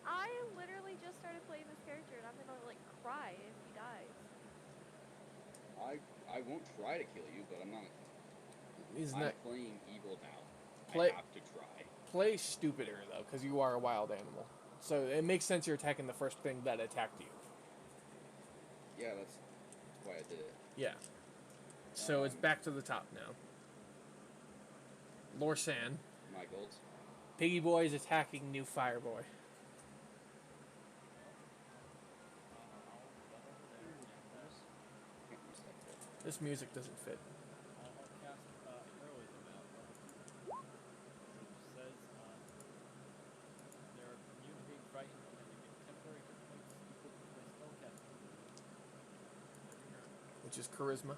I literally just started playing this character, and I'm gonna like cry if he dies. I won't try to kill you, but I'm not. He's I'm not playing evil now. Play- I have to try. play stupider though, because you are a wild animal. So it makes sense you're attacking the first thing that attacked you. Yeah, that's why I did it. Yeah. So it's Um, back to the top now. Lorsan. My golds. Piggy Boy is attacking New Fire Boy. Can't use that for it. This music doesn't fit. I'll cast heroism at level 2, which says they're immune to being frightened and they get temporary hit points equal to their spellcasting ability. Every turn. Which is charisma.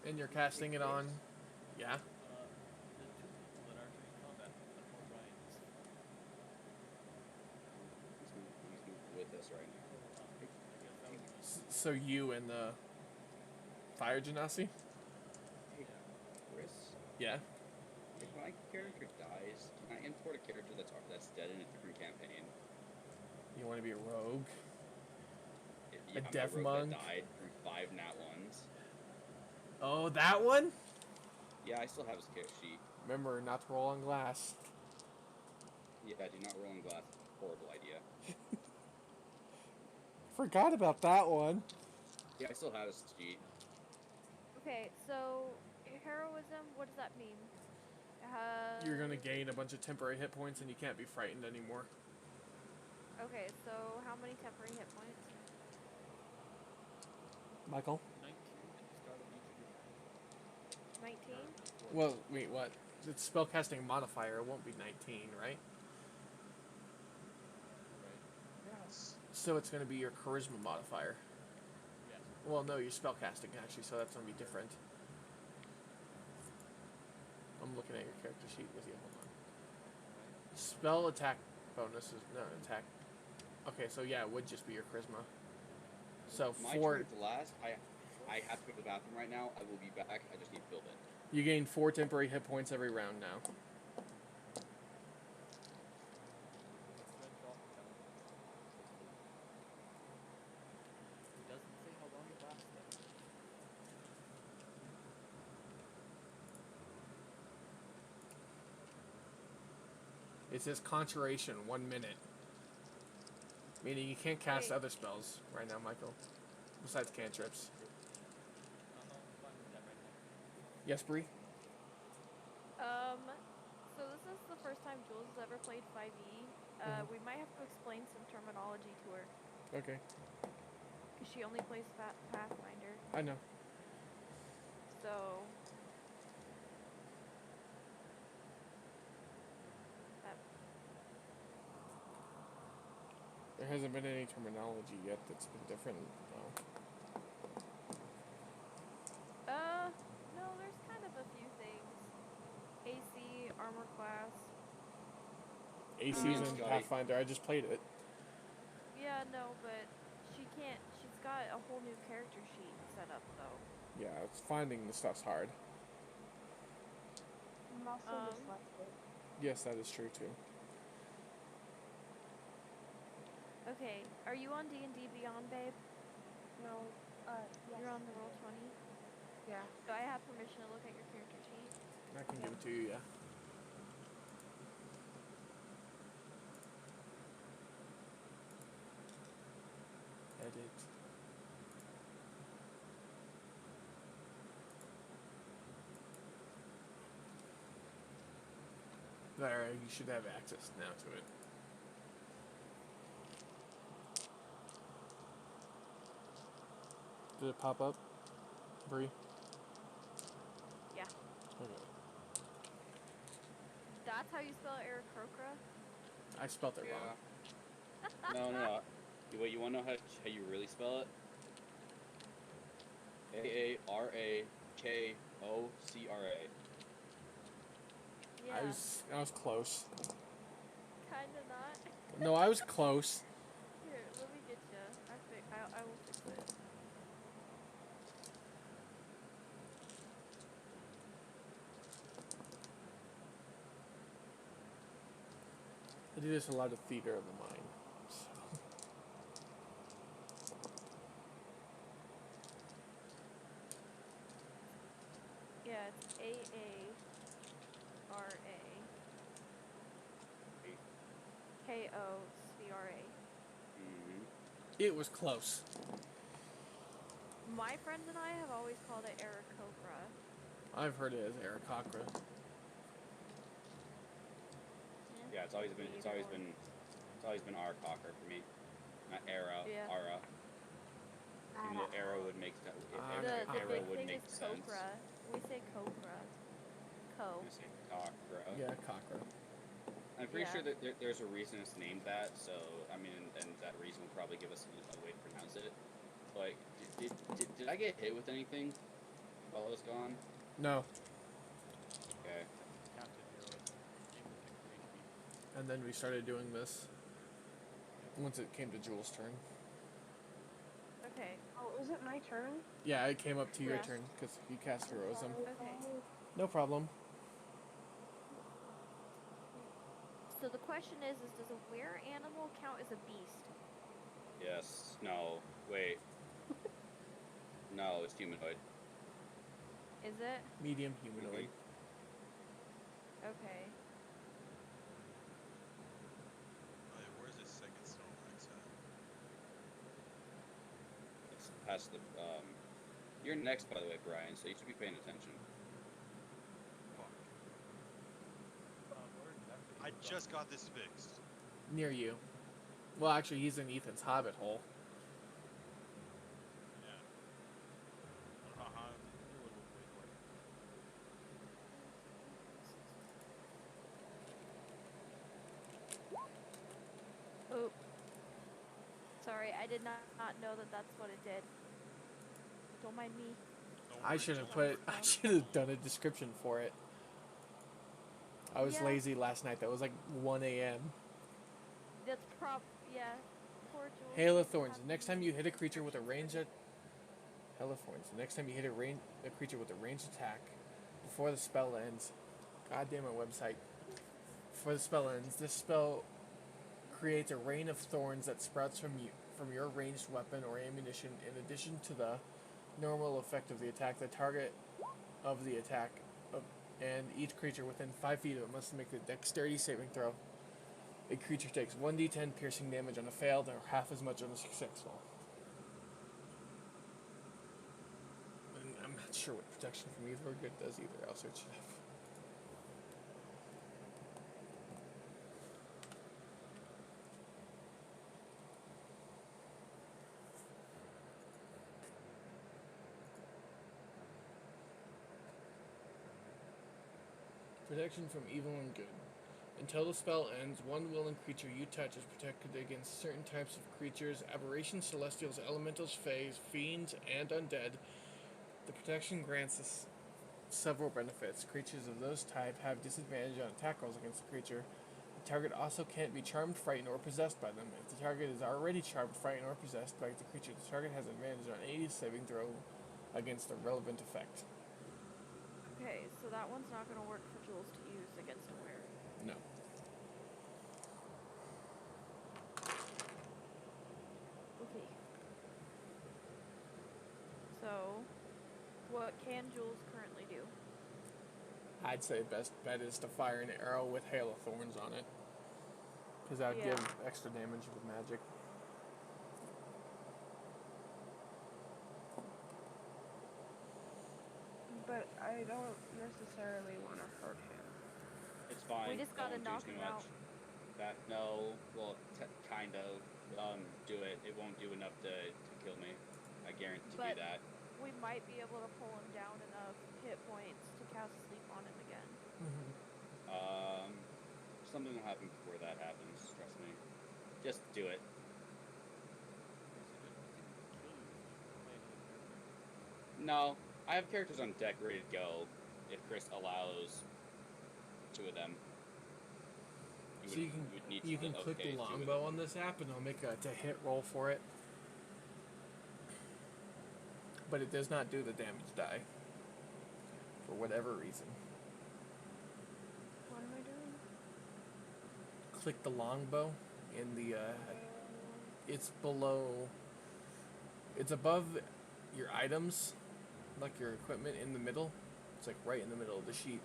And you're casting it on. Yeah. The two people that aren't in combat are more giants. He's with us right now. I guess that would be So you and the Fire Genasi? Hey, Chris. Yeah. If my character dies, can I import a character that's dead in a different campaign? You want to be a rogue? If, A I'm deaf rogue monk? that died from 5 nat ones. Oh, that one? Yeah, I still have his character sheet. Remember, not to roll on glass. Yeah, do not roll in glass. Horrible idea. Forgot about that one. Yeah, I still have his sheet. Okay, so heroism. What does that mean? You're gonna gain a bunch of temporary hit points, and you can't be frightened anymore. Okay, so how many temporary hit points? Michael? 19 at the start of each of your turns. 19? Or Well, wait, what? It's spellcasting modifier. It won't be 19, right? right? Yes. So it's gonna be your charisma modifier. Yes. Well, no, you're spellcasting actually, so that's gonna be different. I'm looking at your character sheet with you. Hold on. Right. Spell attack bonuses. No, attack. Okay, so yeah, it would just be your charisma. So My four. turn to last. I have to go to the bathroom right now. I will be back. I just need to fill in. You gain 4 temporary hit points every round now. Let's finish off the calendar. It doesn't say how long it lasts, though. It says conjuration 1 minute. Meaning you can't cast Wait. other spells right now, Michael. Besides cantrips. I'm fine with that right now. Yes, Bree? So this is the first time Jules has ever played 5e. We might have to explain some terminology to her, Okay. because she only plays Pathfinder. I know. So... There hasn't been any terminology yet that's been different. No. No, there's kind of a few things. AC, armor class. AC's Me in and Scotty. Pathfinder. I just played it. Yeah, no, but she can't. She's got a whole new character sheet set up, though. Yeah, it's finding the stuff's hard. I'm also Um, dyslexic. Yes, that is true too. Okay, are you on D&D Beyond, babe? No, yes. You're on the Roll20? Yeah. Do I have permission to look at your character sheet? I can give it to you, yeah. Edit. There, you should have access now to it. Did it pop up, Bree? Yeah. Okay. That's how you spell Eric Krokra? I spelled it wrong. No, no. Wait, you want to know how you really spell it? Aarakokra. Yeah. I was close. Kinda not. No, I was close. Here, let me get you. I will fix it. I do this a lot of theater of the mind. So. Yeah, it's AARA. KOCRA. Mm-hmm. It was close. My friends and I have always called it Eric Kokra. I've heard it as Aarakocra. Yeah, it's always been Ara Cocker for me, not Ara. Yeah. Ara. Even though Ara would make The Ara big would thing make is sense. Kokra. We say Kokra. I'm gonna say Cockra. Yeah, Cockra. I'm pretty Yeah. sure that there's a reason it's named that. So I mean, and that reason will probably give us a way to pronounce it. Like, did I get hit with anything while I was gone? No. Okay. Captain Hero and game with extra HP. And then we started doing this. Once it came to Jules' turn. Okay. Oh, is it my turn? Yeah, it came up to your Yeah. turn because you cast heroism. Okay. No problem. So the question is does a were animal count as a beast? Yes. No. Wait. No, it's humanoid. Is it? Medium humanoid. Okay. Oh, yeah, where's this second Snorlax at? It's past the. You're next, by the way, Brian. So you should be paying attention. Fuck. just got this fixed. Near you. Well, actually, he's in Ethan's hobbit hole. Yeah. I don't know how. You're a little ways away. Oh. Sorry, I did not know that that's what it did. Don't mind me. Don't I worry, should have don't I should have done a description for it. I was Yeah. lazy last night. That was like 1 a.m. That's yeah. Poor Jules. Hail of doesn't Thorns. have The next the time you hit a creature with a descriptions range for Hail of Thorns. The next time you hit a creature with a ranged attack, before the spell ends, goddamn it website. Before the spell ends, this spell creates a rain of thorns that sprouts from your ranged weapon or ammunition. In addition to the normal effect of the attack, the target of the attack and each creature within 5 feet of it must make a dexterity saving throw. A creature takes 1d10 piercing damage on a failed or half as much on a successful. And I'm not sure what protection from either or good does either, else it should have. Protection from evil and good. Until the spell ends, one willing creature you touch is protected against certain types of creatures, aberrations, celestials, elementals, fays, fiends, and undead. The protection grants us several benefits. Creatures of those type have disadvantage on attack rolls against the creature. The target also can't be charmed, frightened, or possessed by them. If the target is already charmed, frightened, or possessed by the creature, the target has advantage on any saving throw against the relevant effect. Okay, so that one's not gonna work for Jules to use against a were. No. Okay. So, what can Jules currently do? I'd say best bet is to fire an arrow with Hail of Thorns on it. Because that would Yeah. give extra damage with magic. But I don't necessarily want to hurt him. It's fine. We just gotta That won't do knock too him much. out. That no, well, kind of. Do it. It won't do enough to kill me. I guarantee you But- that. We might be able to pull him down enough hit points to cast sleep on him again. Something will happen before that happens. Trust me. Just do it. No, I have characters on deck ready to go. If Chris allows 2 of them. So you can click the longbow on this app and it'll make a hit roll for it. But it does not do the damage die. For whatever reason. What am I doing? Click the longbow in the it's below, it's above your items, like your equipment in the middle. It's like right in the middle of the sheet.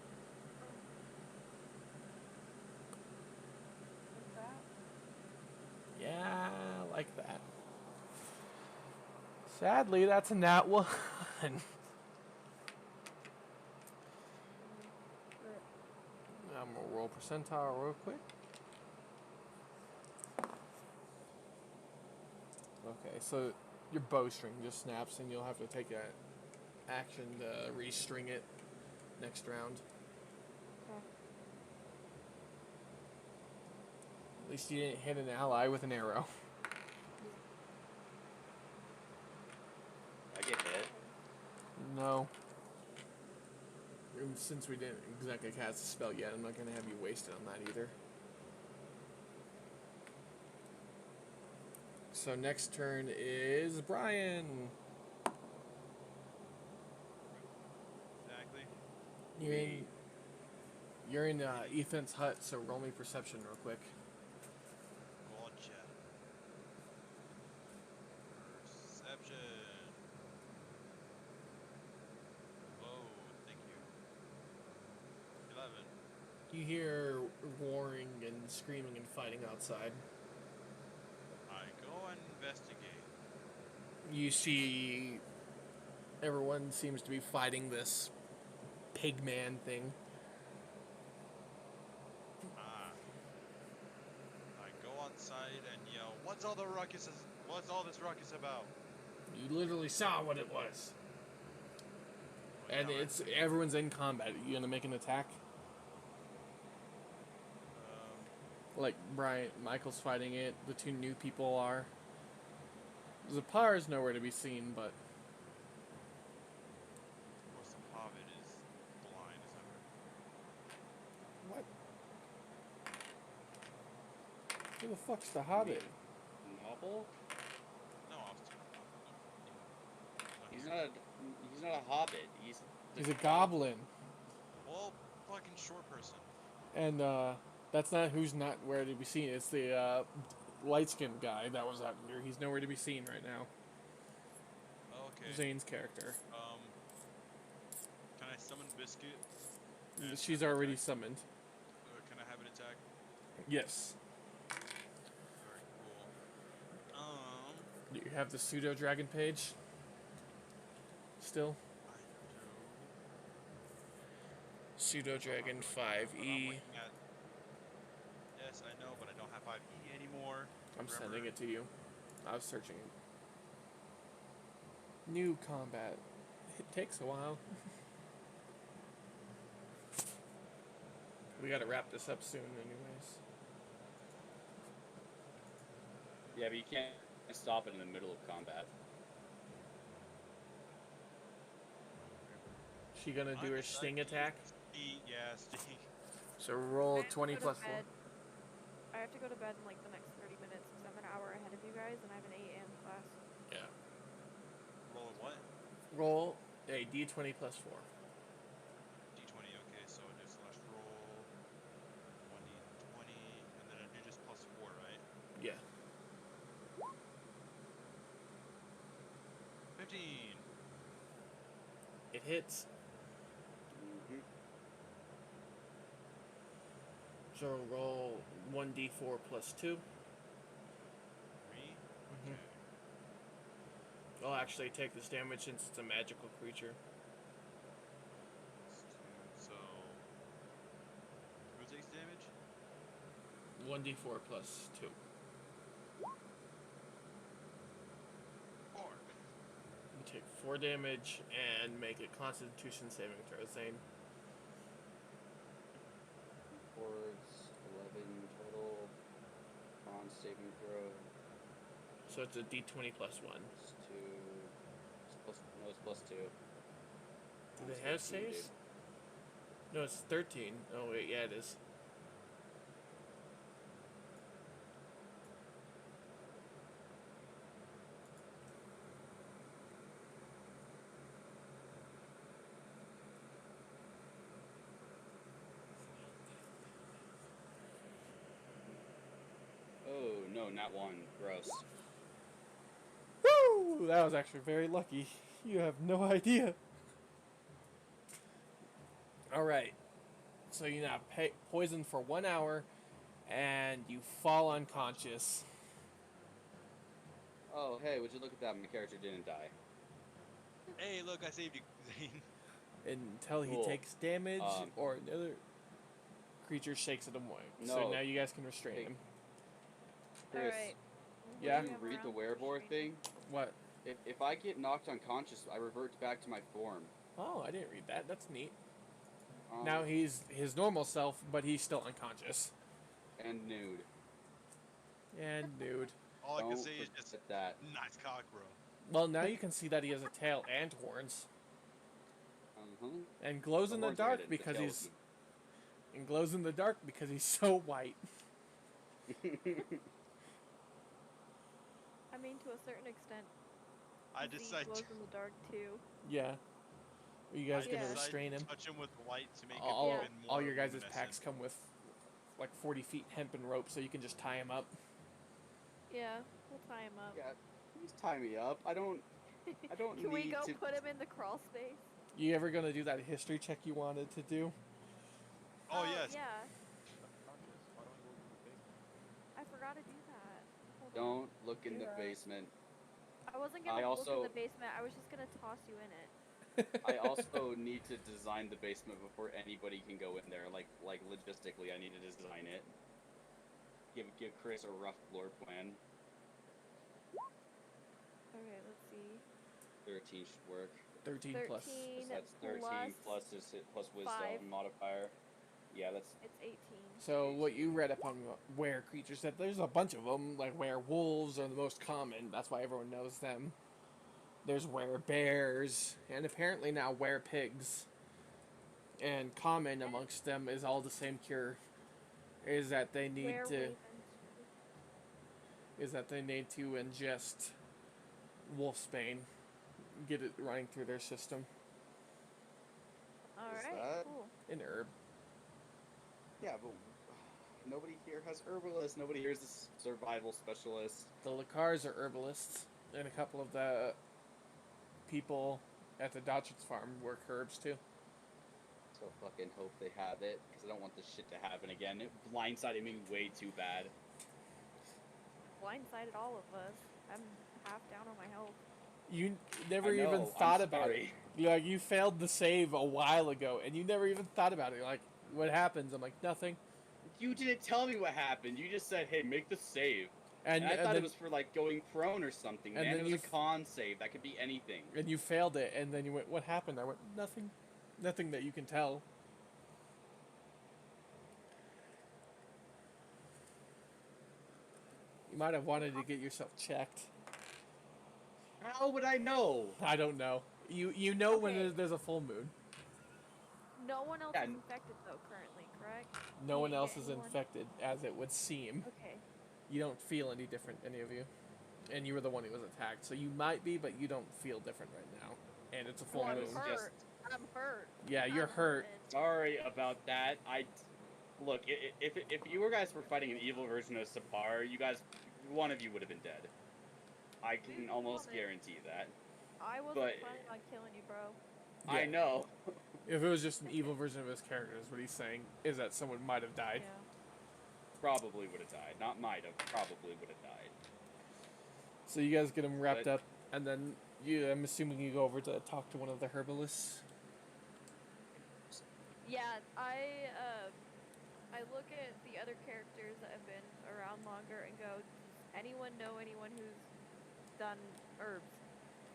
Like that? Yeah, like that. Sadly, that's a nat 1. Right. I'm gonna roll percentile real quick. Okay, so your bowstring just snaps and you'll have to take an action to restring it next round. Okay. At least you didn't hit an ally with an arrow. I get hit. No. And since we didn't exactly cast a spell yet, I'm not going to have you wasted on that either. So next turn is Brian. Exactly. You're in Ethan's hut, so roll me perception real quick. Gotcha. Perception. Oh, thank you. 11. You hear roaring and screaming and fighting outside. I go and investigate. You see everyone seems to be fighting this pig man thing. Ah, ruckus is? What's all this ruckus about? You literally saw what it was. Well, And yeah, it's everyone's in combat. You gonna make an attack? Like Michael's fighting it. The two new people are. Zapar is nowhere to be seen, but of course, the Hobbit is blind as ever. what? Who the fuck's the Hobbit? Novel? No, I was. He's not a hobbit. He's He's a goblin, Well, fucking short person. and that's not who's not where to be seen. It's the light-skinned guy that was out here. He's nowhere to be seen right now. Okay. Zane's character. Can I summon Biscuit? She's already summoned. Can I have an attack? Yes. Very cool. Do you have the pseudo dragon page? Still? I do. Pseudo dragon But I'm 5e. looking at. Yes, I know, but I don't have 5e anymore. I'm Remember? sending it to you. I was searching. New combat. It takes a while. We gotta wrap this up soon, anyways. Yeah, but you can't stop it in the middle of combat. She gonna do her sting attack? Yeah, sting. So roll I have to 20 go to plus 4. bed. I have to go to bed in like the next 30 minutes because I'm an hour ahead of you guys and I have an 8 a.m. class. Yeah. Roll what? Roll a d20 plus 4. D20, okay, so I just slash roll 1d20, and then I do just plus 4, right? Yeah. 15! It hits. Mm-hmm. So roll 1d4 plus 2. 3? Okay. I'll actually take this damage since it's a magical creature. Plus 2, so... Who takes damage? 1d4 plus 2. 4. You take 4 damage and make a constitution saving throw, Zane. Forwards, 11 total. Con saving throw. So it's a d20 plus 1. Plus 2. It's plus 2. Do they have saves? No, it's 13. Oh, wait, yeah, it is. Oh, no, not 1. Gross. Woo! That was actually very lucky. You have no idea. Alright. So you now poisoned for 1 hour, and you fall unconscious. Oh, hey, would you look at that? My character didn't die. Hey, look, I saved you, Zane. Until he Cool. takes damage, or another creature shakes it away. So No. now you guys can restrain Hey. him. Chris, Alright. Yeah? did you read the werebore thing? What? If I get knocked unconscious, I revert back to my form. Oh, I didn't read that. That's neat. Um, Now he's his normal self, but he's still unconscious. And nude. And dude. All I can Don't say is just, forget that. nice cock, bro. Well, now you can see that he has a tail and horns. Uh-huh. And glows in the horns are dark hidden, because tail he's... And glows in the dark because he's so white. isn't. I mean, to a certain extent. I Z decide glows in the dark too. Yeah. Are you guys I gonna decide restrain him? Touch him with light to make All, it even more all your guys' luminescent. packs come with like 40 feet hempen rope, so you can just tie him up. Yeah, we'll tie him up. Yeah, please tie me up. I don't Can need we go to... put him in the crawl space? You ever gonna do that history check you wanted to do? Oh, yes. Yeah, Conscious. Why don't we go to the basement? I forgot to do that. Hold on. Don't look in Do the that. basement. I wasn't I gonna look also- in the basement. I was just gonna toss you in it. I also need to design the basement before anybody can go in there. Like logistically, I need to design it. Give Chris a rough floor plan. 13 should work. 13 plus. 13 So that's 13 plus wisdom 5. modifier. Yeah, that's It's 18. So what you read up on were creatures, that there's a bunch of them. Like werewolves are the most common. That's why everyone knows them. There's werebears, and apparently now werepigs. And common amongst them is all the same cure. Is that they need to ingest wolfsbane, get it running through their system. All Is right, that- cool. An herb. yeah, but nobody here has herbalists. Nobody here is a survival specialist. The Lacars are herbalists, and a couple of the people at the Dodgers farm work herbs too. So fucking hope they have it, because I don't want this shit to happen again. It blindsided me way too bad. Blindsided all of us. I'm half down on my health. You never I know, even I'm thought about it. sorry. Like, you failed the save a while ago, and you never even thought about it. Like, what happens? I'm like, nothing. You didn't tell me what happened. You just said, hey, make the save. And, And I thought then, it was for, like, going prone or something, and man. then It was you a con save. That could be anything. and you failed it, and then you went, what happened? I went, nothing. Nothing that you can tell. You might have wanted to get yourself checked. How would I know? I don't know. You know when Okay. there's a full moon. No one else Yeah, is infected though currently, correct? No You one didn't else get is anyone? infected, as it would seem. Okay. You don't feel any different, any of you. And you were the one who was attacked, so you might be, but you don't feel different right now. And it's a full Well, I'm moon. was hurt. I'm hurt. Yeah, you're I'm hurt. and- Sorry about that. Look, if you guys were fighting an evil version of Sapar, you guys, one of you would have been dead. I can almost guarantee that. I wasn't But- planning on killing you, bro. I Yeah. know. If it was just an evil version of his character, is what he's saying, is that someone might have died. Yeah. Probably would have died. Not might have. Probably would have died. So you guys get him wrapped But- up, and then I'm assuming you go over to talk to one of the herbalists. Yeah, I look at the other characters that have been around longer and go, does anyone know anyone who's done herbs?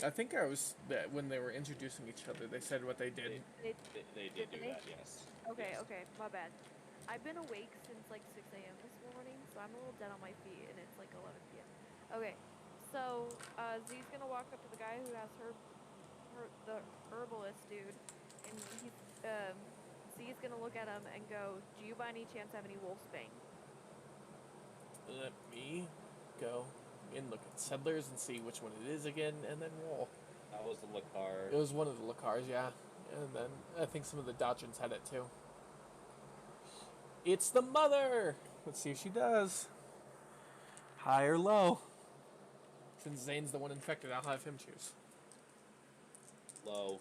I think that when they were introducing each other, they said what they did. They did do they? that, yes. Okay, Yes. okay, my bad. I've been awake since like 6 a.m. this morning, so I'm a little dead on my feet, and it's like 11 p.m. Okay, so Z's gonna walk up to the guy who has the herbalist dude, and Z's gonna look at him and go, "Do you by any chance have any wolfsbane?" Let me go and look at settlers and see which one it is again, and then roll. That was the Lakar. It was one of the Lacars, yeah. And then I think some of the Dodgers had it too. It's the mother! Let's see if she does. High or low? Since Zane's the one infected, I'll have him choose. Low.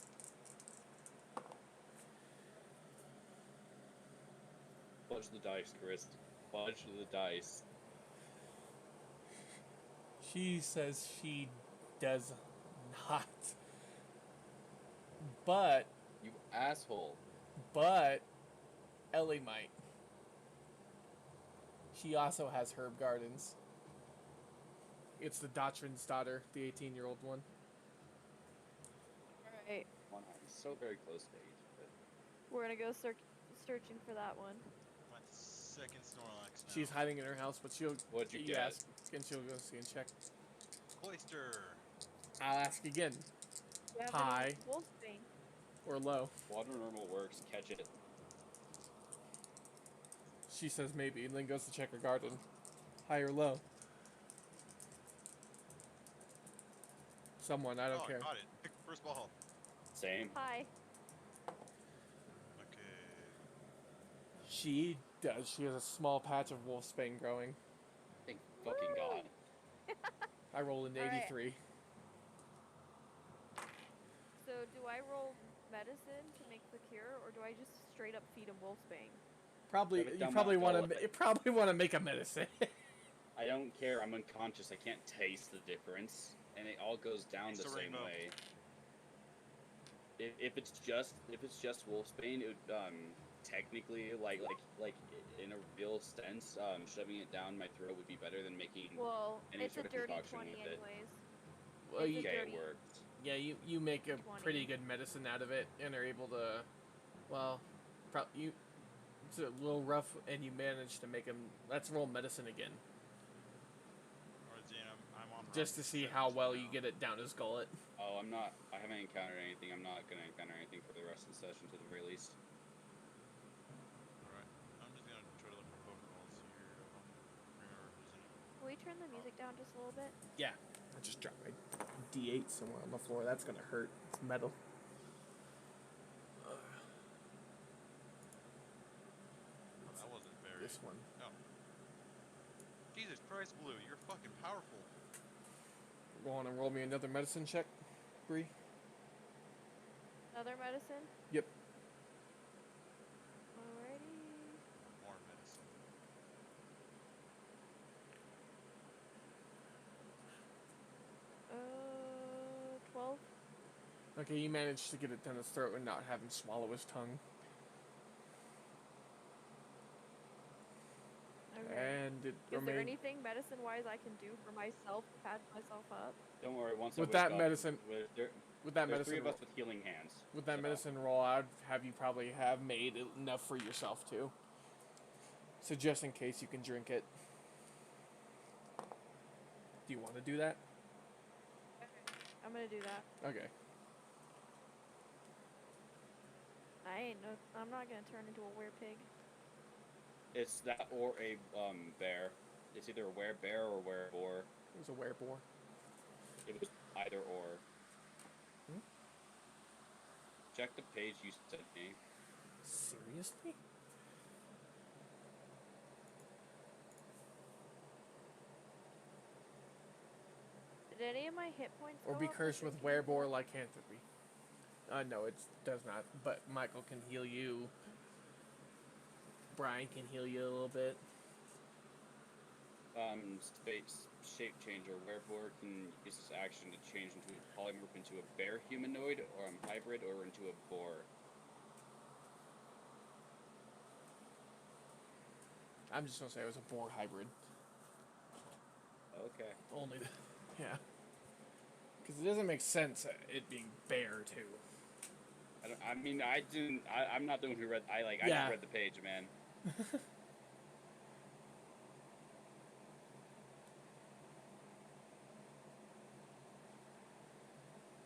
Fudge the dice, Chris. Fudge the dice. She says she does not. But You asshole. Ellie might. She also has herb gardens. It's the Dotrin's daughter, the 18-year-old one. Alright, Come on, I'm so very close to age. But we're gonna go searching for that one. My second Snorlax now. She's hiding in her house, but she'll. What'd you you get? ask, and she'll go see and check. Cloister. I'll ask again, Do you have Hi. any wolfsbane? or low. water normal works. Catch it. She says maybe, and then goes to check her garden. High or low? Someone, I don't Oh, care. got it. Pick first ball. Same. Hi. Okay. She does. She has a small patch of wolfsbane growing. Thank fucking God. I rolled an Alright. 83. So do I roll medicine to make the cure, or do I just straight up feed him wolfsbane? Probably, Have it you done probably by want Philip. to. You probably want to make a medicine. I don't care. I'm unconscious. I can't taste the difference, and it all goes down It's the a same rainbow. way. If it's just wolfsbane, it would technically like in a real sense, shoving it down my throat would be better than making. Well, Any it's a sort of dirty concoction 20 with it. anyways. well, It's you, a Okay, dirty- it worked. Yeah, you make a 20. pretty good medicine out of it, and are able to, well, it's a little rough, and you manage to make him. Let's roll medicine again, Or I'm on just to round see how 17 well now. you get it down his gullet. Oh, I haven't encountered anything. I'm not gonna encounter anything for the rest of the session, to the very least. Alright, I'm just gonna try to look for Pokeballs here. Remember if there's any. Can we turn the music down just a little bit? Yeah, I just dropped my D8 somewhere on the floor. That's gonna hurt. It's metal. Oh, that wasn't very. This one. Oh. Jesus Christ, Blue, you're fucking powerful. Want to roll me another medicine check, Bree? Another medicine? Yep. Alrighty. More medicine. 12. Okay, you managed to get it down his throat and not have him swallow his tongue. Okay. And it Is there remained anything medicine-wise I can do for myself to patch myself up? Don't worry. Once with I that wake medicine. up, With that there's medicine. three of us with healing hands. With that so- medicine roll, I'd have you probably have made enough for yourself too. So just in case you can drink it. Do you want to do that? I'm gonna do that. Okay. I'm not gonna turn into a werepig. It's that or a bear. It's either a werebear or wereboar. It was a wereboar. It was either or. Hmm? Check the page you sent me. Seriously? Did any of my hit points Or go be up cursed with 15? wereboar lycanthropy. No, it does not. But Michael can heal you. Brian can heal you a little bit. Space shape changer. Wereboar can use this action to change into a polymorph into a bear humanoid, or hybrid, or into a boar. I'm just gonna say it was a boar hybrid. Okay. Only, yeah. Because it doesn't make sense it being bear too. I'm not the one who read. I Yeah. just read the page, man.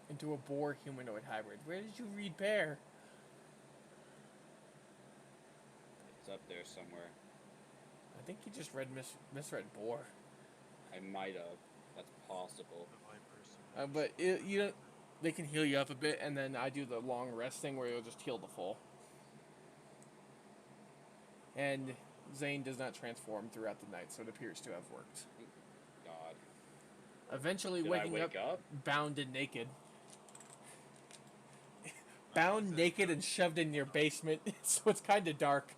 Into a boar humanoid hybrid. Where did you read bear? It's up there somewhere. I think you just misread boar. I might have. That's possible. The Vipers. But you don't. They can heal you up a bit, and then I do the long rest thing where you'll just heal the full. And Zane does not transform throughout the night, so it appears to have worked. God. Eventually Did waking I wake up? bound and naked. Bound naked and shoved in your basement, so it's kind of dark.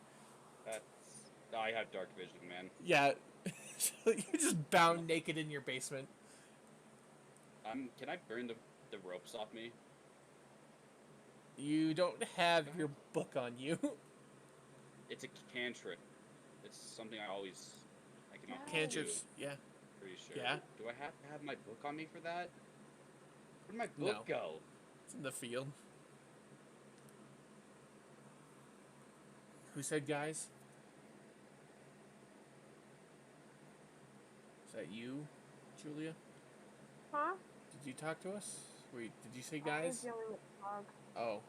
I have dark vision, man. Yeah, so you're just bound naked in your basement. Can I burn the ropes off me? You don't have your book on you. It's a cantrip. It's something I can Cantrips, yeah. Pretty sure. Yeah. Do I have to have my book on me for that? Where'd my book go? It's in the field. Who said guys? Is that you, Julia? Huh? Did you talk to us? Wait, did you say I was guys? dealing with the dog. Oh.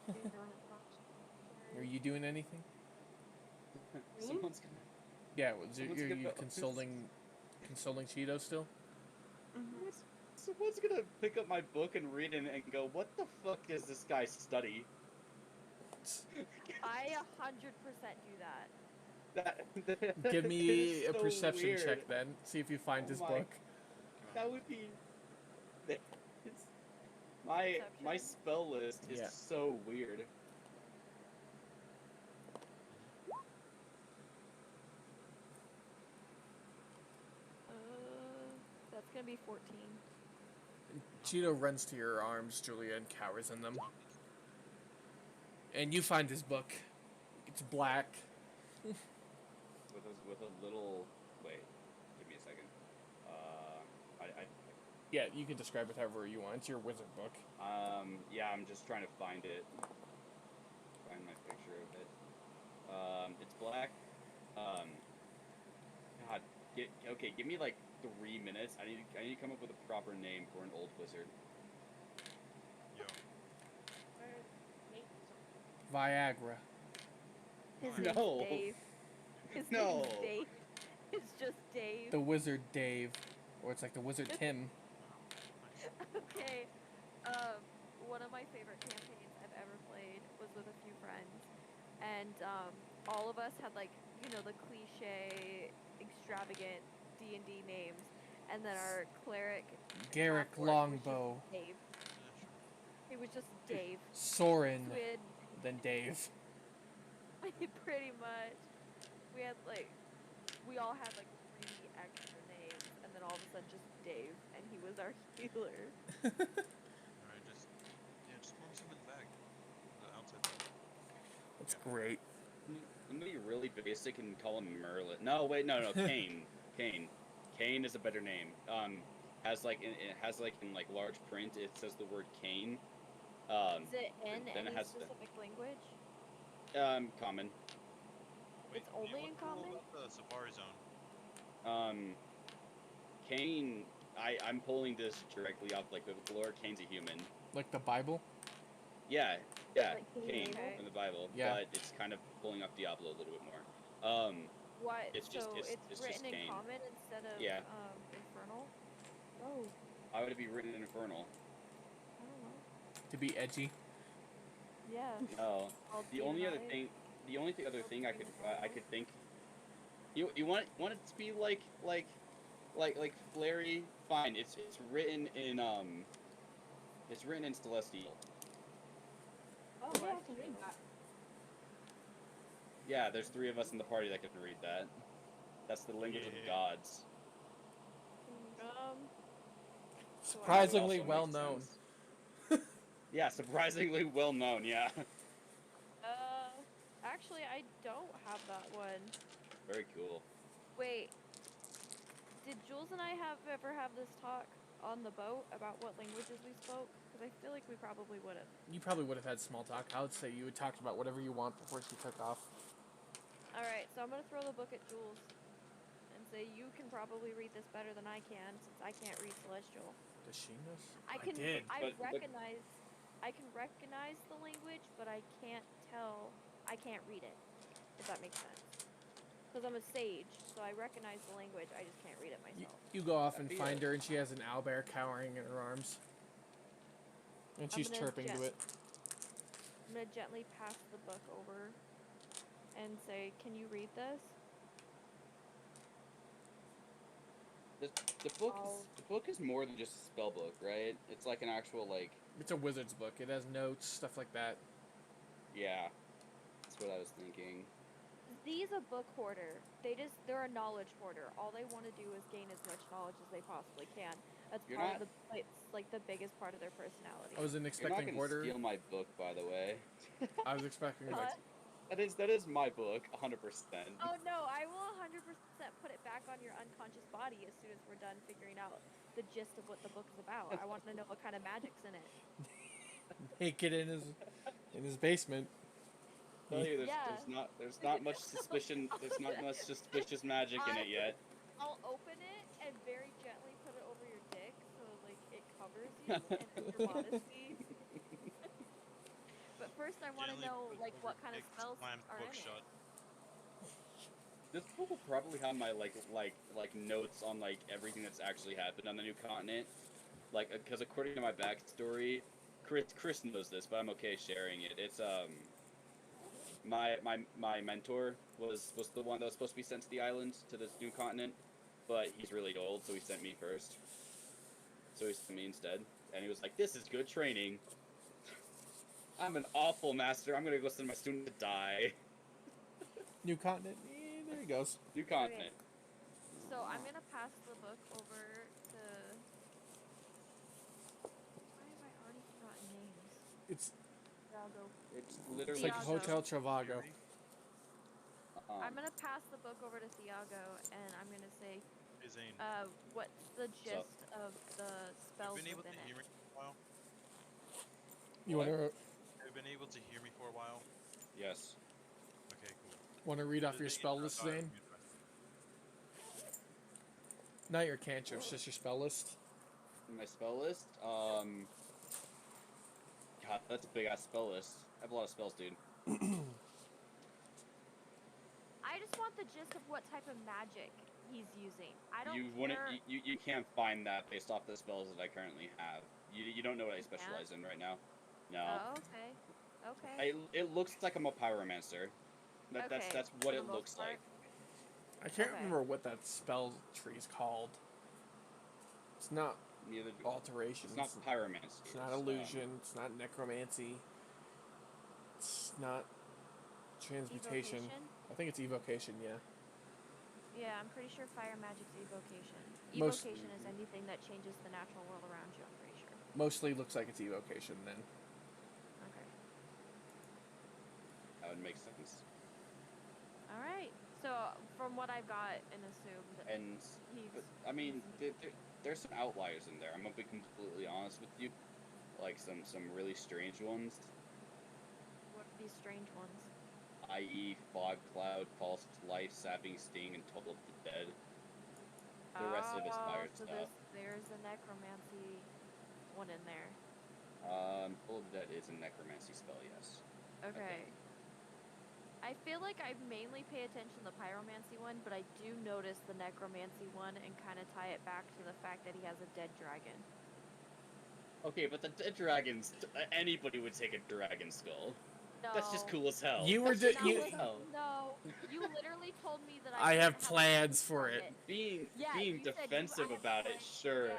She's dealing with dogs. Are you doing anything? Someone's gonna. Yeah, Someone's are you gonna- consoling Cheeto still? Mm-hmm. Someone's gonna pick up my book and read it and go, "What the fuck does this guy study?" I 100% do that. That Give me is a so perception weird. check then. See if you find Oh his my- book. That would be. It's, my Perception? spell list is Yeah. so weird. That's gonna be 14. Cheeto runs to your arms, Julia, and cowers in them. And you find his book. It's black. With a little. Wait, give me a second. Yeah, you can describe it however you want. It's your wizard book. Yeah, I'm just trying to find it. Find my picture of it. It's black. God, okay, give me like 3 minutes. I need to come up with a proper name for an old wizard. Yo. Viagra. His No. name's Dave. His No. name's Dave. It's just Dave. The Wizard Dave. Or it's like the Wizard Tim. Okay. One of my favorite campaigns I've ever played was with a few friends, and all of us had like the cliche, extravagant D&D names, and then our cleric Garrick half-orc was just Longbow. Dave. Yeah, sure. It was just Dave. Soren. So we had Then Dave. pretty much. We all had like 3 extra names, and then all of a sudden just Dave, and he was our healer. Alright, just pour me some in the bag. The outside bag. That's Yeah. great. I'm gonna be really basic and call him Merlin. No, wait, no, Kane. Kane is a better name. It has like in like large print, it says the word Kane. Is it in then it any has specific language? common. Wait, It's only in what's cool common? about the Safari Zone? Kane. I'm pulling this directly off like biblical lore. Kane's a human. Like the Bible? Yeah, Like Cain Cain and in the Bible. Yeah. But it's kind of pulling off Diablo a little bit more. What? It's just- so it's it's just written in Cain. common instead of Yeah. infernal? Oh, How would it be written in Infernal? I don't know. To be edgy. Yeah. No. Called The only other Demonite. thing, other thing I could think. You want it to be like Flary? Fine. It's written in Celestial. oh yeah, I can read that. Yeah, there's 3 of us in the party that can read that. That's the language of the Yeah. gods. Surprisingly also well makes known. sense. Yeah, surprisingly well known. Yeah. Actually, I don't have that one. Very cool. Wait. Did Jules and I ever have this talk on the boat about what languages we spoke? Because I feel like we probably would have. You probably would have had small talk. I would say you would talk about whatever you want before she took off. Alright, so I'm gonna throw the book at Jules and say you can probably read this better than I can, since I can't read Celestial. Does she know? I can did. I But- can recognize the language, but I can't read it. If that makes sense. Because I'm a sage, so I recognize the language, I just can't read it myself. You go off and That'd be find a- her, and she has an owlbear cowering in her arms. And she's gonna chirping to it. I'm gonna gently pass the book over and say, "Can you read this?" The book is more than just a spell book, right? It's like an actual like. It's a wizard's book. It has notes, stuff like that. Yeah. That's what I was thinking. Z's a book hoarder. They're a knowledge hoarder. All they want to do is gain as much knowledge as they possibly can. That's You're part of it's like the biggest part of their personality. I wasn't You're not expecting gonna order. steal my book, by the way. I was expecting like What? That is my book, 100%. Oh no, I will 100% put it back on your unconscious body as soon as we're done figuring out the gist of what the book is about. I want to know what kind of magic's in it. naked in his basement. Tell you, Yeah. there's not much suspicion. There's not much suspicious magic in it yet. I'll open it and very gently put it over your dick so like it covers you and your modesty. But first I want to Gently know put like over what kind of dick, spells slams are book in it. shut. This book will probably have my like notes on like everything that's actually happened on the new continent. Like, because according to my backstory, Chris knows this, but I'm okay sharing it. It's my mentor was the one that was supposed to be sent to the island, to this new continent, but he's really old, so he sent me first. So he sent me instead, and he was like, "This is good training." I'm an awful master. I'm gonna go send my student to die. New continent. There he goes. New continent. So I'm gonna pass the book over to. Why have I already forgotten names? It's Thiago. It's it's literally like Thiago. Hotel Travago. I'm gonna pass the book over to Thiago, and I'm gonna say, Zane. what the gist of the spells Have you been able within to hear me it? for a while? You What? wanna Have you been able to hear me for a while? Yes. Okay, cool. read off Just your making spell sure I list, thought I was Zane? muted myself. Not your cantrips, just your spell list. My spell list. God, that's a big ass spell list. I have a lot of spells, dude. I just want the gist of what type of magic he's using. I don't You wouldn't. care. You can't find that based off the spells that I currently have. You don't know what I You specialize can't? in right now. No. Oh, okay. Okay. It looks like I'm a pyromancer. Okay, That's for what the it most looks like. part. I can't Okay. remember what that spell tree is called. It's not Neither. alteration. It's not pyromancy. It's not illusion. It's not necromancy. It's not transmutation. Evocation? I think it's evocation. Yeah. Yeah, I'm pretty sure fire magic's evocation. Most- Evocation is anything that changes the natural world around you, I'm pretty sure. Mostly looks like it's evocation then. Okay. That would make sense. Alright. So, from what I've got and assumed, And he's... but, I mean, there's some outliers in there. I'm gonna be completely honest with you. Like some really strange ones, What are these strange ones? i.e., fog cloud, false life, sapping sting, and total of the dead. The rest of it's fire so stuff. there's a necromancy one in there. Total of the dead is a necromancy spell, yes. Okay. I feel like I mainly pay attention to the pyromancy one, but I do notice the necromancy one and kind of tie it back to the fact that he has a dead dragon. Okay, but the dead dragons, anybody would take a dragon skull. No. That's just cool as hell. You were That's just cool you. as hell. No, you literally told me that I have couldn't plans a for on it. Being Yeah, being you said defensive I have about it, plans. sure. Yeah.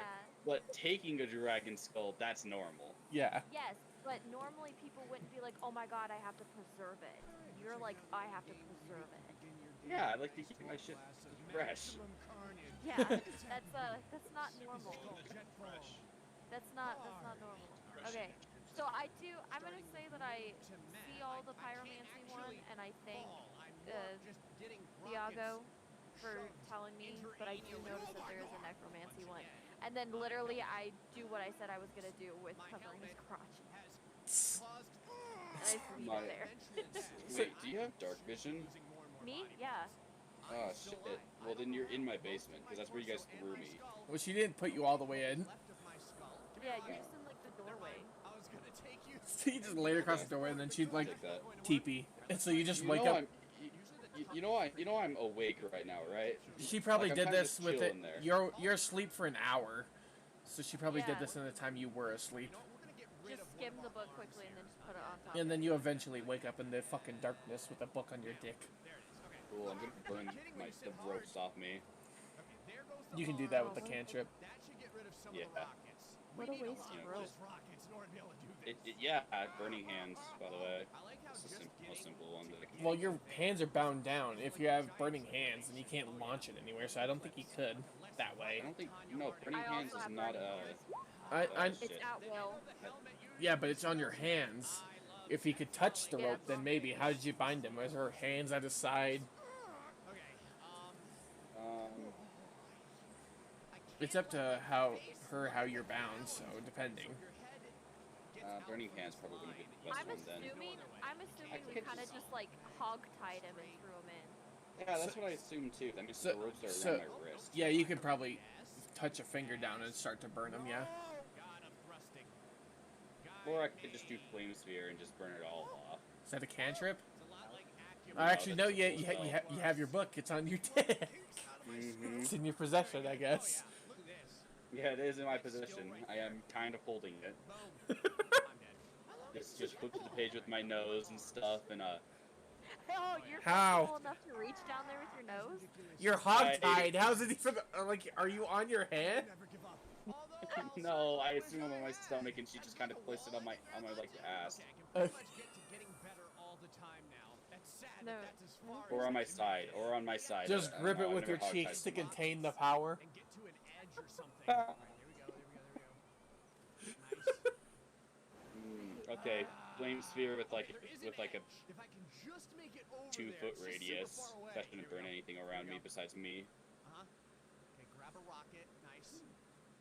But taking a dragon skull, that's normal. Yeah. Yes, but normally people wouldn't be like, "Oh my god, I have to preserve it." You're like, "I have to preserve it." Yeah, I like to keep my shit fresh. Yeah, that's not normal. Fresh. That's not normal. Okay, so I'm gonna say that I see all the pyromancy one, and I thank Thiago for telling me, but I do notice that there is a necromancy one. And then literally I do what I said I was gonna do with covering his crotch. And I just leave it there. Wait, do you have dark vision? Me? Yeah. Oh shit. Well then you're in my basement, because that's where you guys threw me. Well, she didn't put you all the way in. Yeah, you're just in like the doorway. So you just laid across the doorway, and then she'd like Take that. teepee, and so you just You wake know up. you know I'm awake right now, right? She probably Like, I'm did kinda this just with it. chilling there. You're asleep for an hour, so she probably Yeah. did this in the time you were asleep, Just skim the book quickly and then just put it on top. and then you eventually wake up in the fucking darkness with a book on your dick. Cool, I'm gonna burn the ropes off me. You can do that with the cantrip. Yeah. What a waste of rope. Yeah, burning hands, by the way. It's the most simple one that I can Well, your hands are bound down. If you have burning hands, then you can't launch it anywhere. So I don't think you could that way. I don't think, no, burning I hands also is have not burning a... hands. I It's shit. at will. yeah, but it's on your hands. If he could touch the rope, then maybe. How did you bind him? Was her hands at his side? It's up to how you're bound. So depending. Burning hands probably wouldn't be the best I'm one then. assuming we think kind of it's- just like hog tied him and threw him in. Yeah, that's what I assumed too. That means So- the ropes are so- around my wrist. Yeah, you could probably touch a finger down and start to burn him. Yeah. Or I could just do flame sphere and just burn it all off. Is that a cantrip? No, Actually, no. that's Yeah, just a spell. you have your book. It's on your dick. Mhm. It's in your possession, I guess. Yeah, it is in my possession. I am kind of holding it. Just hooked to the page with my nose and stuff, and Oh, you're How? comfortable enough to reach down there with your nose? You're hog-tied. How's it even? Like, are you on your hand? no, I assume I'm on my stomach, and she just kind of placed it on my like ass, No. or on my side, Just I don't grip know, it I've with your never cheeks to hog-tied someone. contain the power. Okay, flame sphere with like a 2-foot radius. That's gonna burn anything around me besides me. Okay, grab a rocket. Nice.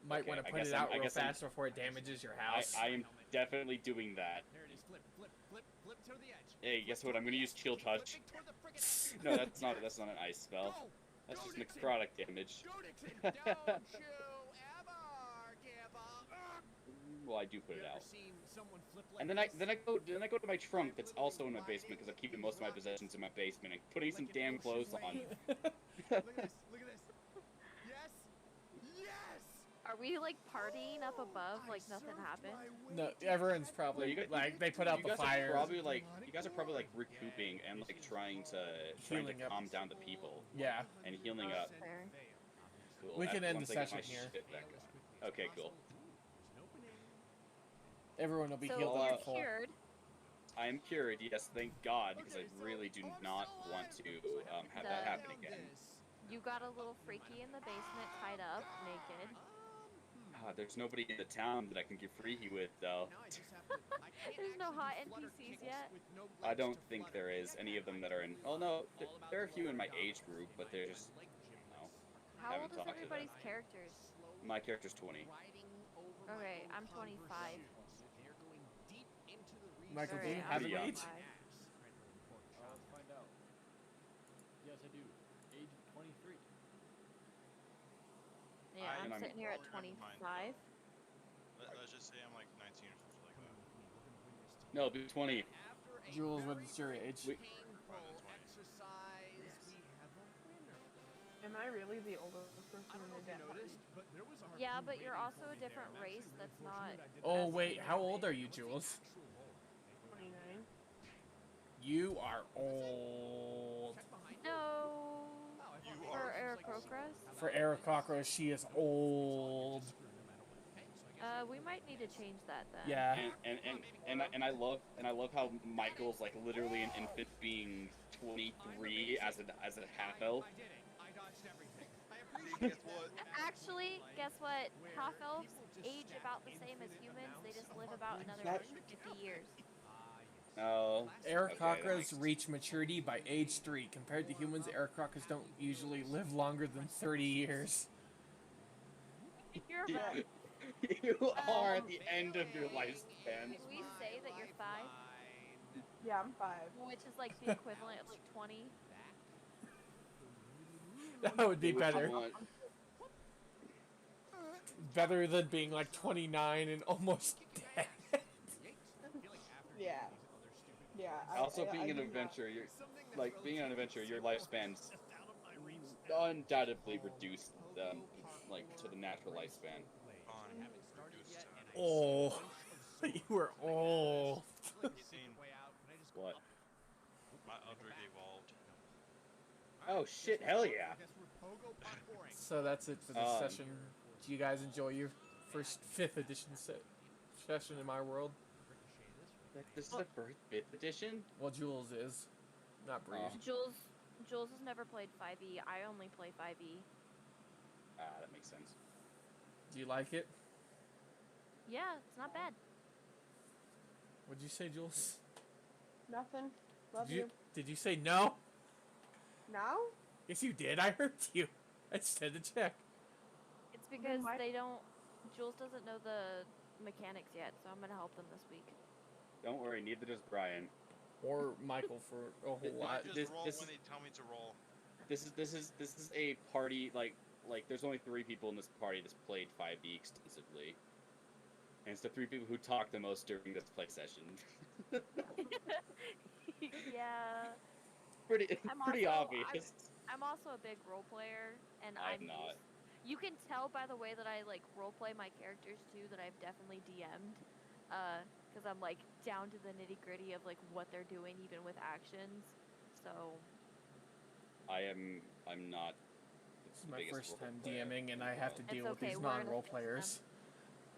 Might Okay, want to I put guess it I'm- out I real guess I'm- fast before it damages your house. I am definitely doing that. There it is. Flip to the edge. Hey, guess what? I'm gonna use Chill Touch. No, that's not an ice spell. That's just necrotic damage. Go, Nixon. Don't you ever give up. Well, I do put You it ever out. seen someone flip like And then I go to my trunk that's also in my basement because I'm keeping most of my possessions in my basement and putting some damn clothes on. Look at this. Look at this. Yes. Yes. Are we like partying up above like nothing happened? No, everyone's probably you guys- like they put out you the guys fire. Are probably like you guys are probably like recouping and like trying to Healing up. calm down the people Yeah, and healing up. Fair. Cool. We can end once the I get my session here. shit back on. Okay, cool. everyone will be So healed Well, up you're to full. cured. I am cured, yes, thank God, because I really do not want to have that happen again. You got a little freaky in the basement, tied up, naked. There's nobody in the town that I can get freaky with, though. There's no hot NPCs yet. I don't think there is any of them that are in. Oh no, there are a few in my age group, but they're just. No, How haven't old is talked to them. everybody's characters? My character's 20. Okay, I'm 25. Michael, do Sorry, you I'm have an Pretty young. age? 25. Let's find out. Yes, I do. Age of 23. Yeah, And I'm I'm- sitting here at Never mind. 25. Let's just say I'm like 19 or something like that. No, be 20. Jules, what is your age? We- Am I really the oldest person in the deck? Yeah, but you're also a different race that's not. Oh wait, how old are you, Jules? 29. You are old. No. You For are. Aarakocras? For Aarakocra, she is old. We might need to change that then. Yeah. And I love how Michael's like literally an infant being 23 as a half elf. Guess what? Actually, guess what? Half elves age about the same as humans. They just live about another That- 150 years. No. Aarakocras reach maturity by age 3. Compared to humans, Aarakocras don't usually live longer than 30 years. You're You, about. you are at the end of your lifespan. Can we say that you're 5? Yeah, I'm 5. Which is like the equivalent of like 20. That would be Which I better. want. Better than being like 29 and almost dead. Yeah. Yeah. Also, I being an do not- adventurer, being an adventurer, your lifespan's undoubtedly reduced, like to the natural lifespan. On reduced. Oh, you were old. What? My Eldritch evolved. Oh shit! Hell yeah! So that's it for this Um, session. Do you guys enjoy your first 5th edition session in my world? This is the first 5th edition. Well, Jules is, not Breeze. Jules has never played 5e. I only play 5e. That makes sense. Do you like it? Yeah, it's not bad. What'd you say, Jules? Nothing. Love Did you. Did you say no? Now? Yes, you did. I heard you. I just had to check. It's because why- they don't. Jules doesn't know the mechanics yet, so I'm gonna help them this week. Don't worry, neither does Brian. Or Michael for a whole I lot. just this- roll this when is- they tell me to roll. This is a party like there's only 3 people in this party that's played 5e extensively. And it's the 3 people who talk the most during this play session. Yeah. pretty I'm pretty also- obvious. I'm also a big role player, and I'm not. You can tell by the way that I like role play my characters too that I've definitely DM'd, because I'm like down to the nitty gritty of like what they're doing even with actions. So I'm not. This is the my biggest first role time player DMing, in and the I have to world. deal It's with okay, these we're gonna non-role fix players.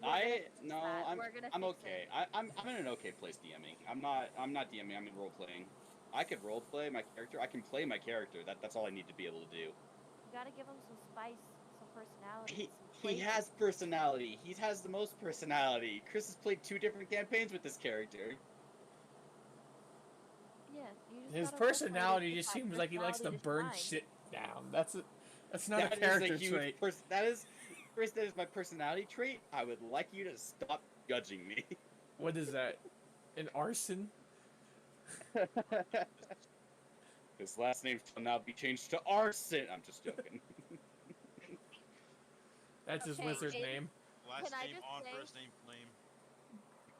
We're gonna fix No, that. We're gonna I'm fix okay. it. I'm in an okay place DMing. I'm not DMing. I'm in role playing. I could role play my character. I can play my character. That's all I need to be able to do. You gotta give them some spice, some personality. He some he flavor. has personality. He has the most personality. Chris has played 2 different campaigns with this character. Yeah, you just His gotta role play personality to just find seems like he likes to personality burn shine. shit down. That's not That a is character huge trait. that is Chris, that is my personality trait. I would like you to stop judging me. What is that? An arson? His last name shall now be changed to Arson. I'm just joking. That's his Okay, wizard it- name. Last I name just on, say- first name flame.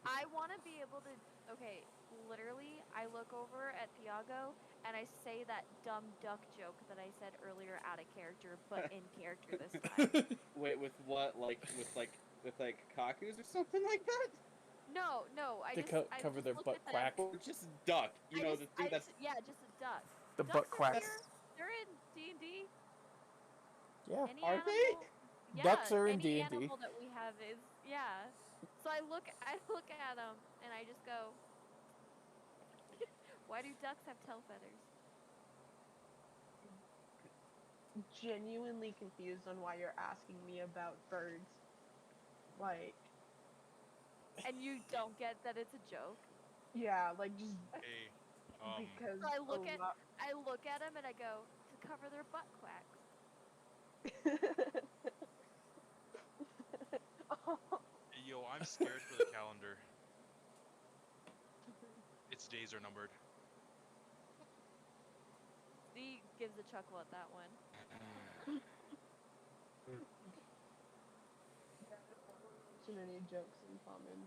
I want to be able to. Okay, literally, I look over at Piago and I say that dumb duck joke that I said earlier out of character, but in character this time. Wait, with what? With kakus or something like that? No, I To just I cover just their look butt at them. quack. Or just duck? You know, the thing that's yeah, just a duck. The Ducks butt are quack. here. They're in D&D. Yeah. Any Are animal, they? Yeah, Ducks are in any D&D. animal that we have is yeah. So I look at them and I just go, why do ducks have tail feathers? Genuinely confused on why you're asking me about birds. Like, And you don't get that it's a joke. yeah, like just Hey, because So I look a at lot- them and I go, to cover their butt quacks. hey, yo, I'm scared for the calendar. Its days are numbered. Z gives a chuckle at that one. Too many jokes in common.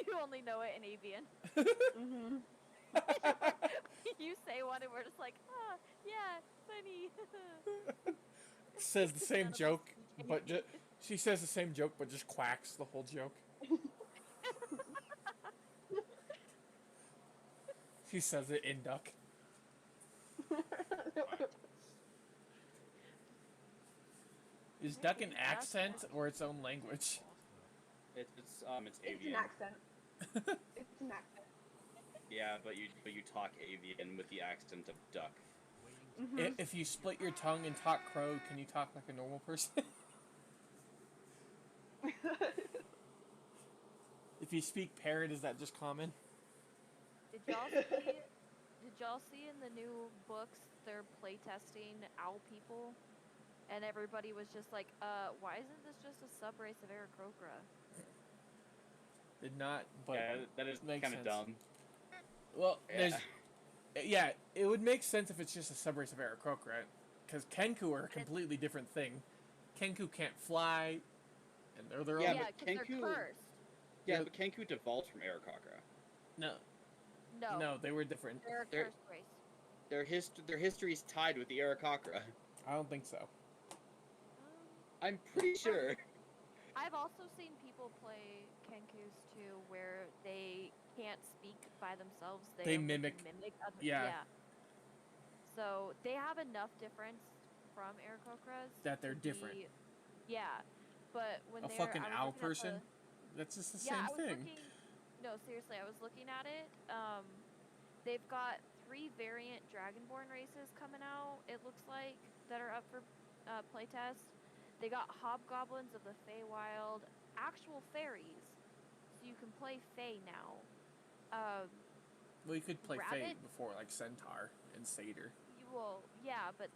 You only know it in avian. Mm-hmm. You say one and we're just like, yeah, funny. Says the same None of us joke, speak but avian. she says the same joke, but just quacks the whole joke. She says it in duck. Is duck an accent or its own language? it's It's an avian. accent. It's an accent. Yeah, but you talk avian with the accent of duck. Mm-hmm. If you split your tongue and talk crow, can you talk like a normal person? If you speak parrot, is that just common? Did y'all see in the new books they're playtesting owl people? And everybody was just like, why isn't this just a subrace of Aarakocra? Did not, but Yeah, that is makes kind of sense. dumb. Well, Yeah. yeah, it would make sense if it's just a subrace of Aarakocra, because Kenku are a completely different thing. Kenku can't fly, and they're their Yeah, own. Yeah, but because they're Kenku- cursed. Yeah, Yeah. but Kenku devolved from Aarakocra. No, No, no, they were different. they're a they're- cursed race. Their history is tied with the Aarakocra. I don't think so. I'm pretty sure. I've also seen people play Kenkus too, where they can't speak by themselves. They only mimic- other, yeah. So they have enough difference from Aarakocras That they're to different. be- yeah, but when A they're fucking I was owl looking at person? the- That's just the yeah, I same was thing. looking. No, seriously, I was looking at it. They've got 3 variant Dragonborn races coming out. It looks like that are up for playtest. They got hobgoblins of the Feywild, actual fairies, so you can play Fey now. Well, you could play Fate Rabbit? before, like Centaur and Satyr. Yeah, but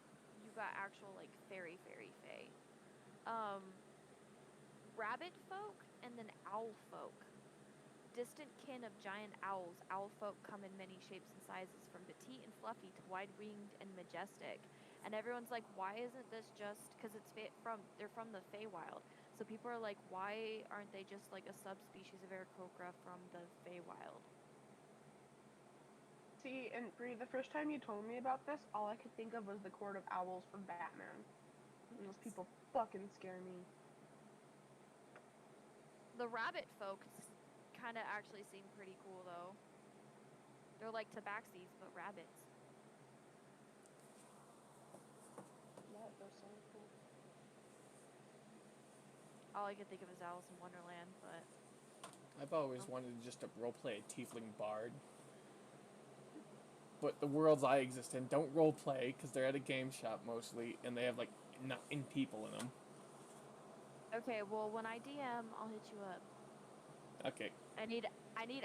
you got actual like fairy Fey. Rabbit folk and then owl folk. Distant kin of giant owls, owl folk come in many shapes and sizes, from petite and fluffy to wide-winged and majestic. And everyone's like, why isn't this just because they're from the Feywild? So people are like, why aren't they just like a subspecies of Aarakocra from the Feywild? See, and Bree, the first time you told me about this, all I could think of was the Court of Owls from Batman. And those people fucking scare me. The rabbit folk kind of actually seem pretty cool though. They're like tabaxis but rabbits. Yeah, it does sound cool. All I could think of is Alice in Wonderland, but I've always wanted just to roleplay a tiefling bard. But the worlds I exist in don't roleplay because they're at a game shop mostly, and they have like 9 people in them. okay. Well, when I DM, I'll hit you up. Okay. I need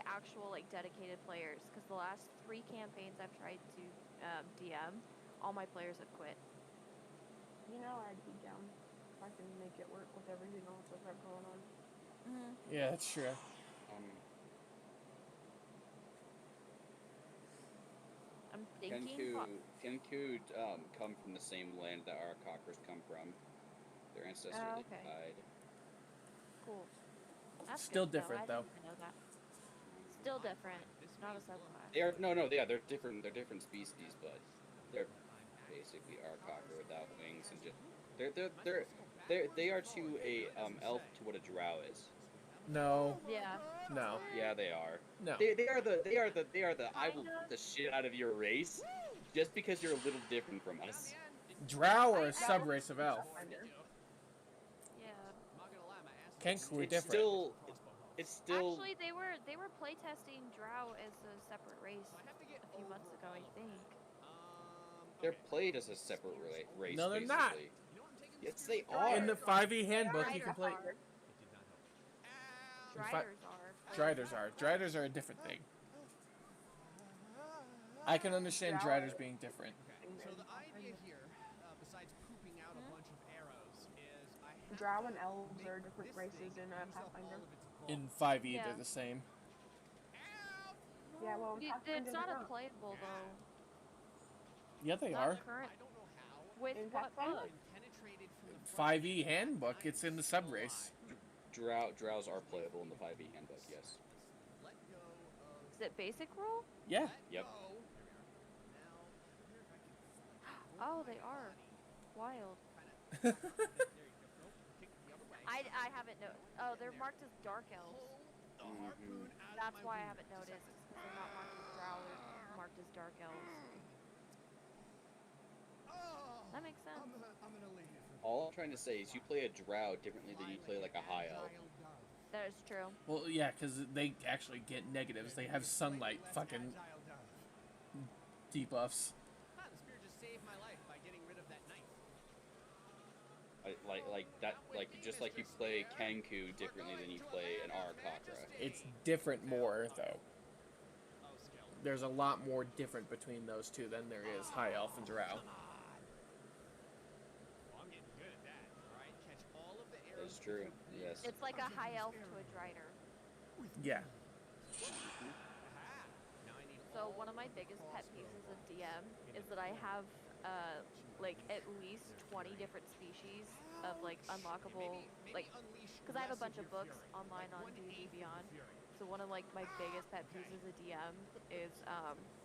actual like dedicated players because the last 3 campaigns I've tried to DM, all my players have quit. You know I'd be down if I can make it work with everything else I've got going on. Yeah, that's true. I'm thinking. Kenku come from the same land that our cockers come from. Their ancestors Oh, they okay. died. Cool. That's Still good, though. different, I though. didn't know that. Still different. Not a subclass. They are they're different. They're different species, but they're basically our cocker without wings and just they are to a elf to what a drow is. No. Yeah. No. Yeah, they are. No. They are the I will Kinda. beat the shit out of your race just because you're a little different from us. Drow are I- a sub-race of elf. Yeah. Kenku are It's different. still Actually, they were playtesting Drow as a separate race a few months ago, I think. they're played as a separate race. No, they're basically. not. Yes, they are. In the 5e handbook, you can play. Driders are. Driders are a different thing. I can understand Driders being different. So the idea here, besides pooping out a bunch of arrows, is I have Drow and elves are different races in Pathfinder. In 5e, Yeah. they're the same. Yeah, well, in It's Pathfinder not they're a playable though. Yeah, they Not are. current. I don't know how. With In what Pathfinder? book? Penetrated from the front. 5e handbook, it's in the sub-race. Drows are playable in the 5e handbook. Yes. Let go of. Is it basic rule? Yeah. Yep. Go. Oh, they are. Wild. There you go. Nope. Kick the other way. I haven't noticed. Oh, they're marked as dark elves. Pull the harpoon out of That's my why I wound. haven't noticed. Because they're not marked as drow, they're marked as dark elves. Oh, That makes sense. I'm gonna leave. All I'm trying to say is you play a drow differently than you play like a high elf. That is true. Well, yeah, because they actually get negatives. They have sunlight fucking debuffs. The spear just saved my life by getting rid of that knife. Just like you play Kenku differently than you play an Arakakra. It's different more, though. Oh, skill. There's a lot more different between those two than there is high elf and drow. Well, I'm getting good at that. All right, catch all of the arrows. That's true. Yes. It's like a high elf to a drider. Yeah. Aha. Now I need So one of my biggest pet peeves of DM is that I have like at least 20 different species of like unlockable, like, because I have a bunch of books online on D&D Beyond. So one of like my biggest pet peeves as a DM is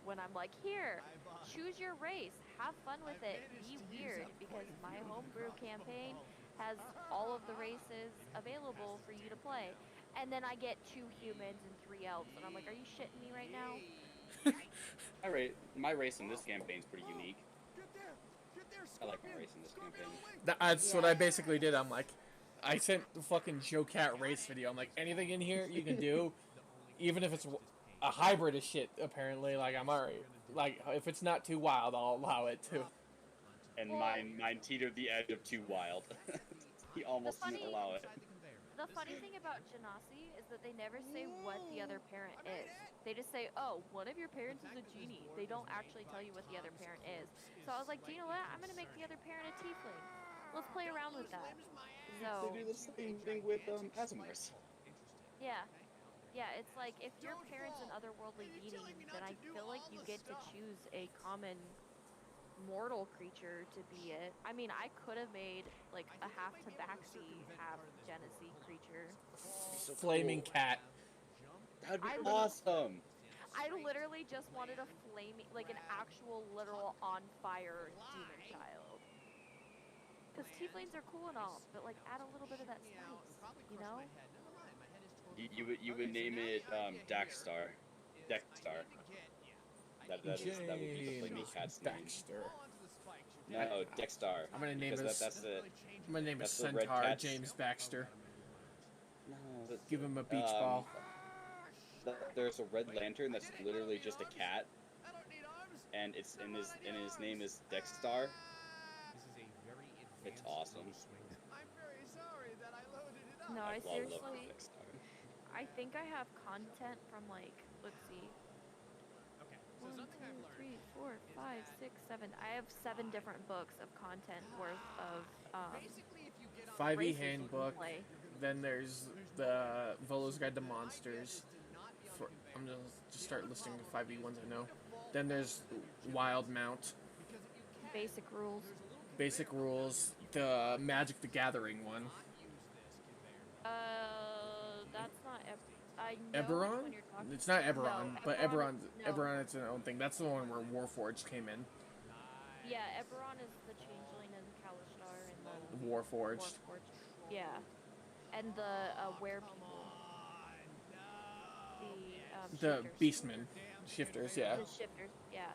when I'm like, here, choose your race, have fun with it, be weird, because my homebrew campaign has all of the races available for you to play. And then I get 2 humans and 3 elves, and I'm like, are you shitting me right now? My race in this campaign is pretty unique. Get there, I like my Scorpion. race in this Scorpion campaign. on the wing. That's what I basically did. I'm like, I sent the fucking Joe Cat race video. I'm like, anything in here you can do, even if it's a hybrid of shit, apparently. Like, I'm alright. Like, if it's not too wild, I'll allow it too. And Well- mine teetered the edge of too wild. He almost didn't allow it. The funny thing about Genasi is that they never say what the other parent is. They just say, oh, one of your parents is a genie. They don't actually tell you what the other parent is. So I was like, do you know what? I'm going to make the other parent a tiefling. Let's play around with that. So, They do the same thing with Asimars. yeah. Yeah, it's like, if your parent's an otherworldly being, then I feel like you get to choose a common mortal creature to be it. I mean, I could have made like a half tabaxi, half Genesee creature. Flaming cat. That'd be I- awesome. I literally just wanted a flaming, like an actual literal on fire demon child. Because tieflings are cool and all, but like add a little bit of that spice, you know? You would name it Daxstar. Dexstar. That would be the flaming cat's name. Baxter. No, Dexstar. I'm gonna name Because this. that's the I'm gonna name a that's the red centaur cat's- James Baxter. no. Give him a beach ball. There's a red lantern that's literally just a cat, and his name is Dexstar. It's awesome. I'm very sorry that I loaded it up. No, I love seriously, Dexstar. I think I have content from like, let's see, 1, something 2, I've learned 3, 4, is 5, that 6, 7. I have 7 different books of content worth of basically if you get on 5e races you can handbook. play. Then there's the Volo's Guide to Monsters. I'm gonna just start listing the 5e ones I know. Then there's Wild Mount, because if you can, Basic rules. there's a little Basic conveyor belt Rules, the Magic the Gathering one. not use this conveyor belt. That's not. I know which Eberron? one you're talking. It's not Eberron, No, but Eberron. Eberron it's an own thing. That's the one where Warforged came in. Yeah, Eberron is the Changeling and Kalistar and the Warforged. Warforged. Yeah, and the Were People. The Shifters. Beastmen. Shifters, yeah. The shifters. Yeah.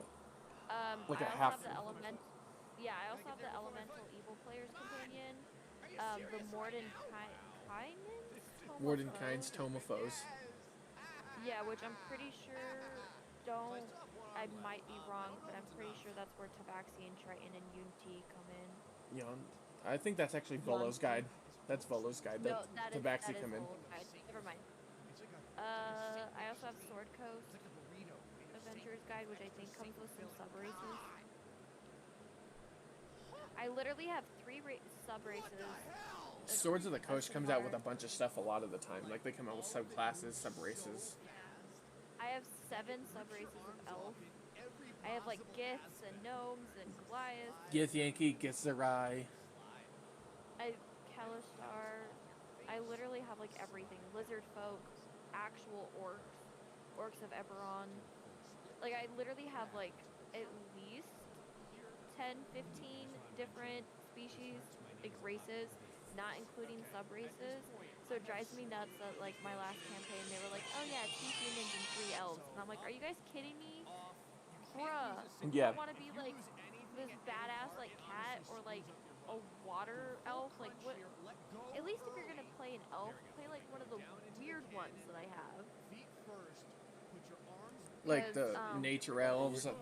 Like I a also half. have the element. Yeah, I also have the Elemental Evil Player's Companion. The Wardenkine's Tomophos. Yeah, which I'm pretty sure don't. I might be wrong, but I'm pretty sure that's where Tabaxi and Triton and Unity come in. Yon. I think that's actually Volo's Guide. That's Volo's Guide. No, that is Tabaxi come in. Volo's Guide. Never mind. I also have Sword Coast Adventurer's Guide, which I think comes with some sub races. I literally have 3 sub races. Swords of the Coast comes out with a bunch of stuff a lot of the time. Like they come out with subclasses, sub races. I have 7 sub races of Elf. I have like Giths and Gnomes and Goliaths. Gith Yankee, Gith Zerai. Kalistar. I literally have like everything. Lizard folk, actual orcs of Eberron. Like I literally have like at least 10, 15 different species, like races, not including sub races. So it drives me nuts that like my last campaign they were like, oh yeah, 2 humans and 3 elves, and I'm like, are you guys kidding me? Bruh, Yeah. I want to be like this badass like cat or like a water elf. Like what? At least if you're gonna play an elf, play like one of the weird ones that I have. Feet first, put your arms Like the Because, nature elves. Are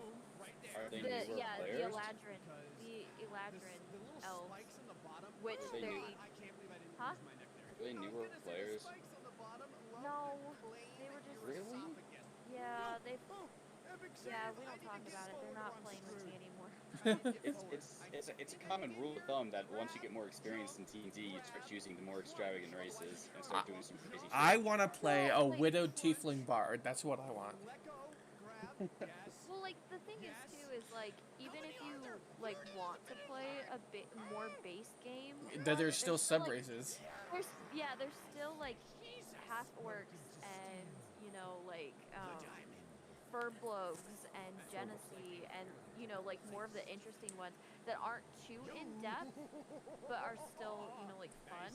they newer The players? Eladrin, the Eladrin the little elves, spikes on the bottom. which Are they they, new? I can't believe I didn't Huh? lose my neck there. Are they newer players? Spikes on the bottom. no, they were just, Really? yeah, they, yeah, we don't talk about it. They're not playing with me anymore. It's a common rule of thumb that once you get more experience in D&D, you start choosing the more extravagant races and start doing some crazy shit. I want to play a widowed tiefling bard. That's what I want. Let go. Grab. Yes. Well, like the thing is too is like even if you like want to play a bit more base game, There's still still, sub like, races. there's still like half orcs and like Furblogs and Genesee and like more of the interesting ones that aren't too in depth but are still like fun.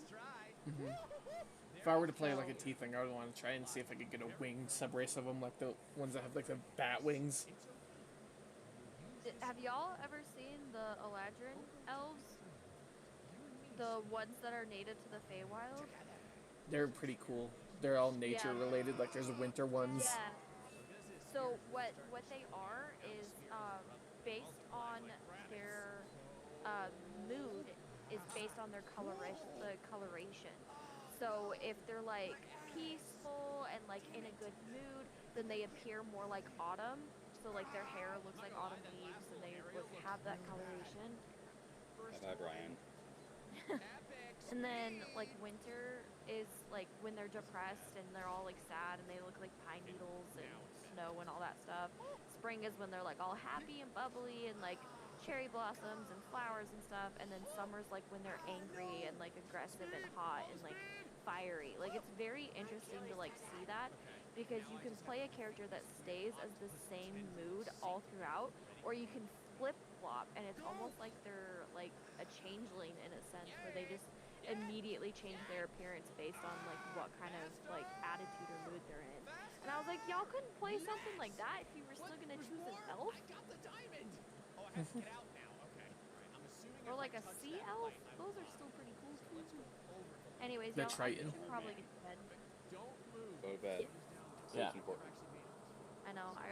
If I were to play like a tiefling, I would want to try and see if I could get a winged sub race of them, like the ones that have like the bat wings. Have y'all ever seen the Eladrin elves? The ones that are native to the Feywild? They're pretty cool. They're all nature related. Like there's winter ones. Yeah. So what they are is based on their mood is based on their coloration. So if they're like peaceful and like in a good mood, then they appear more like autumn. So like their hair looks like autumn leaves, and they have that coloration. Bye, Brian. And then like winter is like when they're depressed and they're all like sad and they look like pine needles and snow and all that stuff. Spring is when they're like all happy and bubbly and like cherry blossoms and flowers and stuff. And then summer's like when they're angry and like aggressive and hot and like fiery. Like it's very interesting to like see that because you can play a character that stays as the same mood all throughout, or you can flip-flop and it's almost like they're like a changeling in a sense where they just immediately change their appearance based on like what kind of like attitude or mood they're in. And I was like, y'all couldn't play something like that if you were still gonna choose an elf? I got the diamond. Oh, I have to get out now. Okay. Alright, I'm assuming Or if like I a touch sea that elf? light, I Those will are still pretty cool too. Over. Anyways, The y'all, Triton. I should probably get to bed. Don't move. Go to bed. Yeah. Sleep's important. I know, I got